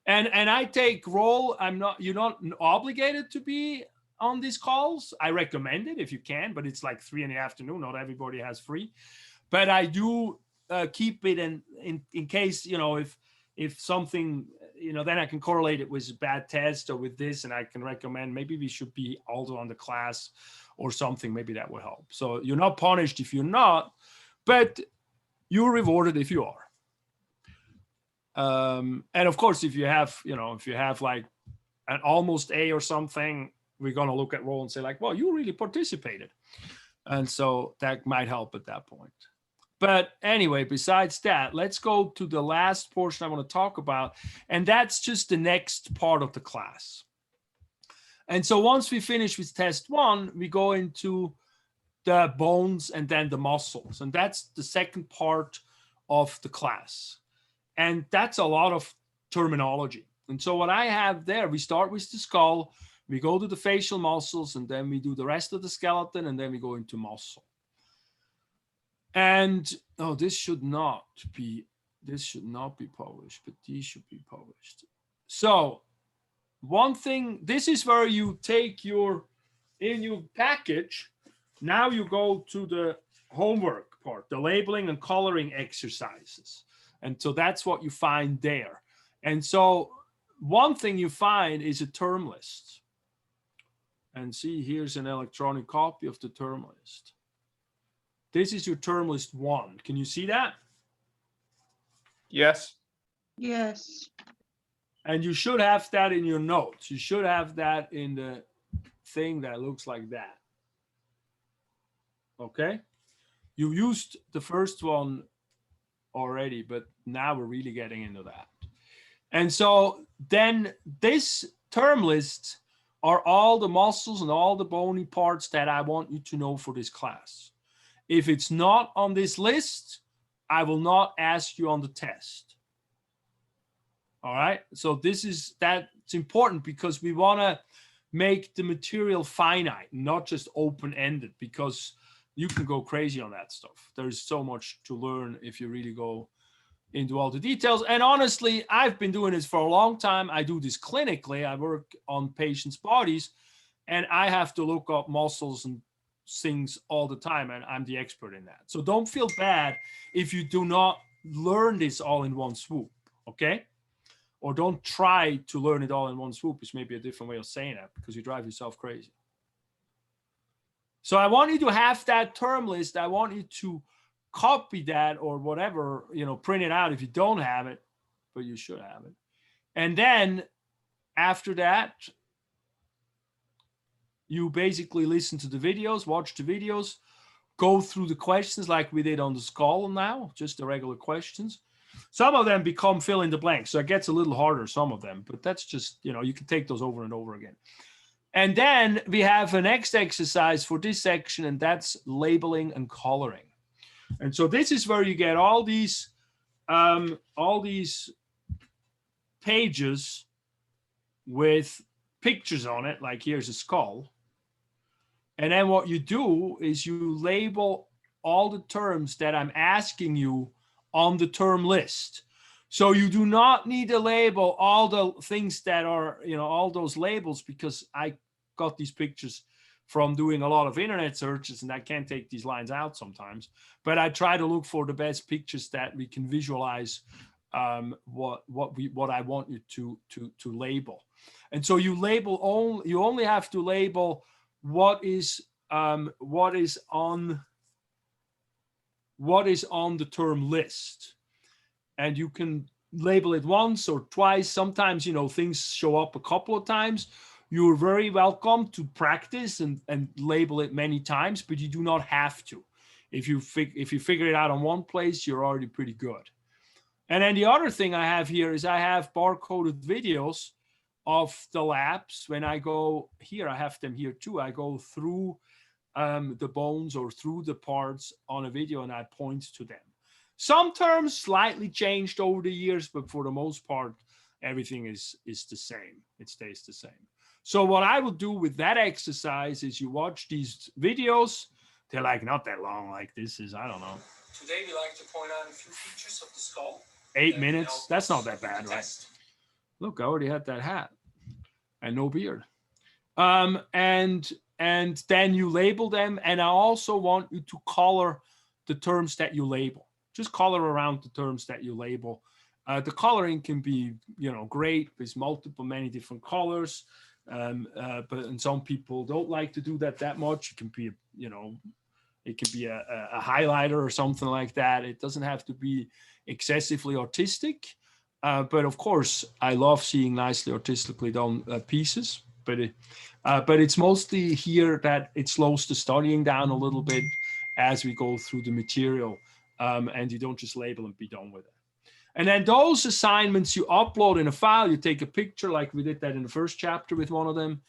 And I take roll. You're not obligated to be on these calls. I recommend it if you can, but it's like 3 p.m. Not everybody has free. But I do keep it in case, if something, then I can correlate it with a bad test or with this, and I can recommend maybe we should be also on the class or something. Maybe that will help. So you're not punished if you're not, but you're rewarded if you are. And of course, if you have like an almost A or something, we're going to look at roll and say like, well, you really participated. And so that might help at that point. But anyway, besides that, let's go to the last portion I want to talk about. And that's just the next part of the class. And so once we finish with test 1, we go into the bones and then the muscles. And that's the second part of the class. And that's a lot of terminology. And so what I have there, we start with the skull, we go to the facial muscles, and then we do the rest of the skeleton, and then we go into muscle. And this should not be published, but these should be published. So one thing, this is where you take in your package, now you go to the homework part, the labeling and coloring exercises. And so that's what you find there. And so one thing you find is a term list. And see, here's an electronic copy of the term list. This is your term list 1. Can you see that? Yes. Yes. And you should have that in your notes. You should have that in the thing that looks like that. Okay? You used the first one already, but now we're really getting into that. And so then this term list are all the muscles and all the bony parts that I want you to know for this class. If it's not on this list, I will not ask you on the test. All right. So that's important because we want to make the material finite, not just open-ended, because you can go crazy on that stuff. There's so much to learn if you really go into all the details. And honestly, I've been doing this for a long time. I do this clinically. I work on patients' bodies, and I have to look up muscles and things all the time, and I'm the expert in that. So don't feel bad if you do not learn this all in one swoop, okay? Or don't try to learn it all in one swoop. It's maybe a different way of saying that because you drive yourself crazy. So I want you to have that term list. I want you to copy that or whatever, print it out if you don't have it, but you should have it. And then after that, you basically listen to the videos, watch the videos, go through the questions like we did on the skull now, just the regular questions. Some of them become fill in the blank. So it gets a little harder, some of them, but that's just, you can take those over and over again. And then we have a next exercise for this section, and that's labeling and coloring. And so this is where you get all these pages with pictures on it, like here's a skull. And then what you do is you label all the terms that I'm asking you on the term list. So you do not need to label all the things that are, all those labels, because I got these pictures from doing a lot of internet searches, and I can't take these lines out sometimes. But I try to look for the best pictures that we can visualize what I want you to label. And so you only have to label what is on the term list, and you can label it once or twice. Sometimes, you know, things show up a couple of times. You're very welcome to practice and label it many times, but you do not have to. If you figure it out on one place, you're already pretty good. And then the other thing I have here is I have barcoded videos of the labs. When I go here, I have them here too. I go through the bones or through the parts on a video and I point to them. Some terms slightly changed over the years, but for the most part, everything is the same. It stays the same. So what I will do with that exercise is you watch these videos. They're like not that long, like this is, I don't know. Today we like to point out a few features of the skull. 8 minutes. That's not that bad, right? Look, I already had that hat and no beard. And then you label them. And I also want you to color the terms that you label. Just color around the terms that you label. The coloring can be, you know, great. There's many different colors. But some people don't like to do that much. It can be, you know, it could be a highlighter or something like that. It doesn't have to be excessively artistic. But of course, I love seeing nicely artistically done pieces. But it's mostly here that it slows the studying down a little bit as we go through the material. And you don't just label and be done with it. And then those assignments you upload in a file, you take a picture like we did that in the first chapter with one of them.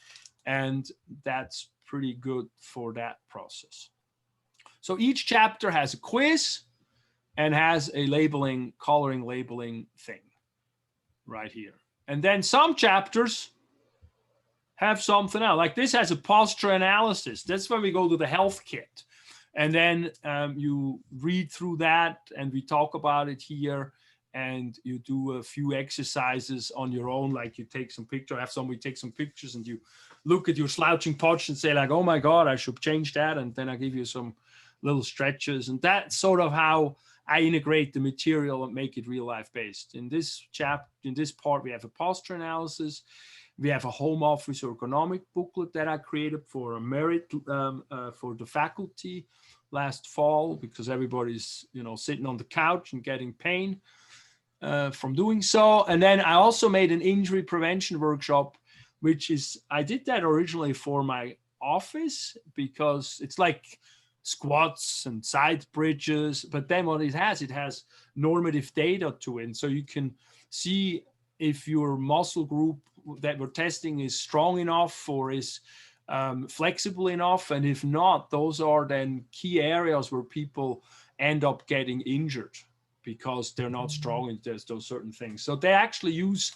And that's pretty good for that process. So each chapter has a quiz and has a coloring labeling thing right here. And then some chapters have something else. Like this has a posture analysis. That's when we go to the health kit. And then you read through that and we talk about it here. And you do a few exercises on your own, like you take some picture, have somebody take some pictures and you look at your slouching posture and say like, oh my God, I should change that. And then I give you some little stretches. And that's sort of how I integrate the material and make it real life based. In this part, we have a posture analysis. We have a home office ergonomic booklet that I created for a merit for the faculty last fall, because everybody's, you know, sitting on the couch and getting pain from doing so. And then I also made an injury prevention workshop, which is, I did that originally for my office because it's like squats and side bridges, but then what it has normative data to it. And so you can see if your muscle group that we're testing is strong enough or is flexible enough. And if not, those are then key areas where people end up getting injured because they're not strong in those certain things. So they actually use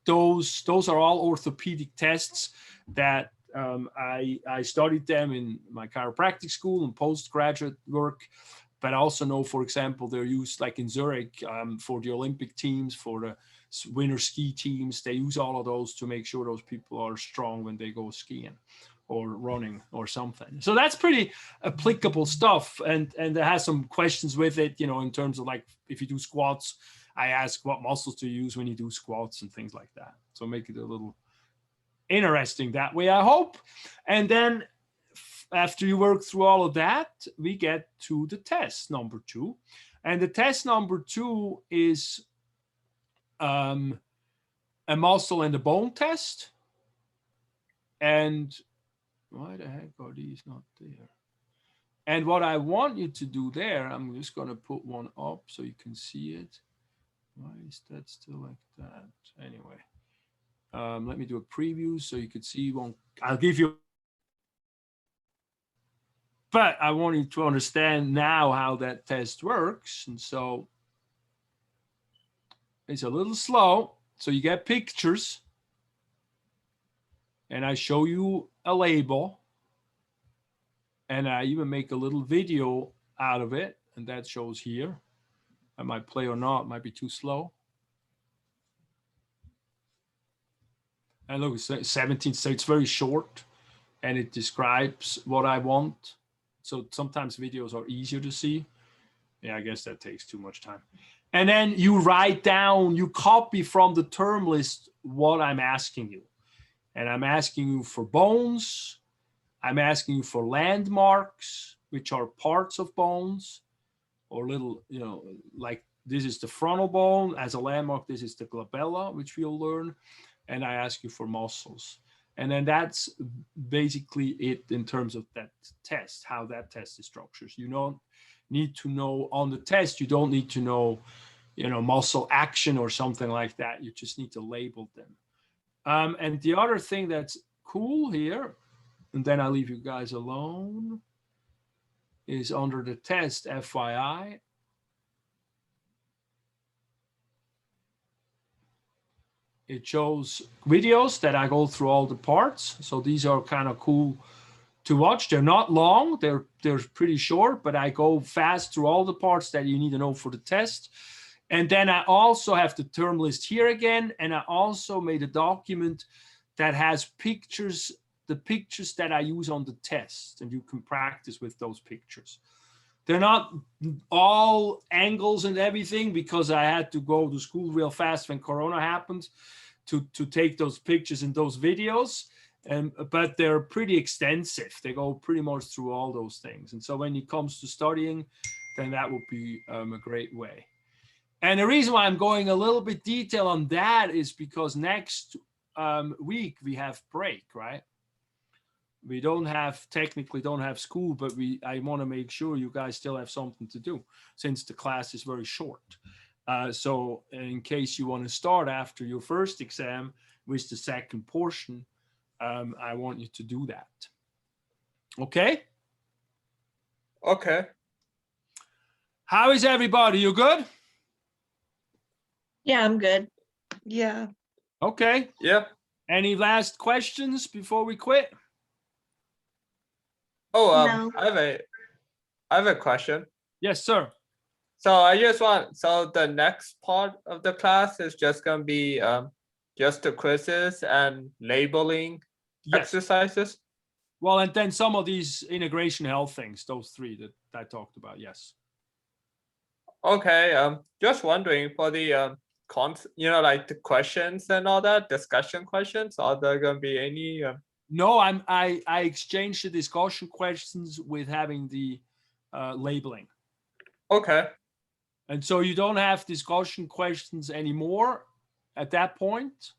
those are all orthopedic tests that I studied them in my chiropractic school and postgraduate work, but I also know, for example, they're used like in Zurich for the Olympic teams, for the winter ski teams. They use all of those to make sure those people are strong when they go skiing or running or something. So that's pretty applicable stuff. And it has some questions with it, you know, in terms of like, if you do squats, I ask what muscles to use when you do squats and things like that. So make it a little interesting that way, I hope. And then after you work through all of that, we get to the test number 2. And the test number 2 is a muscle and a bone test. And why the heck are these not there? And what I want you to do there, I'm just going to put one up so you can see it. Why is that still like that? Anyway, let me do a preview so you could see one. I'll give you, but I want you to understand now how that test works. And so it's a little slow. So you get pictures and I show you a label and I even make a little video out of it. And that shows here. I might play or not, it might be too slow. And look, it's 17, so it's very short and it describes what I want. So sometimes videos are easier to see. Yeah, I guess that takes too much time. And then you write down, you copy from the term list what I'm asking you. And I'm asking you for bones. I'm asking you for landmarks, which are parts of bones, or little, like this is the frontal bone. As a landmark, this is the glabella, which we'll learn. And I ask you for muscles. And then that's basically it in terms of that test, how that test is structured. You don't need to know on the test, you don't need to know, muscle action or something like that. You just need to label them. And the other thing that's cool here, and then I leave you guys alone, is under the test, FYI. It shows videos that I go through all the parts. So these are kind of cool to watch. They're not long, they're pretty short, but I go fast through all the parts that you need to know for the test. And then I also have the term list here again. And I also made a document that has pictures, the pictures that I use on the test, and you can practice with those pictures. They're not all angles and everything because I had to go to school real fast when Corona happened to take those pictures and those videos. But they're pretty extensive. They go pretty much through all those things. And so when it comes to studying, then that would be a great way. And the reason why I'm going a little bit detail on that is because next week we have break, right? We technically don't have school, but I want to make sure you guys still have something to do since the class is very short. So in case you want to start after your first exam with the second portion, I want you to do that. Okay? Okay. How is everybody? You good? Yeah, I'm good. Yeah. Okay. Yep. Any last questions before we quit? Oh, No. I have a question. Yes, sir. So so the next part of the class is just gonna be just the quizzes and labeling Yes. exercises. Well, and then some of these integration health things, those three that I talked about. Yes. Okay. Just wondering for the like the questions and all that, discussion questions, are there gonna be any? No, I exchanged the discussion questions with having the labeling. Okay. And so you don't have discussion questions anymore at that point.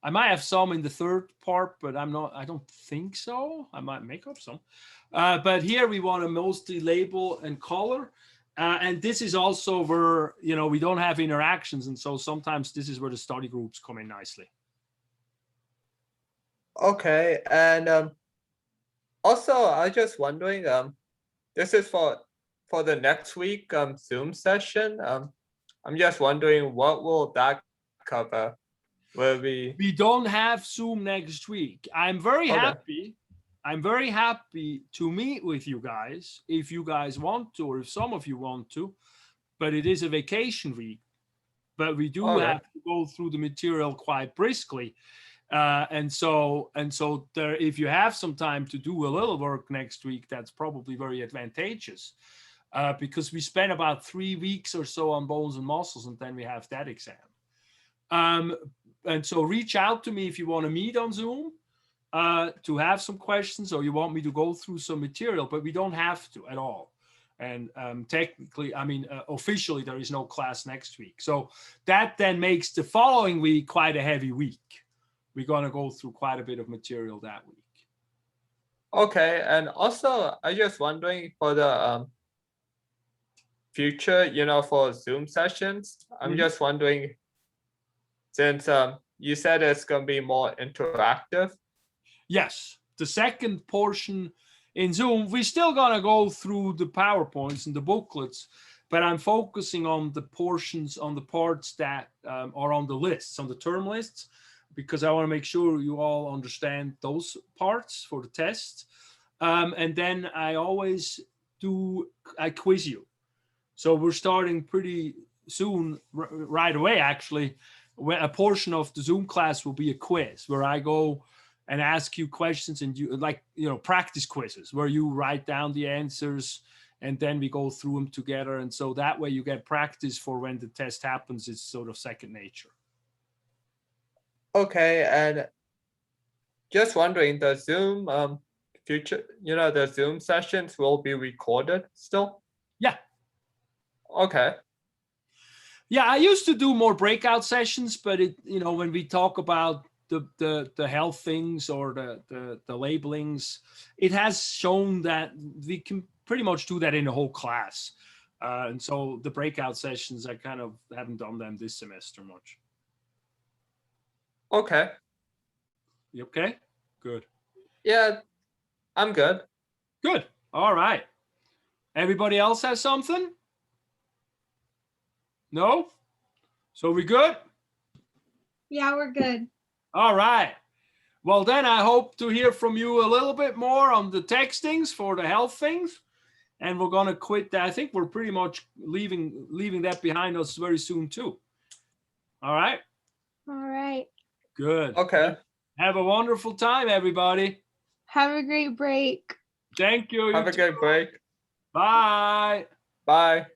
I might have some in the third part, but I don't think so. I might make up some. But here we want to mostly label and color. And this is also where, we don't have interactions. And so sometimes this is where the study groups come in nicely. Okay. And also I was just wondering, this is for the next week Zoom session. I'm just wondering, what will that cover? Will we don't have Zoom next week. I'm very Okay. happy. I'm very happy to meet with you guys if you guys want to, or if some of you want to, but it is a vacation week. But we do Okay. have to go through the material quite briskly. And so there, if you have some time to do a little work next week, that's probably very advantageous. Because we spent about 3 weeks or so on bones and muscles, and then we have that exam. And so reach out to me if you want to meet on Zoom to have some questions, or you want me to go through some material, but we don't have to at all. And technically, officially, there is no class next week. So that then makes the following week quite a heavy week. We're going to go through quite a bit of material that week. Okay. And also, I just wondering for the future, for Zoom sessions, I'm just wondering, since you said it's going to be more interactive. Yes, the second portion in Zoom, we're still going to go through the PowerPoints and the booklets, but I'm focusing on the portions, on the parts that are on the lists, on the term lists, because I want to make sure you all understand those parts for the test. And then I always I quiz you. So we're starting pretty soon, right away, actually. A portion of the Zoom class will be a quiz where I go and ask you questions, and you practice quizzes where you write down the answers and then we go through them together. And so that way you get practice for when the test happens. It's sort of second nature. Okay, and just wondering, the Zoom future, the Zoom sessions will be recorded still? Yeah. Okay. Yeah, I used to do more breakout sessions, but when we talk about the health things or the labelings, it has shown that we can pretty much do that in the whole class. And so the breakout sessions, I kind of haven't done them this semester much. Okay. You okay? Good. Yeah, I'm good. Good. All right. Everybody else has something? No? So we good? Yeah, we're good. All right. Well, then I hope to hear from you a little bit more on the textings for the health things. And we're going to quit that. I think we're pretty much leaving that behind us very soon too. All right? All right. Good. Okay. Have a wonderful time, everybody. Have a great break. Thank you. Have a good break. Bye. Bye.